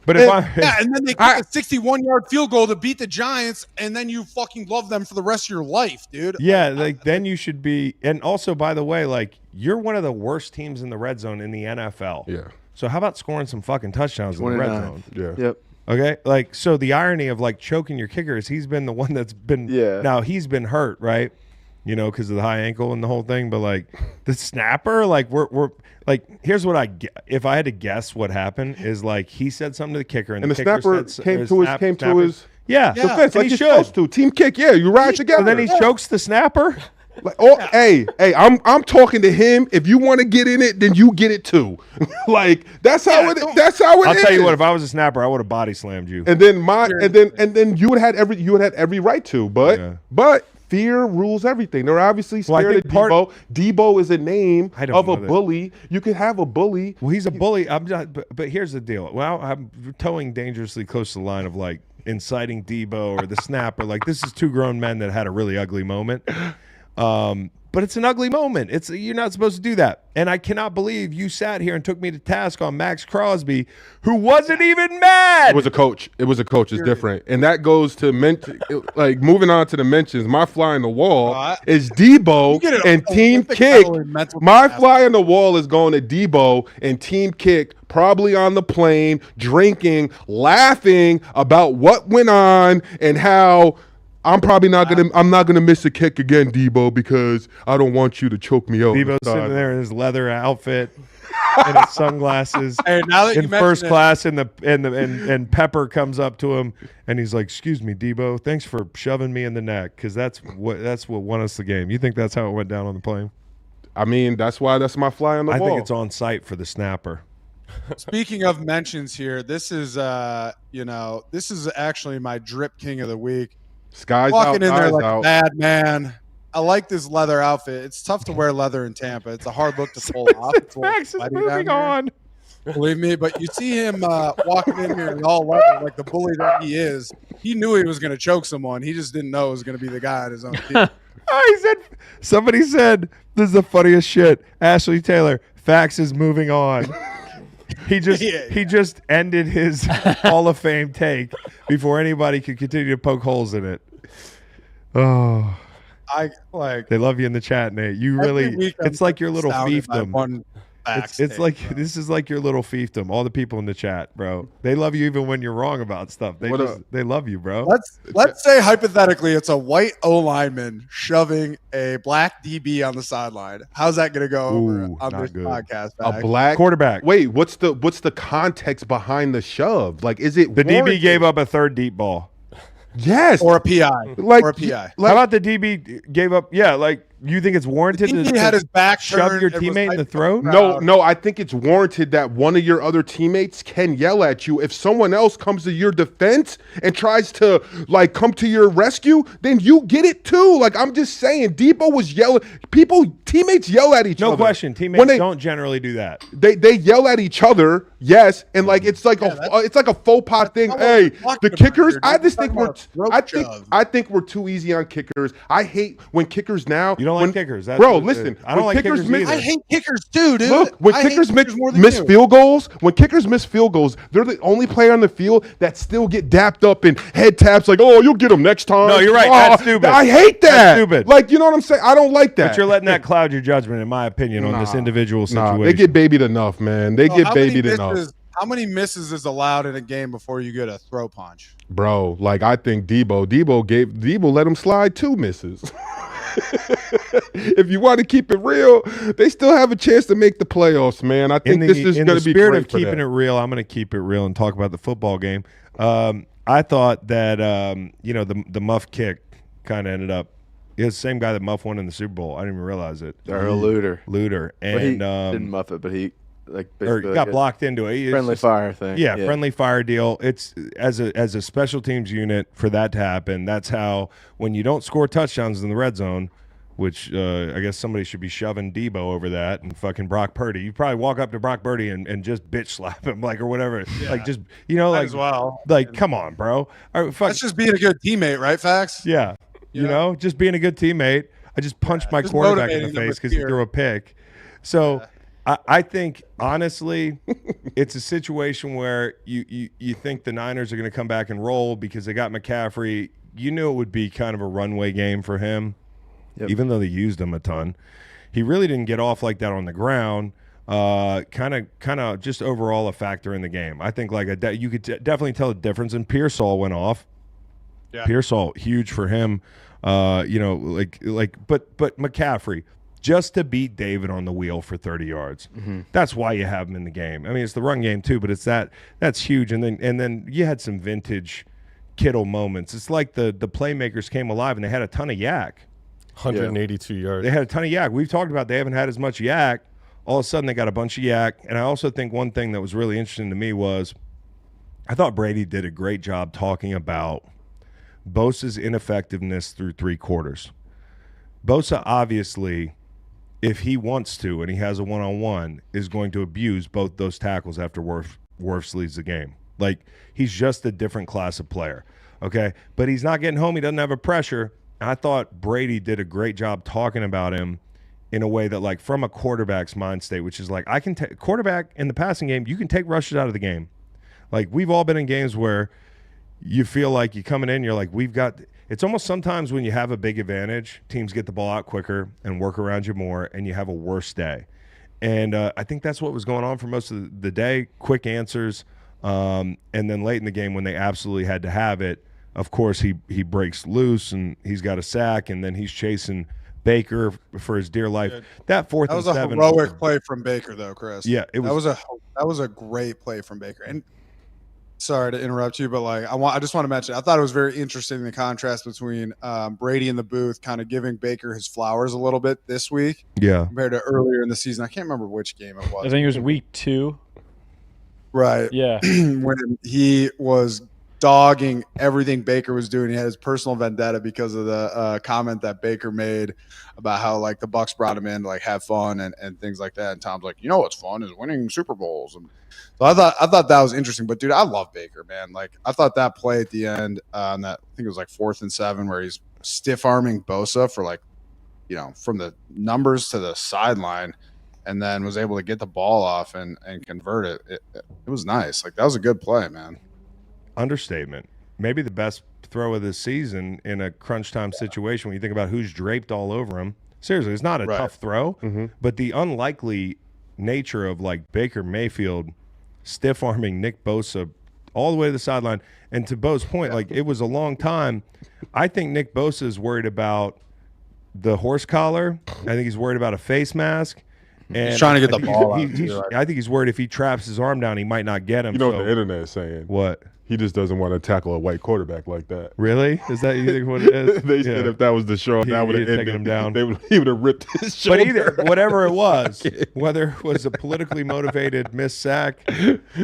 But if and then they kick a 61-yard field goal to beat the Giants, and then you fucking love them for the rest of your life, dude. Yeah, like then you should be. And also, by the way, like you're one of the worst teams in the red zone in the NFL. Yeah. So how about scoring some fucking touchdowns in the red 29. zone? Yeah. Yep. Okay. Like so, the irony of like choking your kicker is he's been the one that's been. Yeah. Now he's been hurt, right? You know, because of the high ankle and the whole thing. But like the snapper, like we're like here's what if I had to guess what happened is like he said something to the kicker and And the kicker snapper said, came to his yeah defense and like he you're should. supposed to. Team kick, yeah, you ride together. And then he chokes the snapper. Like, oh, hey, I'm talking to him. If you want to get in it, then you get it too. Like that's how it. That's how it I'll is. tell you what. If I was a snapper, I would have body slammed you. And then you would have had every right to. But fear rules everything. They're obviously scared of Debo. Debo is a name of a bully. You could have a bully. Well, he's a bully. I'm not. But here's the deal. Well, I'm towing dangerously close to the line of like inciting Debo or the snapper. Like this is two grown men that had a really ugly moment. But it's an ugly moment. You're not supposed to do that. And I cannot believe you sat here and took me to task on Max Crosby, who wasn't even mad. It was a coach. It's different. And that goes to like moving on to the mentions. My fly on the wall is Debo and team kick. My fly on the wall is going to Debo and team kick, probably on the plane, drinking, laughing about what went on and how I'm not gonna miss a kick again, Debo, because I don't want you to choke me out. Debo's sitting there in his leather outfit and his sunglasses Hey, now that in first class, and Pepper comes up to him and he's like, "Excuse me, Debo, thanks for shoving me in the neck, because that's what won us the game." You think that's how it went down on the plane? I mean, that's my fly on the wall. I think it's on site for the snapper. Speaking of mentions here, this is actually my drip king of the week. Skies Walking out, in there like out. a bad man. I like this leather outfit. It's tough to wear leather in Tampa. It's a hard look to pull off. It's Max is moving on. Believe me, but you see him walking in here in all leather like the bully that he is. He knew he was going to choke someone. He just didn't know it was going to be the guy on his own team. Somebody said, this is the funniest shit. Ashley Taylor, Fax is moving on. He just ended his Hall of Fame take before anybody could continue to poke holes in it. Oh, they love you in the chat, Nate. You really, it's like your little fiefdom. It's like this is like your little fiefdom. All the people in the chat, bro, they love you even when you're wrong about stuff. They love you, bro. Let's say hypothetically, it's a white O lineman shoving a black DB on the sideline. How's that going to go over on this podcast? A black quarterback. Wait, what's the context behind the shove? Like, is it the DB gave up a third deep ball? Yes, or a PI, or a PI. How about the DB gave up? Yeah, like you think it's warranted to had his back shove your teammate in the throat? No, I think it's warranted that one of your other teammates can yell at you. If someone else comes to your defense and tries to like come to your rescue, then you get it too. Like I'm just saying, Debo was yelling. Teammates yell at each other. No question, teammates don't generally do that. They yell at each other, yes, and like it's like a faux pas thing. Hey, the kickers. I think we're too easy on kickers. I hate when kickers now. You don't like kickers, listen. I don't like kickers either. I hate kickers too, dude. Look, when kickers miss field goals, they're the only player on the field that still get dapped up and head taps like, "Oh, you'll get them next time." No, you're right. That's stupid. I hate that. That's stupid. Like, you know what I'm saying? I don't like that. But you're letting that cloud your judgment, in my opinion, on this individual situation. They get babied enough, man. They get babied enough. How many misses is allowed in a game before you get a throw punch? Bro, like I think Debo let him slide 2 misses. If you want to keep it real, they still have a chance to make the playoffs, man. I think this is going to be great. In the spirit of keeping it real, I'm going to keep it real and talk about the football game. I thought that the Muff kick kind of ended up. It's the same guy that Muff won in the Super Bowl. I didn't even realize it. Earl Luter. And he didn't muff it, but he got blocked into it. Friendly fire thing. Yeah, friendly fire deal. It's as a special teams unit for that to happen. That's how when you don't score touchdowns in the red zone, which I guess somebody should be shoving Debo over that and fucking Brock Purdy. You probably walk up to Brock Purdy and just bitch slap him or whatever. Yeah. Like just Might as well. Like come on, bro. That's just being a good teammate, right, Fax? Yeah. You know, just being a good teammate. I just punched my quarterback in the face because he threw a pick. So I think, honestly, it's a situation where you think the Niners are going to come back and roll because they got McCaffrey. You knew it would be kind of a runway game for him, even though they used him a ton. He really didn't get off like that on the ground. Kind of just overall a factor in the game. I think you could definitely tell the difference. And Pearsall went off. Yeah. Pearsall, huge for him. But McCaffrey, just to beat David on the wheel for 30 yards. Mm-hmm. That's why you have him in the game. I mean, it's the run game too, but it's that's huge. And then you had some vintage Kittle moments. It's like the playmakers came alive and they had a ton of yak. 182 yards. They had a ton of yak. We've talked about they haven't had as much yak. All of a sudden, they got a bunch of yak. And I also think one thing that was really interesting to me was I thought Brady did a great job talking about Bosa's ineffectiveness through 3 quarters. Bosa, obviously, if he wants to and he has a one-on-one, is going to abuse both those tackles after Wirfs leaves the game. Like, he's just a different class of player, okay? But he's not getting home. He doesn't have a pressure. And I thought Brady did a great job talking about him in a way that, like, from a quarterback's mind state, which is like, I can take quarterback in the passing game, you can take rushes out of the game. Like, we've all been in games where you feel like you're coming in, you're like, it's almost sometimes when you have a big advantage, teams get the ball out quicker and work around you more, and you have a worse day. And I think that's what was going on for most of the day. Quick answers. And then late in the game when they absolutely had to have it, of course, he breaks loose and he's got a sack, and then he's chasing Baker for his dear life. That fourth and 7. That was a heroic play from Baker, though, Chris. Yeah, that was a great play from Baker. And sorry to interrupt you, but like I just want to mention, I thought it was very interesting the contrast between Brady in the booth kind of giving Baker his flowers a little bit this week, compared to earlier in the season. I can't remember which game it was. I think it was week 2. Right. Yeah. When he was dogging everything Baker was doing. He had his personal vendetta because of the comment that Baker made about how like the Bucs brought him in to like have fun and things like that. And Tom's like, you know what's fun is winning Super Bowls. And so I thought that was interesting. But dude, I love Baker, man. Like I thought that play at the end, that I think it was like 4th and 7, where he's stiff arming Bosa for like, you know, from the numbers to the sideline, and then was able to get the ball off and convert it. It was nice. Like that was a good play, man. Understatement. Maybe the best throw of the season in a crunch time situation when you think about who's draped all over him. Seriously, it's not a tough throw, but the unlikely nature of like Baker Mayfield stiff arming Nick Bosa all the way to the sideline. And to Bo's point, like it was a long time. I think Nick Bosa is worried about the horse collar. I think he's worried about a face mask. And he's trying to get the ball out. I think he's worried if he traps his arm down, he might not get him. You know what the internet is saying? What? He just doesn't want to tackle a white quarterback like that. Really? Is that you think what it is? They said if that was the show, that would have taken him down. He would have ripped his shoulder. But either whatever it was, whether it was a politically motivated missed sack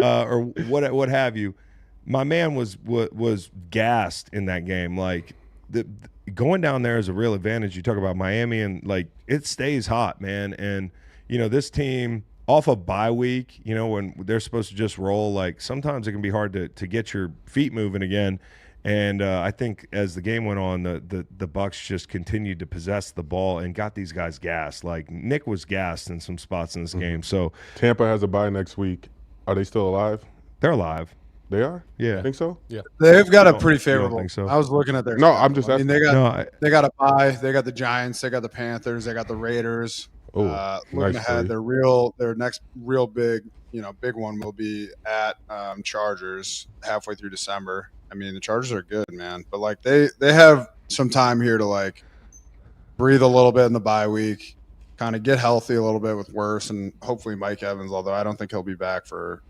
or what have you, my man was gassed in that game. Like going down there is a real advantage. You talk about Miami and like it stays hot, man. And you know this team. Off a bye week, you know, when they're supposed to just roll, like sometimes it can be hard to get your feet moving again. And I think as the game went on, the Bucs just continued to possess the ball and got these guys gassed. Like Nick was gassed in some spots in this game. So Tampa has a bye next week. Are they still alive? They're alive. They are? Yeah. Think so? Yeah. They've got a pretty You don't favorable. think so? I was looking at their. No, I'm just I mean, asking. they got a bye. They got the Giants. They got the Panthers. They got the Raiders. Looking nice ahead, play. their next real big one will be at Chargers halfway through December. I mean, the Chargers are good, man, but like they have some time here to like breathe a little bit in the bye week, kind of get healthy a little bit with Wirfs and hopefully Mike Evans, although I don't think he'll be back for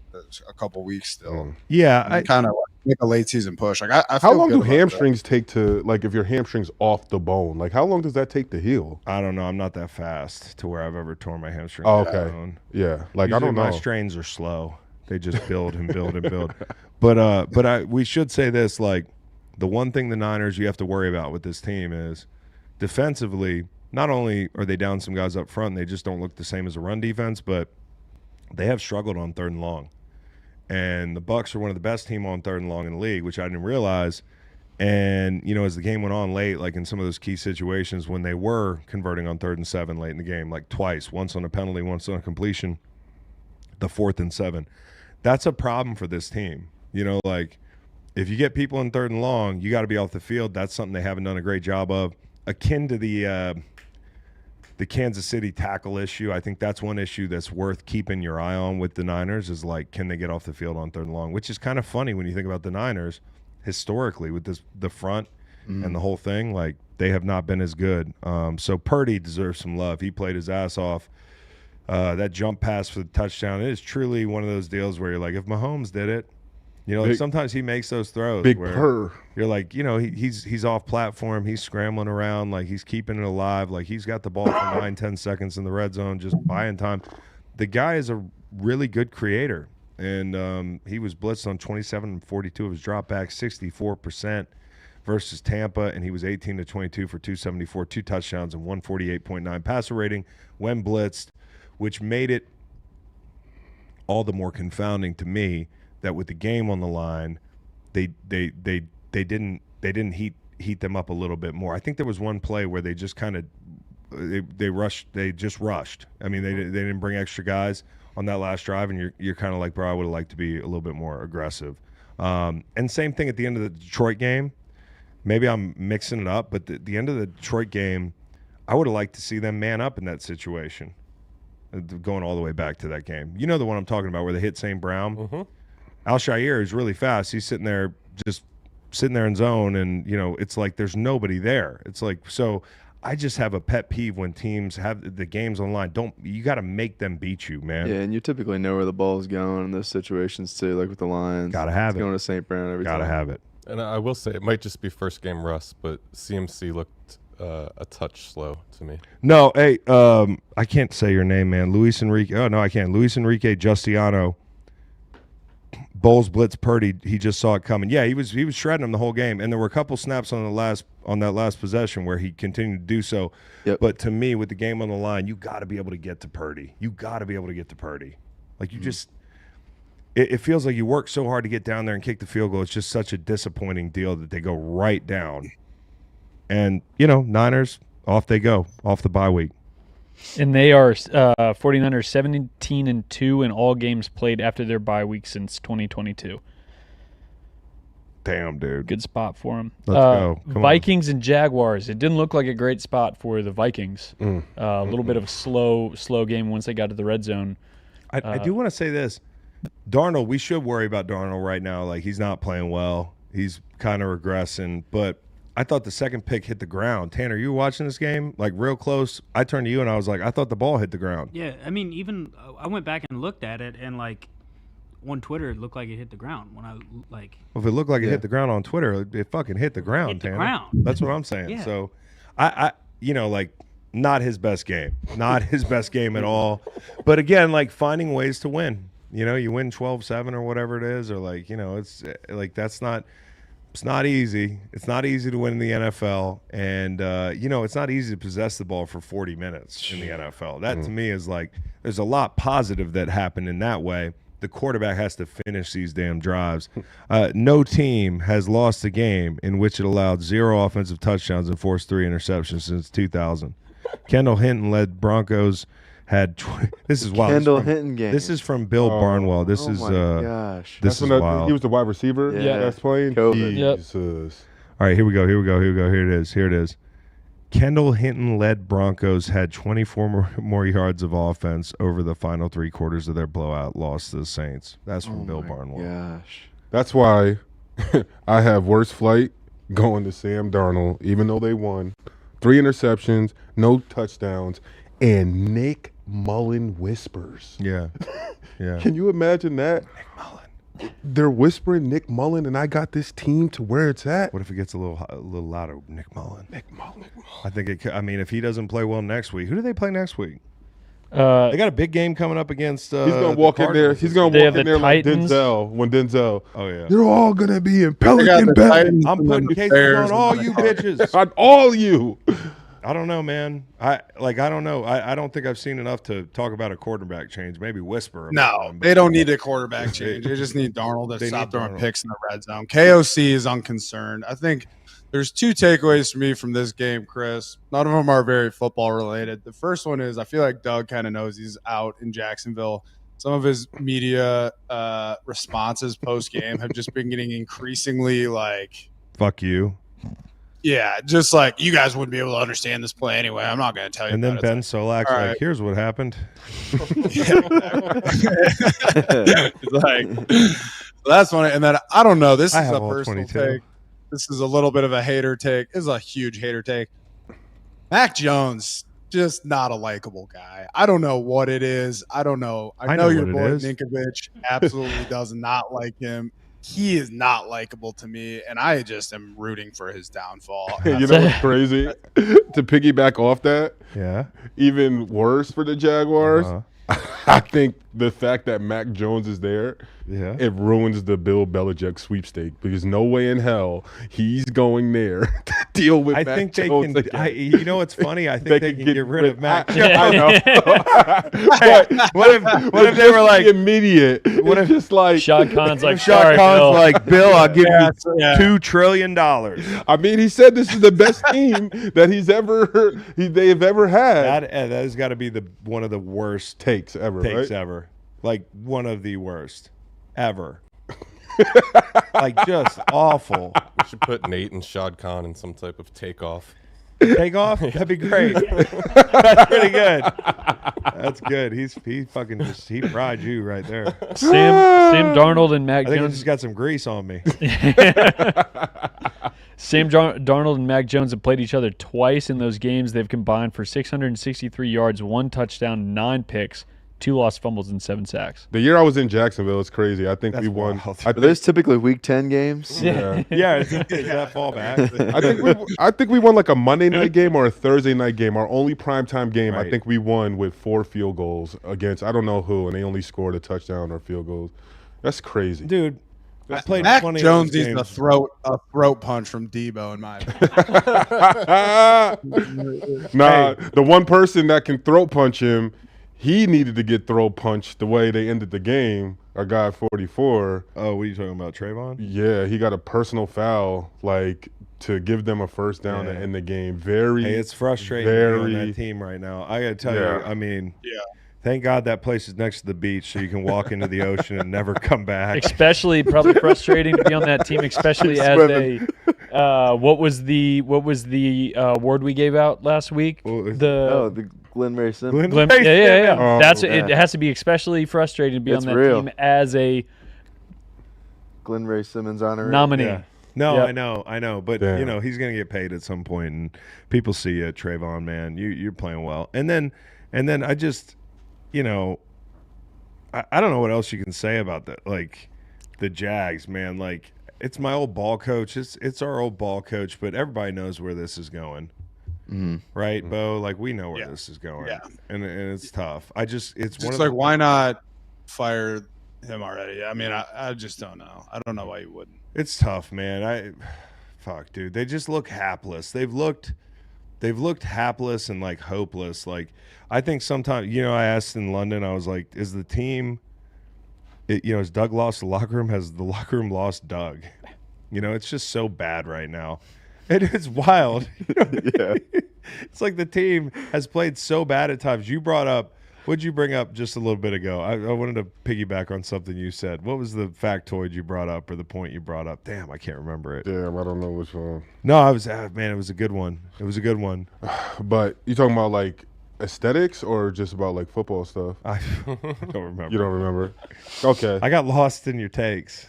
a couple weeks still. Yeah, I kind of make a late season push. Like I How feel long good do about hamstrings take to, like, if your hamstring's off the bone? Like, how long does that take to heal? I don't know. I'm not that fast to where I've ever torn my hamstring. Oh, okay. Yeah. Like, Usually I don't know. My strains are slow. They just build and build and build. But we should say this, like, the one thing the Niners you have to worry about with this team is defensively, not only are they down some guys up front, they just don't look the same as a run defense, but they have struggled on 3rd and long. And the Bucs are one of the best team on 3rd and long in the league, which I didn't realize. And, you know, as the game went on late, like in some of those key situations when they were converting on 3rd and 7 late in the game, like twice, once on a penalty, once on a completion, the 4th and 7. That's a problem for this team. You know, like if you get people in 3rd and long, you got to be off the field. That's something they haven't done a great job of. Akin to the Kansas City tackle issue, I think that's one issue that's worth keeping your eye on with the Niners is like, can they get off the field on 3rd and long? Which is kind of funny when you think about the Niners historically with the front and the whole thing. Like they have not been as good. So Purdy deserves some love. He played his ass off. That jump pass for the touchdown, it is truly one of those deals where you're like, if Mahomes did it, You know, Big- sometimes he makes those throws Big where purr. you're like, you know, he's off platform, he's scrambling around, like he's keeping it alive, like he's got the ball for 9-10 seconds in the red zone, just buying time. The guy is a really good creator, and he was blitzed on 27 and 42 of his dropbacks, 64% versus Tampa, and he was 18 to 22 for 274, 2 touchdowns, and 148.9 passer rating when blitzed, which made it all the more confounding to me that with the game on the line, they didn't heat them up a little bit more. I think there was one play where they just kind of they just rushed. I mean, they didn't bring extra guys on that last drive, and you're kind of like, bro, I would have liked to be a little bit more aggressive. And same thing at the end of the Detroit game. Maybe I'm mixing it up, but the end of the Detroit game, I would have liked to see them man up in that situation. Going all the way back to that game, you know the one I'm talking about, where they hit St. Brown. Mm-hmm. Al-Shaair is really fast. He's sitting there in zone, and you know it's like there's nobody there. It's like, so I just have a pet peeve when teams have the games online. You got to make them beat you, man. Yeah, and you typically know where the ball's going in those situations too, like with the Lions. Gotta have it's it. Going to St. Brown every time. Gotta have it. And I will say it might just be first game rust, but CMC looked a touch slow to me. No, hey, I can't say your name, man. Luis Enrique. Oh no, I can. Luis Enrique Justiano. Bowles blitz Purdy. He just saw it coming. Yeah, he was shredding him the whole game, and there were a couple snaps on that last possession where he continued to do so. Yep. But to me, with the game on the line, you got to be able to get to Purdy. Like you just. It feels like you work so hard to get down there and kick the field goal. It's just such a disappointing deal that they go right down. And, you know, Niners, off they go, off the bye week. And they are 49ers 17-2 in all games played after their bye week since 2022. Damn, dude. Good spot for them. Let's go. Come Vikings and Jaguars. It didn't look like a great spot for the Vikings. A little bit of a slow game once they got to the red zone. I do want to say this. Darnold, we should worry about Darnold right now. Like, he's not playing well. He's kind of regressing. But I thought the second pick hit the ground. Tanner, you were watching this game, like, real close. I turned to you, and I was like, I thought the ball hit the ground. Yeah, I mean, even I went back and looked at it, and, like, on Twitter, it looked like it hit the ground. When I, like... Well, if it looked like it hit the ground on Twitter, it fucking hit the ground, Hit the Tanner. ground. That's what I'm saying. Yeah. So, I you know, like, not his best game. Not his best game at all. But, again, like, finding ways to win. You know, you win 12-7 or whatever it is, or like, you know, it's like it's not easy. It's not easy to win in the NFL, and you know, it's not easy to possess the ball for 40 minutes in the NFL. That to me is like, there's a lot positive that happened in that way. The quarterback has to finish these damn drives. No team has lost a game in which it allowed 0 offensive touchdowns and forced 3 interceptions since 2000. Kendall Hinton led Broncos. This is wild. Kendall Hinton game. This is from Bill Barnwell. This is my gosh. this is when wild. he was the wide receiver. Yeah. That's playing. COVID. Yep. Jesus. All right, here we go. Here it is. Kendall Hinton led Broncos had 24 more yards of offense over the final 3 quarters of their blowout loss to the Saints. That's from Bill Barnwell. Gosh. That's why I have worst flight going to Sam Darnold, even though they won. 3 interceptions, no touchdowns, and Nick Mullen whispers. Yeah. Can you imagine that? Nick Mullen. They're whispering Nick Mullen, and I got this team to where it's at. What if it gets a little louder? Nick Mullen. Nick Mullen. I think I mean, if he doesn't play well next week, who do they play next week? They They got a big game coming up against. He's gonna the walk in there. Cardinals. He's gonna They walk have in the there like Titans. Denzel. When Denzel, Oh yeah. you're all gonna be in They got Pelican the Bay. Titans I'm and the putting New cases Bears on all and the you Cardinals. bitches. On all you. I don't know, man. I don't know. I don't think I've seen enough to talk about a quarterback change. Maybe whisper. about No, them, they but- don't need a quarterback change. They just need Darnold to They stop need throwing Darnold. picks in the red zone. KOC is unconcerned. I think there's 2 takeaways for me from this game, Chris. None of them are very football related. The first one is I feel like Doug kind of knows he's out in Jacksonville. Some of his media responses post game have just been getting increasingly like, Fuck you. yeah, just like you guys wouldn't be able to understand this play anyway. I'm not going to tell you. And then about Ben it. Solak's all like, right. here's what happened. It's like, that's funny. And then I don't know. This I is have a all personal 22. take. This is a little bit of a hater take. This is a huge hater take. Mac Jones, just not a likable guy. I don't know what it is. I don't know. I know your what it boy is. Ninkovich absolutely does not like him. he is not likable to me, and I just am rooting for his downfall. You know what's crazy? To piggyback off that, Yeah. even worse for the Jaguars, Uh-huh. I think the fact that Mac Jones is there, Yeah. it ruins the Bill Belichick sweepstake because no way in hell he's going there to deal with I Mac think they Jones can. again. You know what's funny? I think they can get rid of Mac Jones. I know. But What if they were like, immediate? What if just like Shad Khan's like, Shad sorry, Khan's Bill. like, Bill, I'll give Yeah, you yeah. $2 trillion. I mean, he said this is the best team that they've ever had. That has got to be one of the worst Takes ever, takes right? ever. Like one of the worst ever. Like just awful. We should put Nate and Shad Khan in some type of takeoff. Take off? That'd be great. That's pretty good. That's good. He fucking just he fried you right there. Sam Darnold and Mac I think I Jones. just got some grease on me. Sam Darnold and Mac Jones have played each other twice in those games. They've combined for 663 yards, 1 touchdown, 9 picks, 2 lost fumbles, and 7 sacks. The year I was in Jacksonville, it's crazy. I think That's we won. wild. I Are those typically Week 10 games? yeah. Yeah, is that fall back? I think we won like a Monday night game or a Thursday night game. Our only primetime game, I Right. think we won with 4 field goals against I don't know who, and they only scored a touchdown or field goals. That's crazy. Dude, I played Mac 20 Jones of those needs games. a throat punch from Debo in my opinion. Nah, the one person that can throat punch him, he needed to get throat punched the way they ended the game. Our guy at 44. Oh, what are you talking about, Trayvon? Yeah, he got a personal foul, like to give them a first down to Yeah. end the game. Very, Hey, it's frustrating to be on very. that team right now. I got to tell Yeah. you, I mean, Yeah. thank God that place is next to the beach so you can walk into the ocean and never come back. Especially probably frustrating to be on that team, especially as they. What was the award we gave out last week? What was- The Glenn Ray Simmons. Glenn- Yeah. Oh, That's yeah. it. Has to be especially frustrating to be It's on that real. team as a Glenn Ray Simmons honorary. nominee. Yeah. No, Yep. I know, but Damn. you know he's gonna get paid at some point, and people see you, Trayvon, man. You're playing well, and then I just, you know, I don't know what else you can say about that. Like the Jags, man. Like it's my old ball coach. It's our old ball coach, but everybody knows where this is going, right, Bo? Like we know where Yeah. this is going, Yeah. and it's tough. It's one Just of like, the, why not fire him already? I mean, I just don't know. I don't know why you wouldn't. It's tough, man. Fuck, dude. They just look hapless. They've looked hapless and like hopeless. Like I think sometimes, you know, I asked in London, I was like, is the team, has Doug lost the locker room? Has the locker room lost Doug? You know, it's just so bad right now. It is wild. You know what I mean? It's like the team has played so bad at times. You brought up, what'd you bring up just a little bit ago? I wanted to piggyback on something you said. What was the factoid you brought up or the point you brought up? Damn, I can't remember it. Damn, I don't know which one. No, I was, man, it was a good one. It was a good one. But you talking about like aesthetics or just about like football stuff? I don't remember. You don't remember? Okay. I got lost in your takes.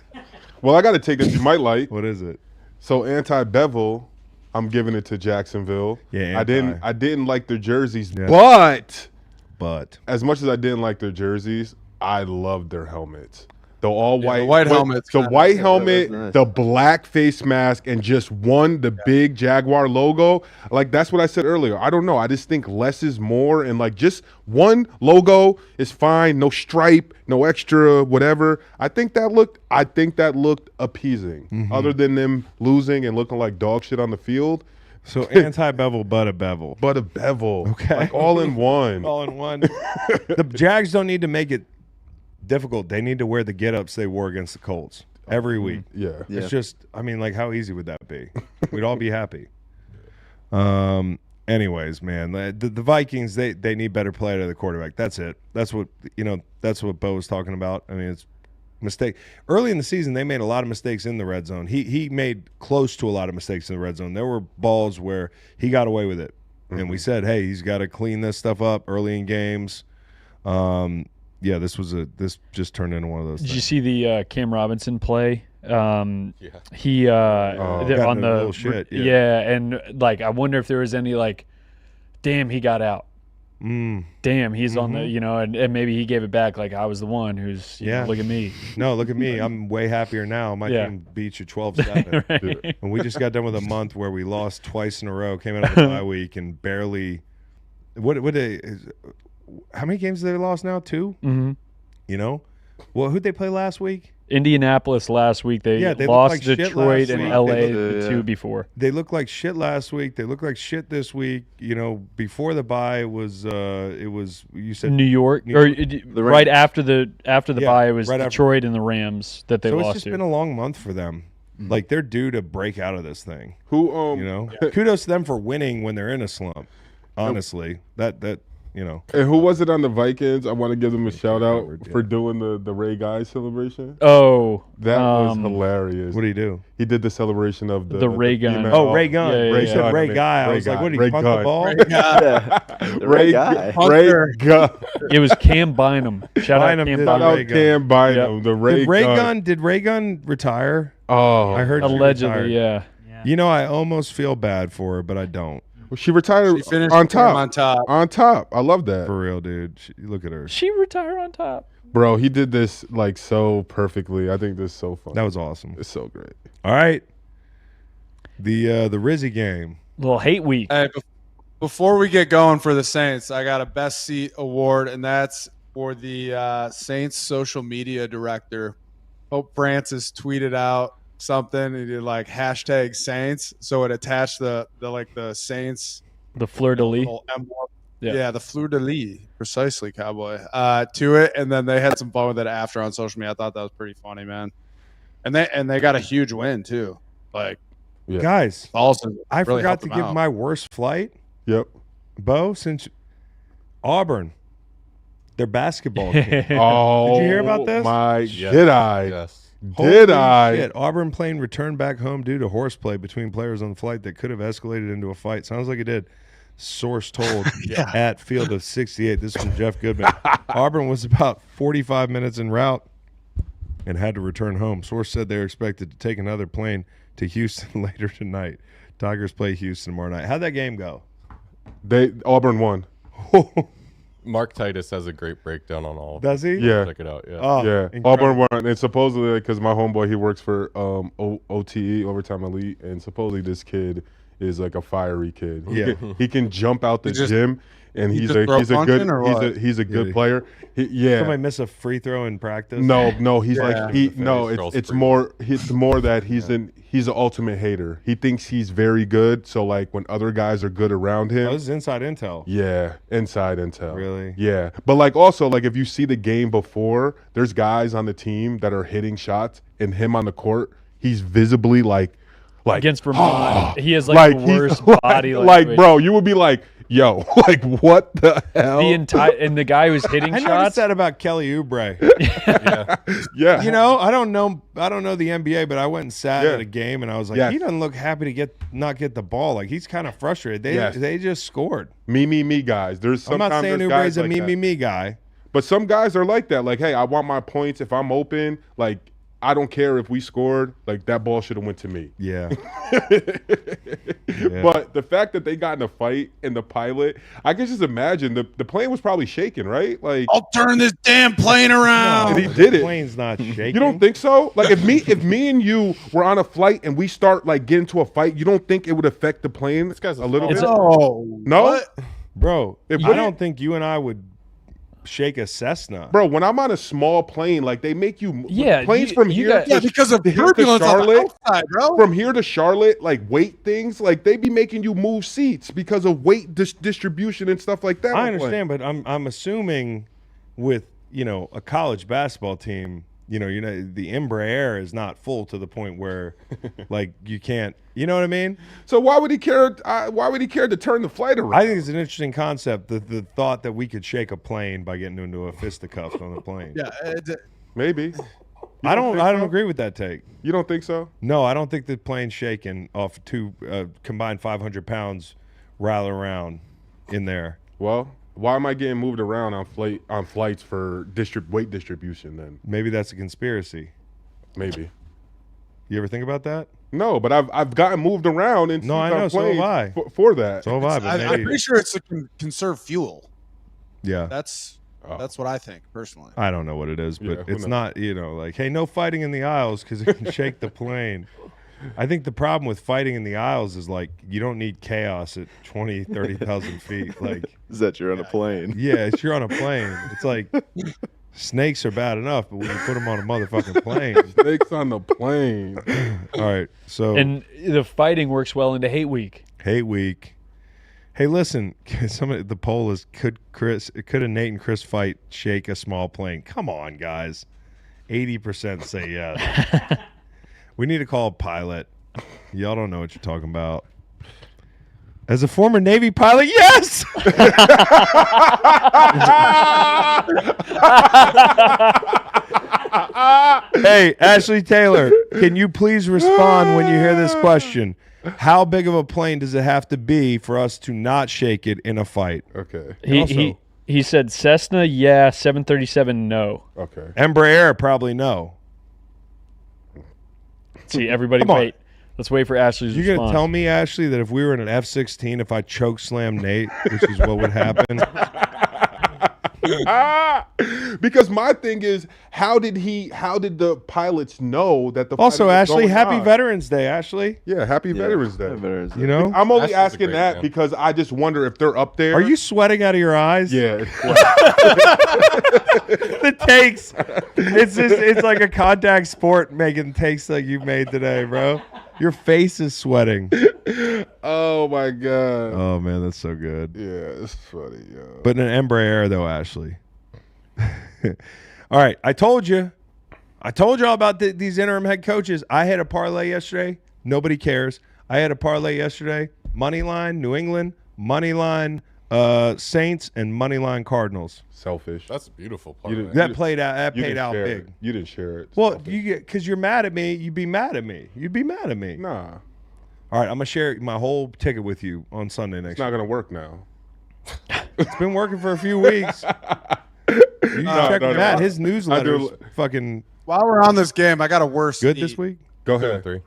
Well, I got to take this you might like. What is it? So anti-bevel, I'm giving it to Jacksonville. Yeah, I didn't like their jerseys, Yeah. but as much as I didn't like their jerseys, I loved their helmets. The all white, the white helmets the kinda- white Yeah, helmet, that was nice. the black face mask, and just the big Jaguar logo. Like that's what I said earlier. I don't know. I just think less is more, and like just one logo is fine. No stripe, no extra, whatever. I think that looked appeasing. Mm-hmm. Other than them losing and looking like dog shit on the field. So anti-bevel, but a bevel. But a bevel. Okay. Like all in one. All in one. The Jags don't need to make it difficult. They need to wear the get-ups they wore against the Colts every week. Yeah. Yeah. It's just, I mean, like, how easy would that be? We'd all be happy. Anyways, man, the Vikings, they need better play out of the quarterback. That's it. That's what Bo was talking about. I mean, it's mistake. Early in the season, they made a lot of mistakes in the red zone. He made close to a lot of mistakes in the red zone. There were balls where he got away with it. And we said, hey, he's got to clean this stuff up early in games. Yeah, this just turned into one of those Did things. you see the Cam Robinson play? He Got on in a the little shit, yeah. yeah, and like I wonder if there was any like, damn, he got out. damn, he's on the, and maybe he gave it back like I was the one who's, you know, look at me. No, look at me. I'm way happier now. My team beat you 12-7. Right. And we just got done with a month where we lost twice in a row, came out of the bye week and barely – how many games have they lost now? 2? Mm-hmm. You know? Well, who'd they play last week? Indianapolis last week. They lost like shit Detroit last and week. LA the 2 before. They looked like shit last week. They look like shit this week. You know, before the bye it was you said New York, right after the bye, it was right Detroit and the Rams that they so lost it's just to. been a long month for them. Like they're due to break out of this thing. Who you know? Kudos to them for winning when they're in a slump. Honestly, that you know. And who was it on the Vikings? I want to give them a shout out for doing the Ray Guy celebration. Oh, that was hilarious. What did he do? He did the celebration of the Ray gun. Oh, Ray Gun. Yeah, You said Ray Guy. I was like, what did he punt the ball? Ray Guy. Ray Gun. It was Cam Bynum. Shout out Cam Bynum. Shout out Cam Bynum. The Did Ray Gun retire? Oh, I heard allegedly, yeah. You know, I almost feel bad for her, but I don't. Well, she retired on top. On top. I love that. For real, dude. Look at her. She retired on top. Bro, he did this like so perfectly. I think this is so fun. That was awesome. It's so great. All right. The Rizzy game. Little hate week. Hey, before we get going for the Saints, I got a best seat award, and that's for the Saints social media director. Hope Francis tweeted out something. He did like hashtag Saints, so it attached the Saints, the fleur de lis. Yeah, the fleur de lis, precisely, Cowboy, to it, and then they had some fun with it after on social media. I thought that was pretty funny, man. And they got a huge win too. Like, guys, also I really forgot to helped them give out. my worst flight. Yep. Beau, since Auburn, their basketball team. Oh, did you hear about this? Did I? Yes. Did I? Shit. Auburn plane returned back home due to horseplay between players on the flight that could have escalated into a fight. Sounds like it did. Source told at Field of 68. This is from Jeff Goodman. Auburn was about 45 minutes en route and had to return home. Source said they were expected to take another plane to Houston later tonight. Tigers play Houston tomorrow night. How'd that game go? Auburn won. Mark Titus has a great breakdown on all of Does he? Yeah. Check it out. Yeah. Oh, yeah. incredible. Auburn won. And supposedly, because my homeboy, he works for OTE, Overtime Elite, and supposedly this kid is like a fiery kid. He can jump out the gym, and he's a good player. Somebody miss a free throw in practice? No, he's it's more that he's an ultimate hater. He thinks he's very good, so like when other guys are good around him. Oh, this is inside intel. Yeah, inside intel. Really? Yeah. But like also like if you see the game before, there's guys on the team that are hitting shots and him on the court, he's visibly like against Vermont. He has like the worst body like bro, you would be like, yo, like what the hell? And the guy who's hitting I shots. noticed that about Kelly Oubre. Yeah. You know, I don't know the NBA, but I went and sat at a game and I was like, he doesn't look happy to not get the ball. Like he's kind of frustrated. They just scored. Me guys. I'm not saying Oubre's a me guy. But some guys are like that. Like, hey, I want my points. If I'm open, like I don't care if we scored. Like that ball should have went to me. Yeah. But the fact that they got in a fight in the pilot, I can just imagine the plane was probably shaking, right? Like I'll turn this damn plane around. And he did it. The plane's not shaking. You don't think so? Like if me and you were on a flight and we start like getting into a fight, you don't think it would affect the plane a little bit? No, what? Bro. I don't think you and I would shake a Cessna. Bro, when I'm on a small plane, like they make you planes from here because of turbulence on the outside, bro. From here to Charlotte, like weight things, like they be making you move seats because of weight distribution and stuff like that. I understand, but I'm assuming with a college basketball team, the Embraer is not full to the point where like you can't. You know what I mean? So why would he care? Why would he care to turn the flight around? I think it's an interesting concept. The thought that we could shake a plane by getting into a fisticuffs on the plane. Yeah, maybe. I don't agree with that take. You don't think so? No, I don't think the plane's shaking off two combined 500 pounds rattle around in there. Well, why am I getting moved around on flights for weight distribution then? Maybe that's a conspiracy. Maybe. You ever think about that? No, but I've gotten moved around and I know, so have I. For that. So have I. But I'm pretty sure it's to conserve fuel. Yeah. That's what I think personally. I don't know what it is, but Yeah, who it's knows? not, like, hey, no fighting in the aisles because it can shake the plane. I think the problem with fighting in the aisles is, like, you don't need chaos at 20, 30,000 feet. Like, Is that you're on a plane? yeah, you're on a plane. It's like snakes are bad enough, but when you put them on a motherfucking plane. Snakes on the plane. All right, so And the fighting works well into hate week. hate week. Hey, listen, the poll is could a Nate and Chris fight shake a small plane? Come on, guys. 80% say yes. We need to call a pilot. Y'all don't know what you're talking about. As a former Navy pilot, yes. Hey, Ashley Taylor, can you please respond when you hear this question? How big of a plane does it have to be for us to not shake it in a fight? Okay. He said Cessna, yeah. 737, no. Okay. Embraer, probably no. See, everybody Come on. wait. Let's wait for Ashley's You're response. going to tell me, Ashley, that if we were in an F-16, if I choke slam Nate, which is what would happen? Because my thing is, how did the pilots know that the Also, fight was Ashley, going happy on? Veterans Day, Ashley. Yeah, happy Veterans Day. Veterans Day. You know? I'm only Ashley's a asking great that man. because I just wonder if they're up there. Are you sweating out of your eyes? Yeah. The takes. It's like a contact sport making takes like you made today, bro. Your face is sweating. Oh my god. Oh man, that's so good. Yeah, it's funny, yo. But an Embraer though, Ashley. All right, I told you all about these interim head coaches. I had a parlay yesterday. Nobody cares. I had a parlay yesterday. Money line New England, money line Saints, and money line Cardinals. Selfish. That's a beautiful You part. didn't- That played out. That You paid didn't out share big. it. You didn't share it. Well, Selfish. you get because you're mad at me. You'd be mad at me. You'd be mad at me. Nah, All right, I'm gonna share my whole ticket with you on Sunday next. it's not gonna work now. It's been working for a few weeks. You check no, Matt. no. His newsletter's do- fucking While we're on this game, I got a worse good seat. this week. Go 2 and ahead. 3.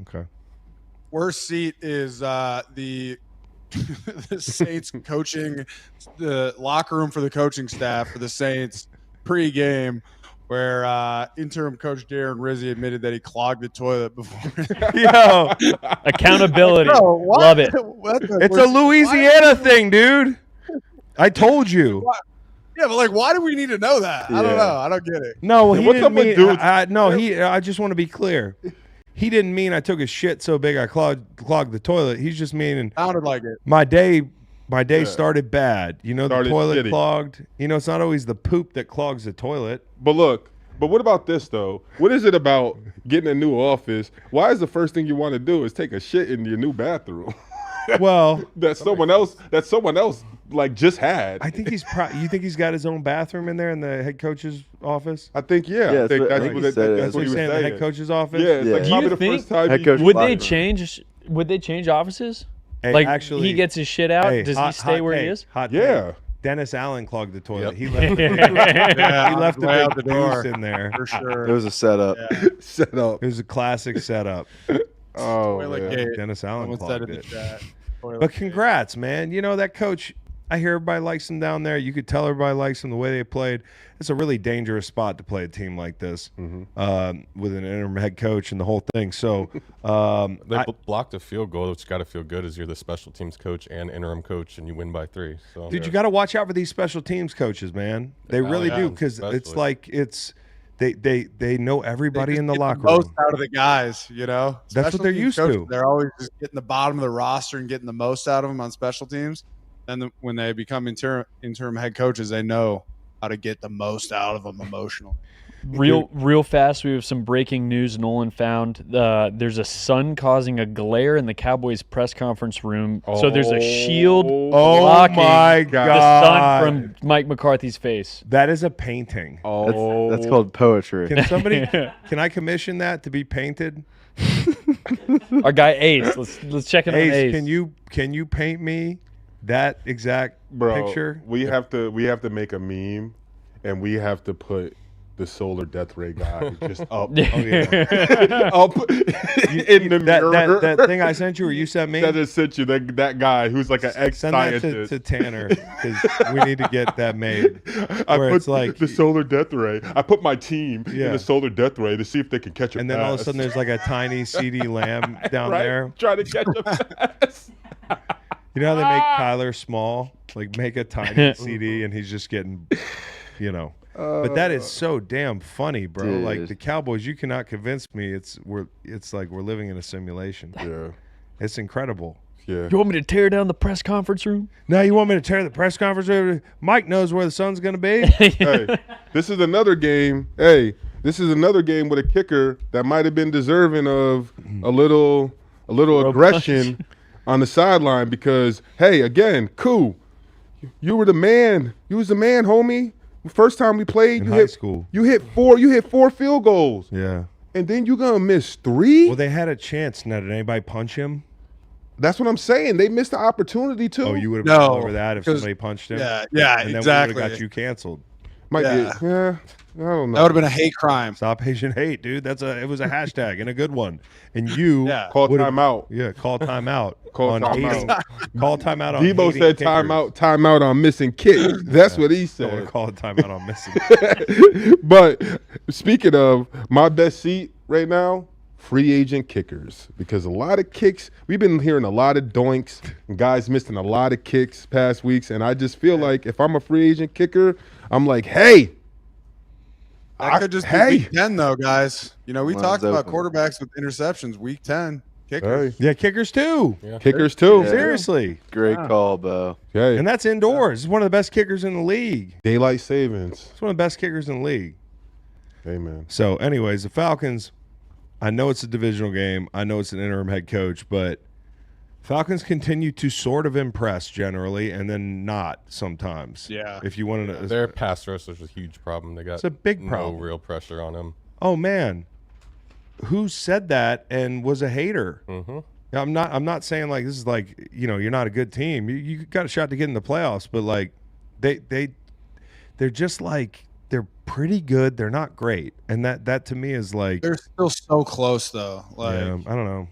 Okay. Worst seat is the the Saints coaching, the locker room for the coaching staff for the Saints pre-game, where interim coach Darren Rizzi admitted that he clogged the toilet before. Yo, Accountability. Bro, what? Love it. What the- it's a Louisiana thing, dude. I told you. Yeah, but like, why do we need to know that? I don't know. I don't get it. No, he what's didn't up with mean. dudes? I just want to be clear. He didn't mean I took a shit so big I clogged the toilet. He's just meaning Sounded like it. my day started bad. You know, the Started toilet shitty. clogged. You know, it's not always the poop that clogs the toilet. But look, what about this though? What is it about getting a new office? Why is the first thing you want to do is take a shit in your new bathroom Well, that someone else like just had? I think you think he's got his own bathroom in there in the head coach's office? I think yeah. Yeah, I think that's that's what what he said. that's what he was saying. saying. The head coach's office. Yeah, it's Yeah. like Do probably you the think first time. head you- coach- Would Locker they room. change? Would they change offices? Hey, Like actually, he gets his shit out. hey, Does hot- he stay hot where he take, is? hot Yeah. take. Dennis Allen clogged the toilet. Yep. He left. Yeah, He left the way out big the door deuce in there. for sure. It was a setup. set up. It was a classic setup. Oh Toilet man. gate. Dennis Allen Someone said clogged in the it. chat. Toilet But gate. congrats, man. You know, that coach, I hear everybody likes him down there. You could tell everybody likes him the way they played. It's a really dangerous spot to play a team like this with an interim head coach and the whole thing. So, They blocked a field goal, which got to feel good as you're the special teams coach and interim coach, and you win by 3. So dude, you got to watch out for these special teams coaches, man. They really do, because it's especially. like they know everybody They in the just get locker most room. out of the guys, you know. That's what Special they're teams used coaches, to. They're always just getting the bottom of the roster and getting the most out of them on special teams. Then when they become interim head coaches, they know how to get the most out of them emotionally. Real fast, we have some breaking news Nolan found. There's a sun causing a glare in the Cowboys press conference room. So there's a shield Oh blocking my the God. sun from Mike McCarthy's face. That is a painting. Oh, That's called poetry. Can somebody? Can I commission that to be painted? Our guy Ace. Let's check in on Ace, Ace. can you paint me that exact bro. picture? We have to make a meme, and we have to put the solar death ray guy just up, Oh, yeah. up in the mirror. that thing I sent you or you sent me? That just sent you that guy who's like an Send that ex-scientist. to Tanner because we need to get that made. I Where put it's like, the solar death ray. I put my team in Yeah. the solar death ray to see if they can catch a and then all of a sudden there's like a tiny CD Lamb down right? there. Trying to catch a pass. You know how they make Kyler small? Like make a tiny CD and he's just getting, But that is so damn funny, bro. Dude. Like the Cowboys, you cannot convince me it's like we're living in a simulation. Yeah, It's incredible. yeah. You want me to tear down the press conference room? Now you want me to tear the press conference over? Mike knows where the sun's going to be. Hey, this is another game. Hey, this is another game with a kicker that might have been deserving of a little aggression on the sideline because, hey, again, cool. You were the man. You was the man, homie. First time we played, In you high hit school. You hit four field goals, Yeah. and then you gonna miss 3. Well, they had a chance. Now, did anybody punch him? That's what I'm saying. They missed the opportunity too. Oh, you would have No, been all over that if 'cause- somebody punched him. Yeah, and then exactly. we would have got you canceled. Might Yeah. be, yeah. I don't know. That would have been a hate crime. Stop Asian hate, dude. It was a hashtag and a good one. And you Yeah. Call would've- timeout. Yeah, call timeout. Call on timeout. hating- Call timeout on Debo hating said kickers. timeout on missing kicks. That's what he I want said. to call it timeout on missing. But speaking of my best seat right now, free agent kickers. Because a lot of kicks, we've been hearing a lot of doinks and guys missing a lot of kicks past weeks. And I just feel like if I'm a free agent kicker, I'm like, hey. That could just be hey. week 10, though, guys. We Line's talked about open. quarterbacks with interceptions. Week 10, kickers. Hey. Yeah, kickers too. Yeah. Kickers too. Yeah. Seriously. Great call, Bo. Hey. And that's indoors. He's one of the best kickers in the league. Daylight savings. He's one of the best kickers in the league. Hey, man. So, anyways, the Falcons, I know it's a divisional game. I know it's an interim head coach, but Falcons continue to sort of impress generally and then not sometimes. Yeah. If you want to know. Their pass rush is a huge problem. They got It's a big problem. no real pressure on him. Oh, man. Who said that and was a hater? Mm-hmm. I'm not saying like this is like, you're not a good team. You got a shot to get in the playoffs, but like they're just like they're pretty good. They're not great. And that to me is like They're still so close, though. Like, yeah, I don't know.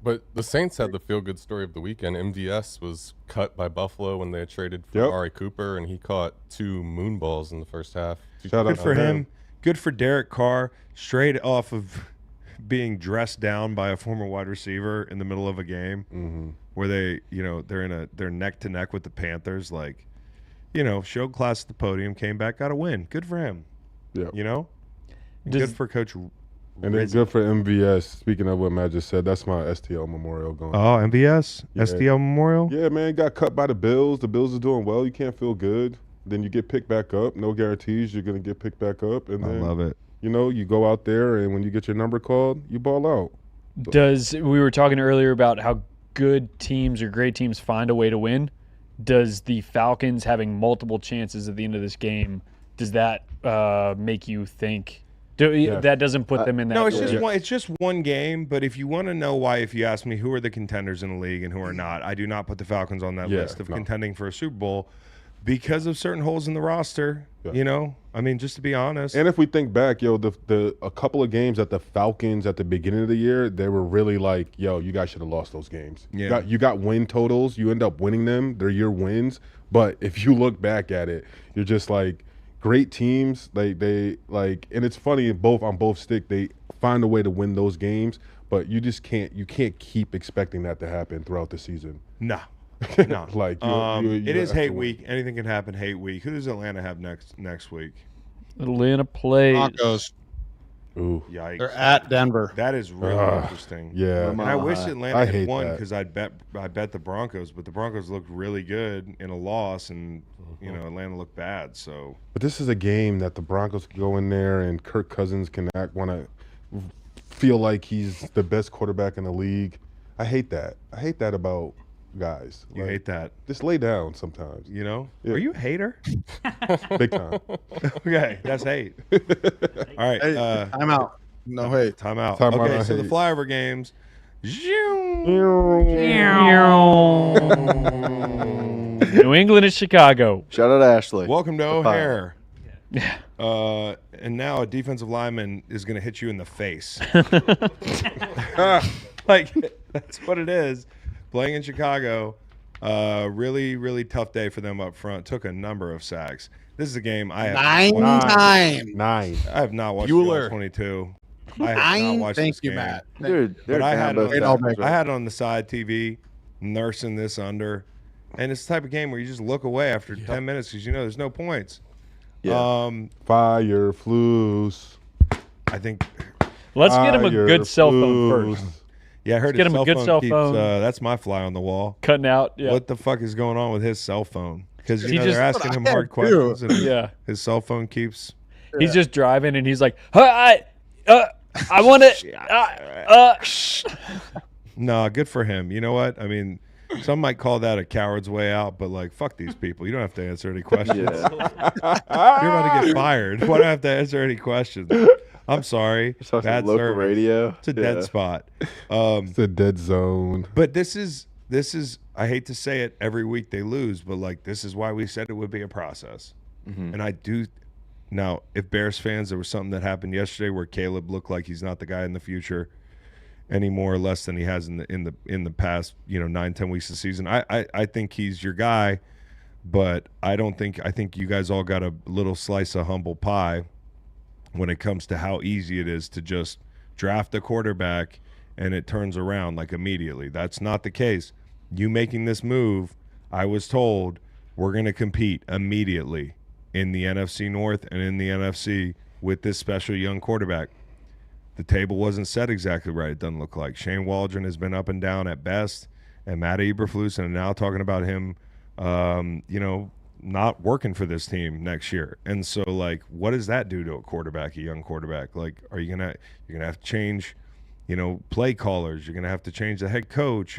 But the Saints had the feel-good story of the weekend. MDS was cut by Buffalo when they had traded for Yep. Ari Cooper, and he caught 2 moon balls in the first half. Shout out Good to for him. Good for Derek Carr, straight off of being dressed down by a former wide receiver in the middle of a game Mm-hmm. where they're neck to neck with the Panthers. Like, showed class at the podium, came back, got a win. Good for him. Yeah. And Does- good for Coach. And then good for MVS. Speaking of what Matt just said, that's my STL memorial going. Oh, MVS Yeah. STL Memorial. Yeah, man, got cut by the Bills. The Bills are doing well. You can't feel good. Then you get picked back up. No guarantees you're going to get picked back up. And I then, love it. you go out there, and when you get your number called, you ball out. We were talking earlier about how good teams or great teams find a way to win. Does the Falcons having multiple chances at the end of this game, does that make you think that doesn't put them in that? No, it's position? just one game. But if you want to know why, if you ask me who are the contenders in the league and who are not, I do not put the Falcons on that Yeah, list of no. contending for a Super Bowl because of certain holes in the roster. Yeah. I mean, just to be honest. And if we think back, a couple of games that the Falcons at the beginning of the year, they were really like, you guys should have lost those games. Yeah. You got win totals. You end up winning them. They're your wins. But if you look back at it, you're just like, great teams, they like, and it's funny on both stick, they find a way to win those games, but you just can't keep expecting that to happen throughout the season. No. Like it is have to hate win. week. Anything can happen hate week. Who does Atlanta have next week? Atlanta plays. Broncos. Ooh, Yikes. They're at Denver. That is really interesting. yeah. And I wish I Atlanta had hate won that. because I bet the Broncos, but the Broncos looked really good in a loss, and Atlanta looked bad. So But this is a game that the Broncos can go in there and Kirk Cousins can want to feel like he's the best quarterback in the league. I hate that. I hate that about guys. you hate that, Just lay down sometimes. Yeah. Yeah. Are you a hater? Big time. Okay, that's hate. All right, Hey, time out. No, wait. time out. Time out Okay, on so the hate. flyover games. New England and Chicago. Shout out Ashley. Welcome to O'Hare. Yeah. And now a defensive lineman is going to hit you in the face. Like, that's what it is. Playing in Chicago, really, really tough day for them up front. Took a number of sacks. This is a game I have Nine. I have not watched Bueller. 22. I have not watched Thank this you, game. Matt. Dude, they're But I down had both it tackles, I right? had it on the side TV, nursing this under. And it's the type of game where you just look away after 10 minutes because you know there's no points. Yeah. Fire Flus. I think, Let's get him a Fire good cell phone Flus. first. yeah, I heard Get his him a good cell keeps, phone. that's my fly on the wall. Cutting out. Yeah. What the fuck is going on with his cell phone? Because He they're just- asking him What I hard do. questions, and Yeah. his cell phone keeps. He's just driving and he's like, I want to. No, good for him. You know what? I mean, some might call that a coward's way out, but like, fuck these people. You don't have to answer any questions. Yeah. You're about to get fired. Why do I have to answer any questions? I'm sorry. Just talking Bad local service. radio. It's a dead spot. It's a dead zone. But this is I hate to say it, every week they lose, but like this is why we said it would be a process. And I do now, if Bears fans, there was something that happened yesterday where Caleb looked like he's not the guy in the future any more or less than he has in the past, 9-10 weeks of the season. I think he's your guy, but I think you guys all got a little slice of humble pie when it comes to how easy it is to just draft a quarterback and it turns around like immediately. That's not the case. You making this move, I was told we're going to compete immediately in the NFC North and in the NFC with this special young quarterback. The table wasn't set exactly right, it doesn't look like. Shane Waldron has been up and down at best, and Matt Eberflus are now talking about him, not working for this team next year. And so, like, what does that do to a quarterback, a young quarterback? Like, you're gonna have to change, play callers. You're gonna have to change the head coach.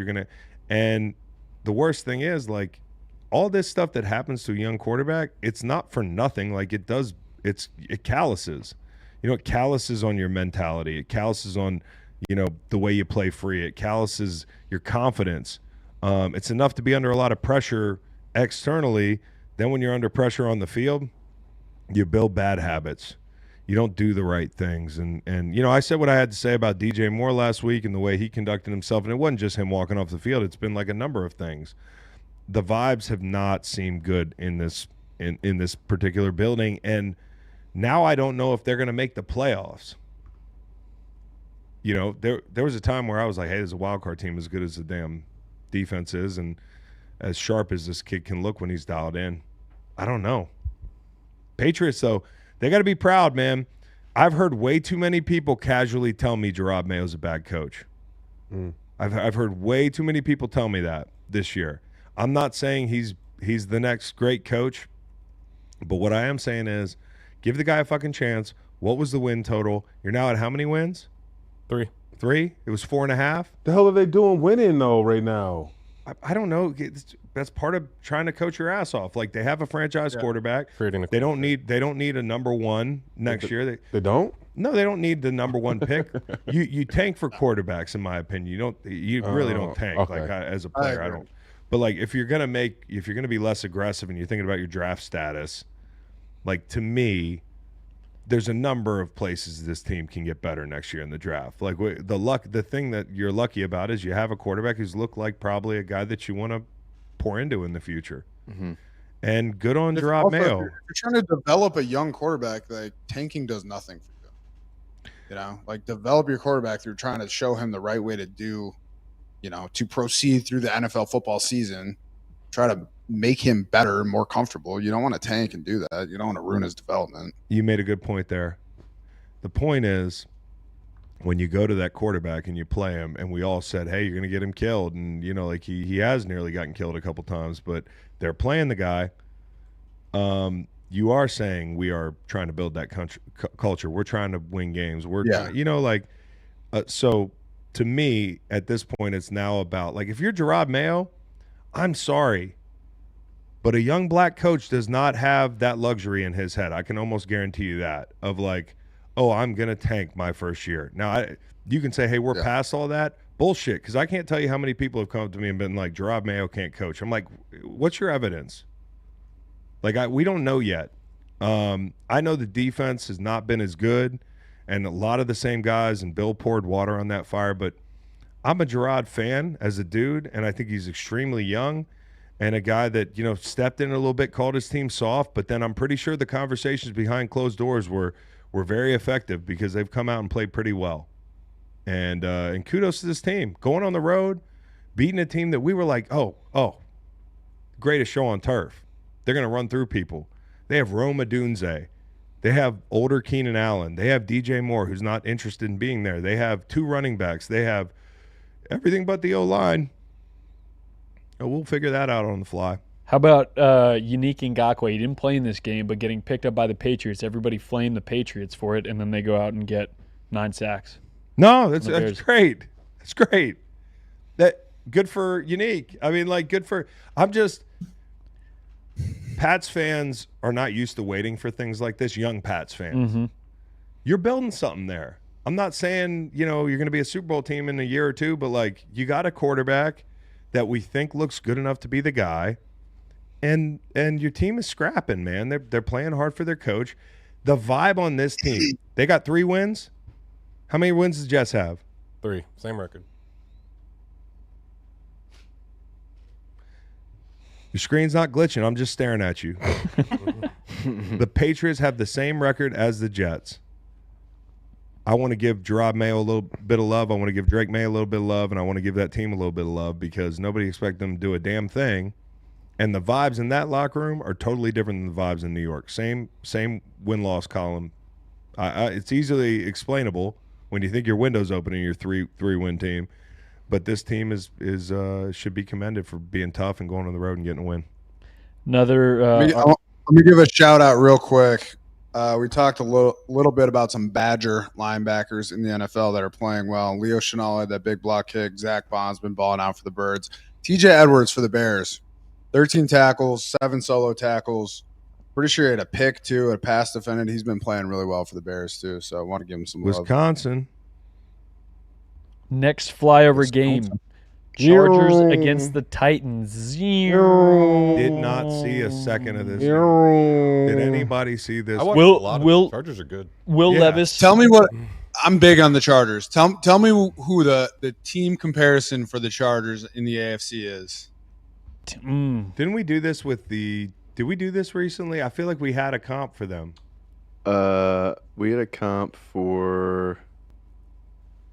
And the worst thing is, like, all this stuff that happens to a young quarterback, it's not for nothing. Like, it calluses. It calluses on your mentality. It calluses on, the way you play free. It calluses your confidence. It's enough to be under a lot of pressure externally. Then when you're under pressure on the field, you build bad habits. You don't do the right things. And I said what I had to say about DJ Moore last week and the way he conducted himself. And it wasn't just him walking off the field. It's been like a number of things. The vibes have not seemed good in this particular building. And now I don't know if they're going to make the playoffs. There was a time where I was like, hey, there's a wild card team as good as the damn defense is and as sharp as this kid can look when he's dialed in. I don't know. Patriots, though, they got to be proud, man. I've heard way too many people casually tell me Gerard Mayo's a bad coach. I've heard way too many people tell me that this year. I'm not saying he's the next great coach, but what I am saying is give the guy a fucking chance. What was the win total? You're now at how many wins? 3. 3? It was 4.5? The hell are they doing winning though right now? I don't know. That's part of trying to coach your ass off. Like, they have a franchise quarterback. Creating a They don't need a number one next year. They don't? No, they don't need the number one pick. You tank for quarterbacks, in my opinion. You really don't tank. okay. Like, as a player, I don't. But like, if you're gonna be less aggressive and you're thinking about your draft status, like, to me, there's a number of places this team can get better next year in the draft. Like, the thing that you're lucky about is you have a quarterback who's looked like probably a guy that you want to pour into in the future. And good on Gerard Also, Mayo. If you're trying to develop a young quarterback, like, tanking does nothing for you. Like, develop your quarterback through trying to show him the right way to do, to proceed through the NFL football season. Try to make him better and more comfortable. You don't want to tank and do that. You don't want to ruin his development. You made a good point there. The point is, when you go to that quarterback and you play him, and we all said, hey, you're going to get him killed. And, like, he has nearly gotten killed a couple times, but they're playing the guy. You are saying we are trying to build that culture. We're trying to win games. So to me, at this point, it's now about, like, if you're Gerard Mayo, I'm sorry, but a young black coach does not have that luxury in his head. I can almost guarantee you that, of like, oh, I'm going to tank my first year. Now, you can say, hey, we're past all that. Bullshit, because I can't tell you how many people have come up to me and been like, Gerard Mayo can't coach. I'm like, what's your evidence? Like, we don't know yet. I know the defense has not been as good, and a lot of the same guys, and Bill poured water on that fire, but I'm a Gerard fan as a dude, and I think he's extremely young and a guy that, stepped in a little bit, called his team soft, but then I'm pretty sure the conversations behind closed doors were very effective because they've come out and played pretty well. And kudos to this team. Going on the road, beating a team that we were like, oh, greatest show on turf. They're going to run through people. They have Roma Dunze. They have older Keenan Allen. They have DJ Moore, who's not interested in being there. They have 2 running backs. They have everything but the O-line. We'll figure that out on the fly. How about Unique Ngakoue? He didn't play in this game, but getting picked up by the Patriots. Everybody flamed the Patriots for it, and then they go out and get 9 sacks. No, that's great. That's great. That good for Unique. I mean, good for – Pats fans are not used to waiting for things like this, young Pats fans. Mm-hmm. You're building something there. I'm not saying, you're going to be a Super Bowl team in a year or two, but, you got a quarterback that we think looks good enough to be the guy, and your team is scrapping, man. They're playing hard for their coach. The vibe on this team, they got 3 wins. How many wins does the Jets have? 3. Same record. Your screen's not glitching. I'm just staring at you. The Patriots have the same record as the Jets. I want to give Gerard Mayo a little bit of love. I want to give Drake May a little bit of love, and I want to give that team a little bit of love because nobody expects them to do a damn thing. And the vibes in that locker room are totally different than the vibes in New York. Same win-loss column. It's easily explainable when you think your window's open in your three-win team. But this team is should be commended for being tough and going on the road and getting a win. Another. Let me give a shout out real quick. We talked a little bit about some Badger linebackers in the NFL that are playing well. Leo Chenal had that big block kick. Zach Bond's been balling out for the Birds. TJ Edwards for the Bears. 13 tackles, 7 solo tackles. Pretty sure he had a pick, too, a pass defended. He's been playing really well for the Bears, too, so I want to give him some love. Wisconsin. Next flyover game. Chargers against the Titans. Did not see a second of this. Did anybody see this? I watched a lot of them. Chargers are good. Will Levis. Tell me what – I'm big on the Chargers. Tell me who the team comparison for the Chargers in the AFC is. Didn't we do this with the – did we do this recently? I feel like we had a comp for them. We had a comp for –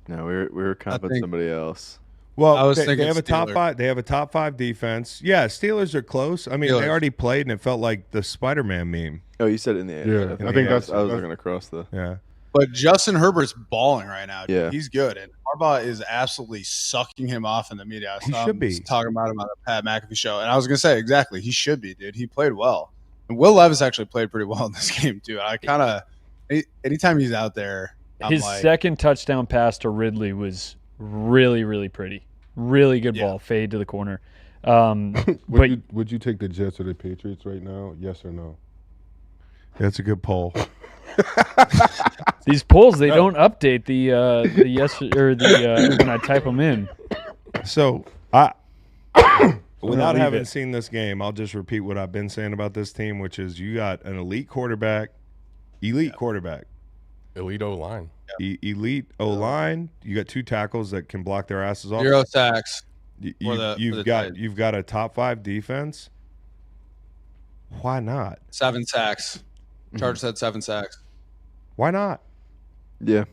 no, we were comping somebody else. Well, I was they thinking have a top Steelers. 5. They have a top 5 defense. Yeah, Steelers are close. I mean, Steelers. they already played, and it felt like the Spider-Man meme. Oh, you said it in the end. Yeah, I think I was looking across the. Yeah. But Justin Herbert's balling right now. Dude. Yeah. He's good. And Harbaugh is absolutely sucking him off in the media. I He saw should him be. talking about him on the Pat McAfee show. And I was going to say, exactly, he should be, dude. He played well. And Will Levis actually played pretty well in this game, too. I kind of – anytime he's out there, I'm His like, second touchdown pass to Ridley was really, really pretty. Really good ball. Fade to the corner. Would you take the Jets or the Patriots right now? Yes or no? That's a good poll. These polls, they don't update the yes or the when I type them in. So, without having seen this game, I'll just repeat what I've been saying about this team, which is you got an elite quarterback, elite O-line. Elite O-line. You got 2 tackles that can block their asses off. 0 sacks. You've got a top 5 defense. Why not? 7 sacks. Chargers had 7 sacks. Why not? Yeah.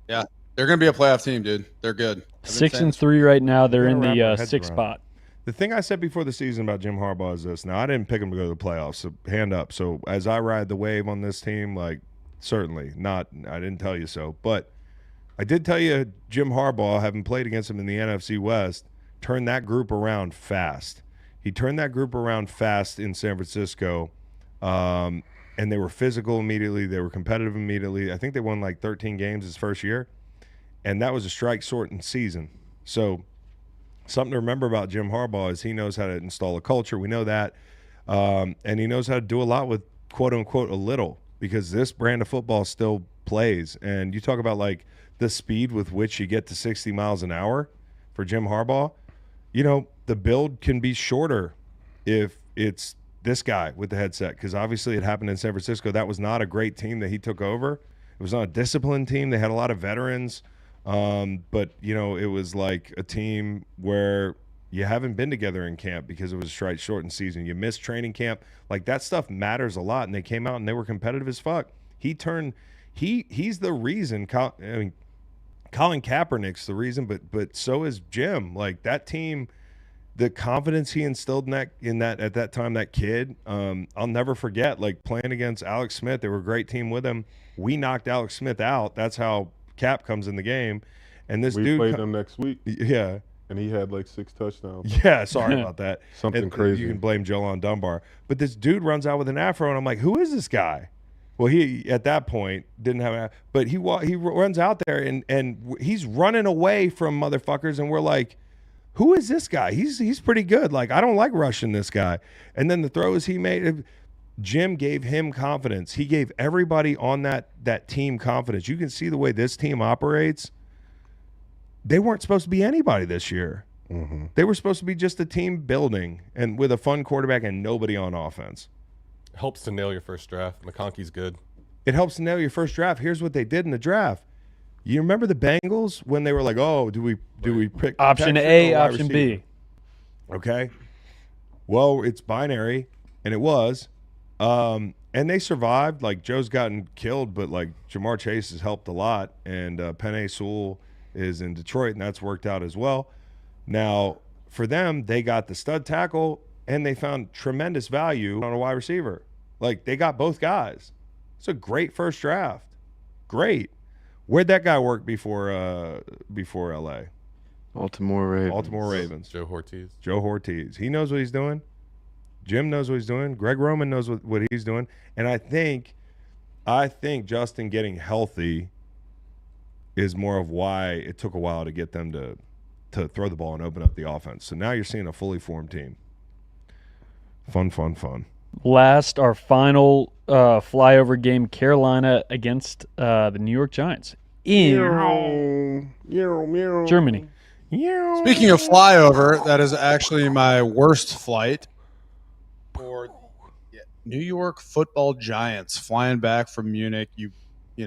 Yeah. They're going to be a playoff team, dude. They're good. 6-3 right now. They're in Wrap the our heads 6th around. spot. The thing I said before the season about Jim Harbaugh is this. Now, I didn't pick him to go to the playoffs, so hand up. So, as I ride the wave on this team, certainly not. I didn't tell you so. But I did tell you Jim Harbaugh, having played against him in the NFC West, turned that group around fast. He turned that group around fast in San Francisco, and they were physical immediately. They were competitive immediately. I think they won 13 games his first year, and that was a strike-shortened season. So something to remember about Jim Harbaugh is he knows how to install a culture. We know that, and he knows how to do a lot with quote-unquote a little, because this brand of football still plays. And you talk about the speed with which you get to 60 miles an hour for Jim Harbaugh. The build can be shorter if it's this guy with the headset, because obviously it happened in San Francisco. That was not a great team that he took over. It was not a disciplined team. They had a lot of veterans, but it was like a team where you haven't been together in camp because it was a shortened season. You missed training camp. Like, that stuff matters a lot, and they came out and they were competitive as fuck. He's the reason. Colin Kaepernick's the reason, but so is Jim. Like, that team, the confidence he instilled in that at that time, that kid, I'll never forget. Like, playing against Alex Smith, they were a great team with him. We knocked Alex Smith out. That's how Cap comes in the game. And this We dude played them next week, yeah. and he had like 6 touchdowns. Yeah, sorry about that. Something crazy. You can blame Jolan Dunbar. But this dude runs out with an afro, and I'm like, who is this guy? Well, he, at that point, didn't have an afro. But he runs out there, and he's running away from motherfuckers, and we're like, who is this guy? He's pretty good. Like, I don't like rushing this guy. And then the throws he made, Jim gave him confidence. He gave everybody on that team confidence. You can see the way this team operates. They weren't supposed to be anybody this year. Mm-hmm. They were supposed to be just a team building and with a fun quarterback and nobody on offense. Helps to nail your first draft. McConkey's good. It helps to nail your first draft. Here's what they did in the draft. You remember the Bengals when they were like, "Oh, do we pick Option protection A, or wide option receiver?" B. Okay. Well, it's binary, and it was. And they survived. Like, Joe's gotten killed, but like Jamar Chase has helped a lot, and Penei Sewell is in Detroit, and that's worked out as well. Now, for them, they got the stud tackle, and they found tremendous value on a wide receiver. Like, they got both guys. It's a great first draft. Great. Where'd that guy work before L.A.? Baltimore Ravens. Joe Ortiz. Joe Ortiz. He knows what he's doing. Jim knows what he's doing. Greg Roman knows what he's doing. And I think Justin getting healthy is more of why it took a while to get them to throw the ball and open up the offense. So now you're seeing a fully formed team. Fun. Last, our final flyover game, Carolina against the New York Giants in Germany. Speaking of flyover, that is actually my worst flight for New York Football Giants flying back from Munich. You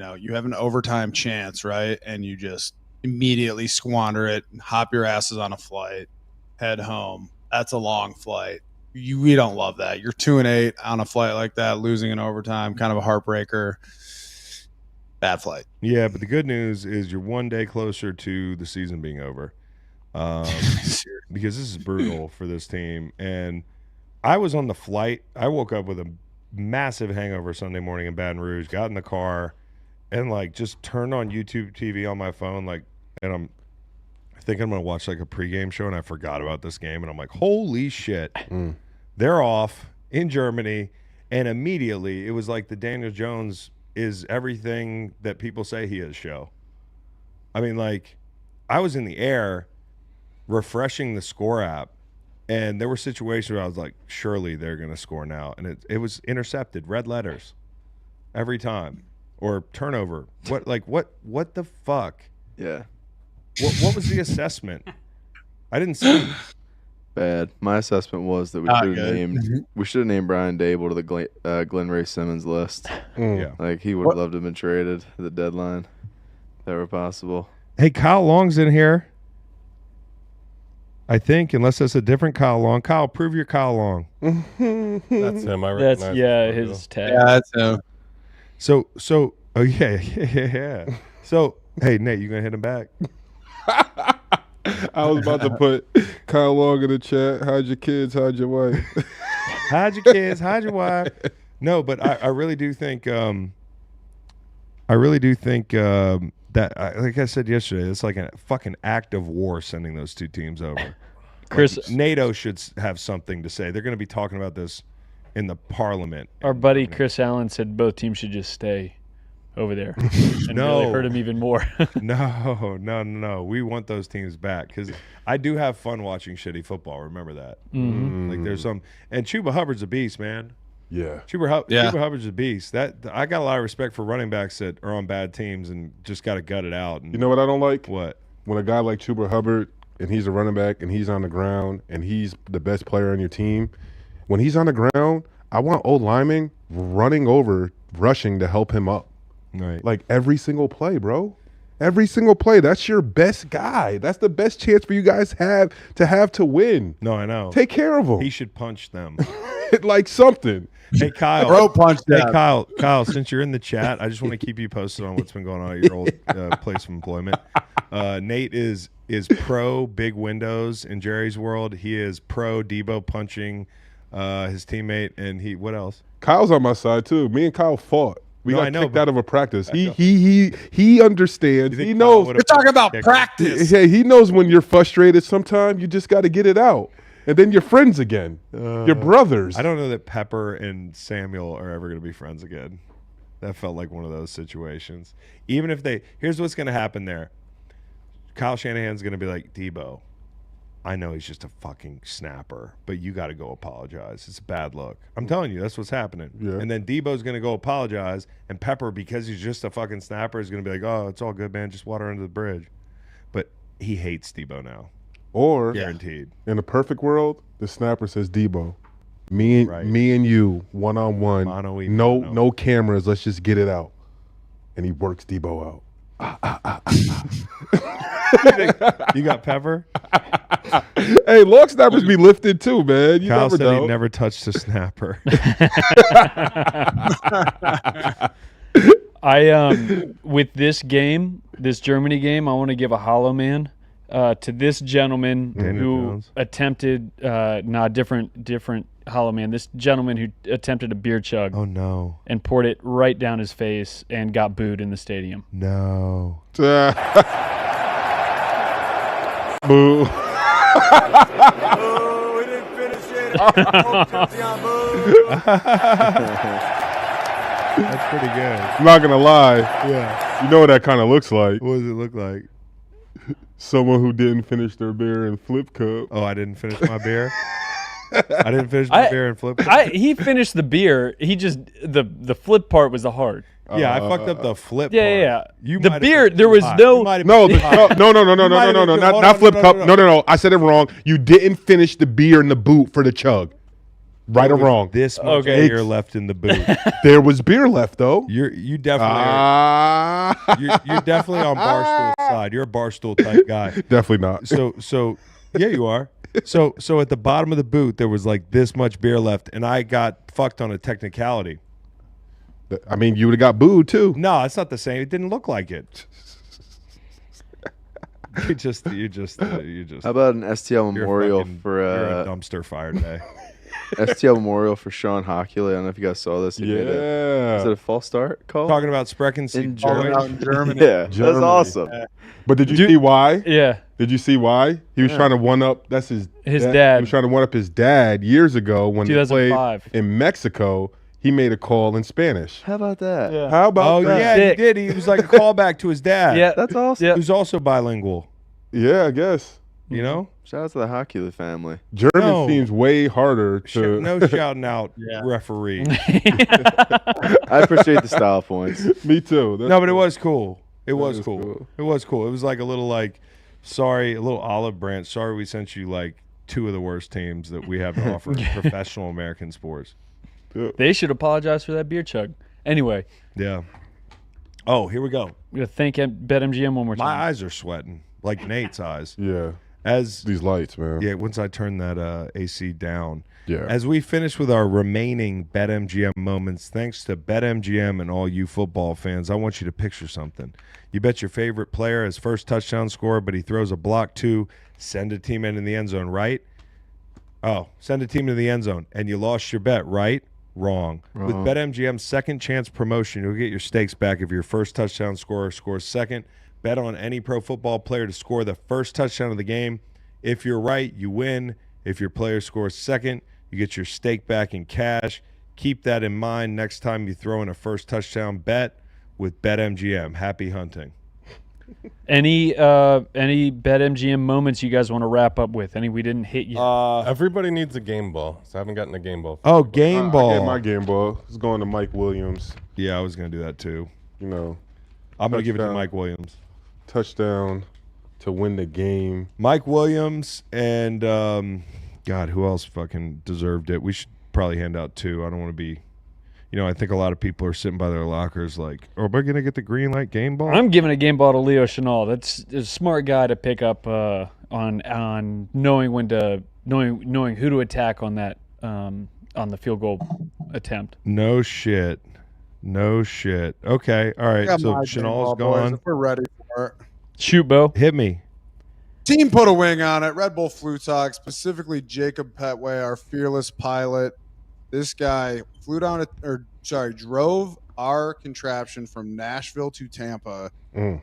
have an overtime chance, right? And you just immediately squander it, hop your asses on a flight, head home. That's a long flight. We don't love that. You're 2-8 on a flight like that, losing in overtime, kind of a heartbreaker. Bad flight. Yeah, but the good news is you're one day closer to the season being over. Because this is brutal for this team. And I was on the flight. I woke up with a massive hangover Sunday morning in Baton Rouge, got in the car, and like just turned on YouTube TV on my phone, and I'm thinking I'm going to watch like a pregame show, and I forgot about this game, and I'm like, holy shit. They're off in Germany, and immediately it was like the Daniel Jones is everything that people say he is show. I mean, like, I was in the air refreshing the score app, and there were situations where I was like, surely they're going to score now. And it was intercepted, red letters, every time. Or turnover. What the fuck? Yeah. What was the assessment? I didn't see. Bad. My assessment was that we should have named Brian Dable to the Glenn Ray Simmons list. Yeah. Like, he would have loved to have been traded at the deadline if that were possible. Hey, Kyle Long's in here. I think, unless that's a different Kyle Long. Kyle, prove your Kyle Long. That's him. I That's recognize his tag. Yeah, that's him. So, oh yeah. So, hey, Nate, you gonna hit him back? I was about to put Kyle Long in the chat. How'd your kids? How'd your wife? How'd your kids? How'd your wife? No, but I really do think. That, like I said yesterday, it's like a fucking act of war sending those two teams over. Chris, Like, NATO should have something to say. They're going to be talking about this in the parliament. our buddy Chris Allen said both teams should just stay over there and really hurt him even more. No. We want those teams back because I do have fun watching shitty football. Remember that. Like, there's some, and Chuba Hubbard's a beast, man. Yeah. Chuba Hubbard's a beast. That I got a lot of respect for running backs that are on bad teams and just got to gut it out. And You know what I don't like? what? When a guy like Chuba Hubbard, and he's a running back, and he's on the ground, and he's the best player on your team, When he's on the ground, I want old linemen running over, rushing to help him up. Right. Like every single play, bro. Every single play. That's your best guy. That's the best chance for you guys have to win. No, I know. Take care of him. He should punch them. Like something. Hey, Kyle. Bro, punch Hey, that. Kyle, since you're in the chat, I just want to keep you posted on what's been going on at your old place of employment. Nate is pro big windows in Jerry's world. He is pro Debo punching his teammate, and what else? Kyle's on my side too. Me and Kyle fought. We No, I got know, kicked but- out of a practice. He understands. You think He Kyle knows. would've We're talking about kicked- practice. Hey, he knows when you're frustrated. Sometimes you just got to get it out, and then you're friends again. You're brothers. I don't know that Pepper and Samuel are ever going to be friends again. That felt like one of those situations. Even if here's what's going to happen there. Kyle Shanahan's going to be like, Debo, I know he's just a fucking snapper, but you got to go apologize. It's a bad look. I'm telling you, that's what's happening. Yeah. And then Debo's going to go apologize, and Pepper, because he's just a fucking snapper, is going to be like, oh, it's all good, man. Just water under the bridge. But he hates Debo now. Or Guaranteed. in a perfect world, the snapper says, Debo, me and you, one-on-one, Mano y no mano. no cameras, let's just get it out. And he works Debo out. You got Pepper? Hey, long snappers be lifted too, man. You Kyle never said know. he never touched a snapper. With this game, this Germany game, I want to give a hollow man to this gentleman Daniel who Jones. attempted different hollow man. This gentleman who attempted a beer chug Oh, no. and poured it right down his face and got booed in the stadium. No. Boo. That's pretty good. I'm not gonna lie. Yeah. You know what that kind of looks like? What does it look like? Someone who didn't finish their beer in flip cup. Oh, I didn't finish my beer? I didn't finish my beer and flip. He finished the beer. He just the flip part was the hard. Yeah, I fucked up the flip Yeah, part. yeah, yeah. You The might have beer, been there too was hot. no- You might have No, been too hot. no, might have been- hold not on, flip no, cup. no, No, no. no. I said it wrong. You didn't finish the beer in the boot for the chug. Right or wrong? This much Okay. beer left in the boot. There was beer left though. You definitely are, Ah, you're definitely on Barstool's side. You're a Barstool type guy. definitely not. So yeah, you are. So at the bottom of the boot there was like this much beer left, and I got fucked on a technicality. I mean, you would have got booed too. No, it's not the same. It didn't look like it. You just. How about an STL you're memorial fucking- for you're a dumpster fire today. STL memorial for Sean Hockley? I don't know if you guys saw this. He made a- Is it Yeah. a false start call? Talking about Sprechen in Germany. Germany. in Germany. Yeah, that's Germany. awesome. But did you see why? Yeah. Did you see why? He was trying to one up. That's his dad. He was trying to one up his dad years ago when they 2005. played in Mexico. He made a call in Spanish. How about that? Yeah. How about Oh that? yeah, he Sick. did. He was like a callback to his dad. Yeah. That's awesome. Yeah. Who's also bilingual. Yeah, I guess. You know, Shout out to the Hockley family. German No. seems way harder to. no shouting out referee. I appreciate the style points. Me too. That's No, but it cool. was cool. It was is cool. cool. It was cool. It was like a little sorry, a little olive branch. Sorry, we sent you like two of the worst teams that we have to offer in professional American sports. They should apologize for that beer chug. Anyway, Yeah. Oh, here we go. I'm gonna thank BetMGM one more time. My eyes are sweating like Nate's eyes. Yeah, As these lights, man. yeah, once I turn that AC down. Yeah. As we finish with our remaining BetMGM moments, thanks to BetMGM and all you football fans, I want you to picture something. You bet your favorite player has first touchdown score, but he throws a block too. Send a team in the end zone, right? Oh, send a team into the end zone, and you lost your bet, right? Wrong. With BetMGM's second chance promotion, you'll get your stakes back if your first touchdown scorer scores second. Bet on any pro football player to score the first touchdown of the game. If you're right, you win. If your player scores second, you get your stake back in cash. Keep that in mind next time you throw in a first touchdown bet with BetMGM. Happy hunting. Any BetMGM moments you guys want to wrap up with? Any we didn't hit yet? Everybody needs a game ball, so I haven't gotten a game ball. Oh, game I ball. get my game ball. It's going to Mike Williams. Yeah, I was going to do that too. You know, I'm going to give it to Touchdown. Mike Williams. touchdown to win the game. Mike Williams and God, who else fucking deserved it? We should probably hand out 2. I don't want to be. I think a lot of people are sitting by their lockers like, "Oh, am I going to get the green light game ball?" I'm giving a game ball to Leo Chenal. That's a smart guy to pick up on knowing when to knowing who to attack on that on the field goal attempt. No shit. Okay, all right. Got So my Chenal's game ball, boys, gone. if we're ready for it. Shoot, Bo. Hit me. Team put a wing on it. Red Bull Flu Talk, specifically Jacob Petway, our fearless pilot. This guy drove our contraption from Nashville to Tampa,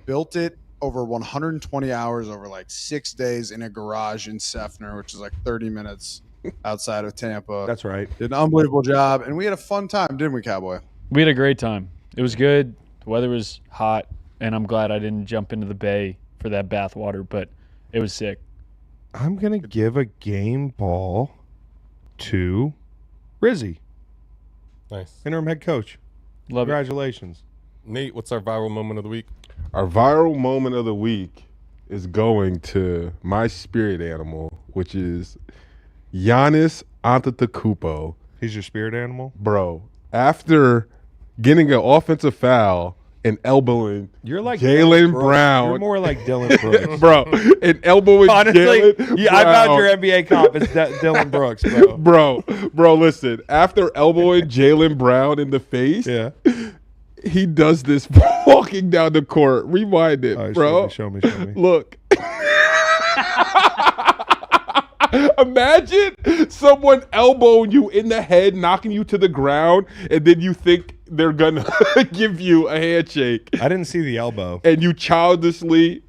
built it over 120 hours over like 6 days in a garage in Seffner, which is like 30 minutes outside of Tampa. That's right. Did an unbelievable job, and we had a fun time, didn't we, Cowboy? We had a great time. It was good. The weather was hot, and I'm glad I didn't jump into the bay for that bath water, but it was sick. I'm going to give a game ball to Rizzy, Nice. interim head coach. Love it. Congratulations. Nate, what's our viral moment of the week? Our viral moment of the week is going to my spirit animal, which is Giannis Antetokounmpo. He's your spirit animal? Bro, after getting an offensive foul and elbowing You're like Jaylen Dylan Brooks. Brown. You're more like Dylan Brooks. Bro, and elbowing Honestly, Jaylen I found Brown. your NBA comp. It's Dylan Brooks, bro. Bro, listen. After elbowing Jaylen Brown in the face, Yeah. he does this walking down the court. Rewind it, All right, bro. Show me. Look. Imagine someone elbowing you in the head, knocking you to the ground, and then you think they're going to give you a handshake. I didn't see the elbow. And you childishly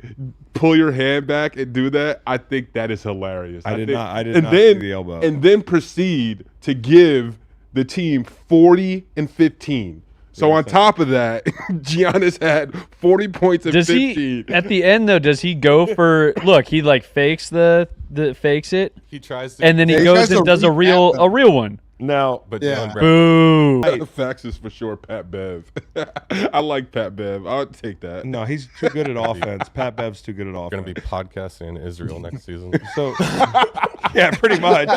pull your hand back and do that. I think that is hilarious. I did think- not and see then, the elbow. And then proceed to give the team 40 and 15. So on top of that, Giannis had 40 points and Does 15. he at the end though? Does he go for? Look, he like fakes fakes it, He tries to. and then he he goes tries and to does a real one. No. But Yeah. Jaylen Brown. Boo! Fax is for sure Pat Bev. I like Pat Bev. I'll take that. No, he's too good at offense. Pat Bev's too good at offense. Going to be podcasting in Israel next season. So, yeah, pretty much.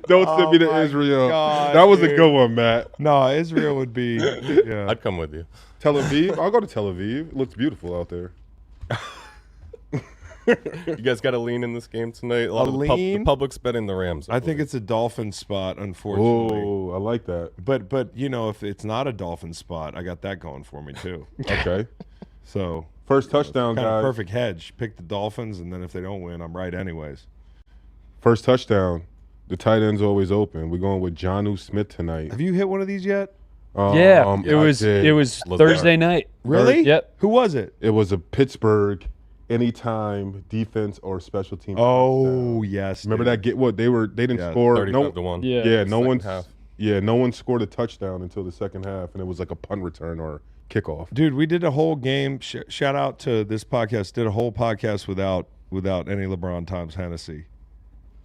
Don't send me to my Israel. God, that was a dude. good one, Matt. No, Israel would be. Yeah. I'd come with you. Tel Aviv? I'll go to Tel Aviv. It looks beautiful out there. You guys got to lean in this game tonight. A lot of the lean? public's betting the Rams. I think it's a Dolphin spot, unfortunately. Oh, I like that. But if it's not a Dolphin spot, I got that going for me too. Okay. So First touchdown, kind of guys. perfect hedge. Pick the Dolphins, and then if they don't win, I'm right anyways. First touchdown. The tight end's always open. We're going with Jonnu Smith tonight. Have you hit one of these yet? Yeah, it I was did. Thursday night. Really? Yep. Who was it? It was a Pittsburgh anytime defense or special team. Oh touchdown. yes. Remember dude. that get what they didn't Yeah, score 35-1. Yeah. Yeah, no Second one half. no one scored a touchdown until the second half, and it was like a punt return or kickoff. Dude, we did a whole game. Shout out to this podcast. Did a whole podcast without any LeBron times Hennessy.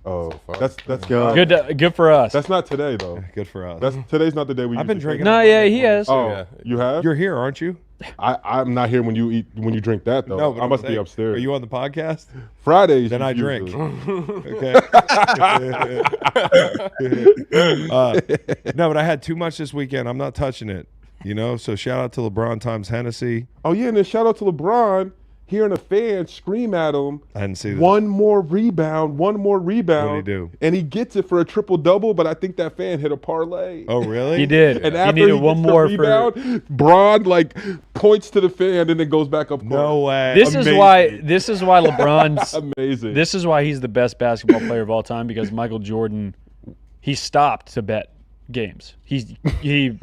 Oh, far. that's Good for us. That's not today though. Good for us. Today's not the day we. I've been usually drinking. drink. No, yeah, he has. Oh, Yeah. you have? You're here, aren't you? I'm not here when you drink that though. No, but I I'm must be saying, upstairs. Are you on the podcast? Fridays? Then I usually. drink. No, but I had too much this weekend. I'm not touching it. So shout out to LeBron times Hennessy. Oh yeah, and then shout out to LeBron hearing a fan scream at him. I didn't see that. One more rebound. What'd he do? And he gets it for a triple double, but I think that fan hit a parlay. Oh, really? He did. And He after needed he one gets more the for. rebound, Braun points to the fan and then goes back up. No way. This is why. Amazing. This is why LeBron's. Amazing. This is why he's the best basketball player of all time, because Michael Jordan, he stopped to bet games. He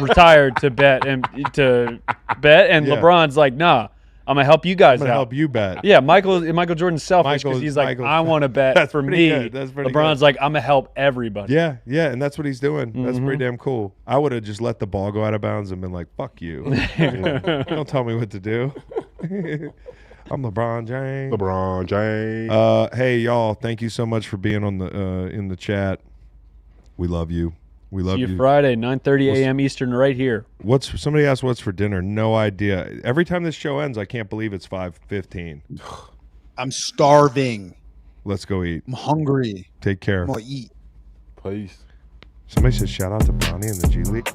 retired to bet, and Yeah. LeBron's like, nah, I'm gonna help you guys I'm gonna out. help you bet. Yeah, Michael Jordan's selfish because he's like, Michael's- I want to bet That's for pretty me. good. That's pretty LeBron's good. like, I'm gonna help everybody. Yeah, and that's what he's doing. That's Mm-hmm. pretty damn cool. I would have just let the ball go out of bounds and been like, "Fuck you! Don't tell me what to do." I'm LeBron James. LeBron James. Hey y'all, thank you so much for being on the in the chat. We love you. We love See you you. Friday, 9:30 a.m. Eastern, right here. Somebody asked what's for dinner? No idea. Every time this show ends, I can't believe it's 5:15. I'm starving. Let's go eat. I'm hungry. Take care. I'm gonna eat. Peace. Somebody says shout out to Brownie in the G League.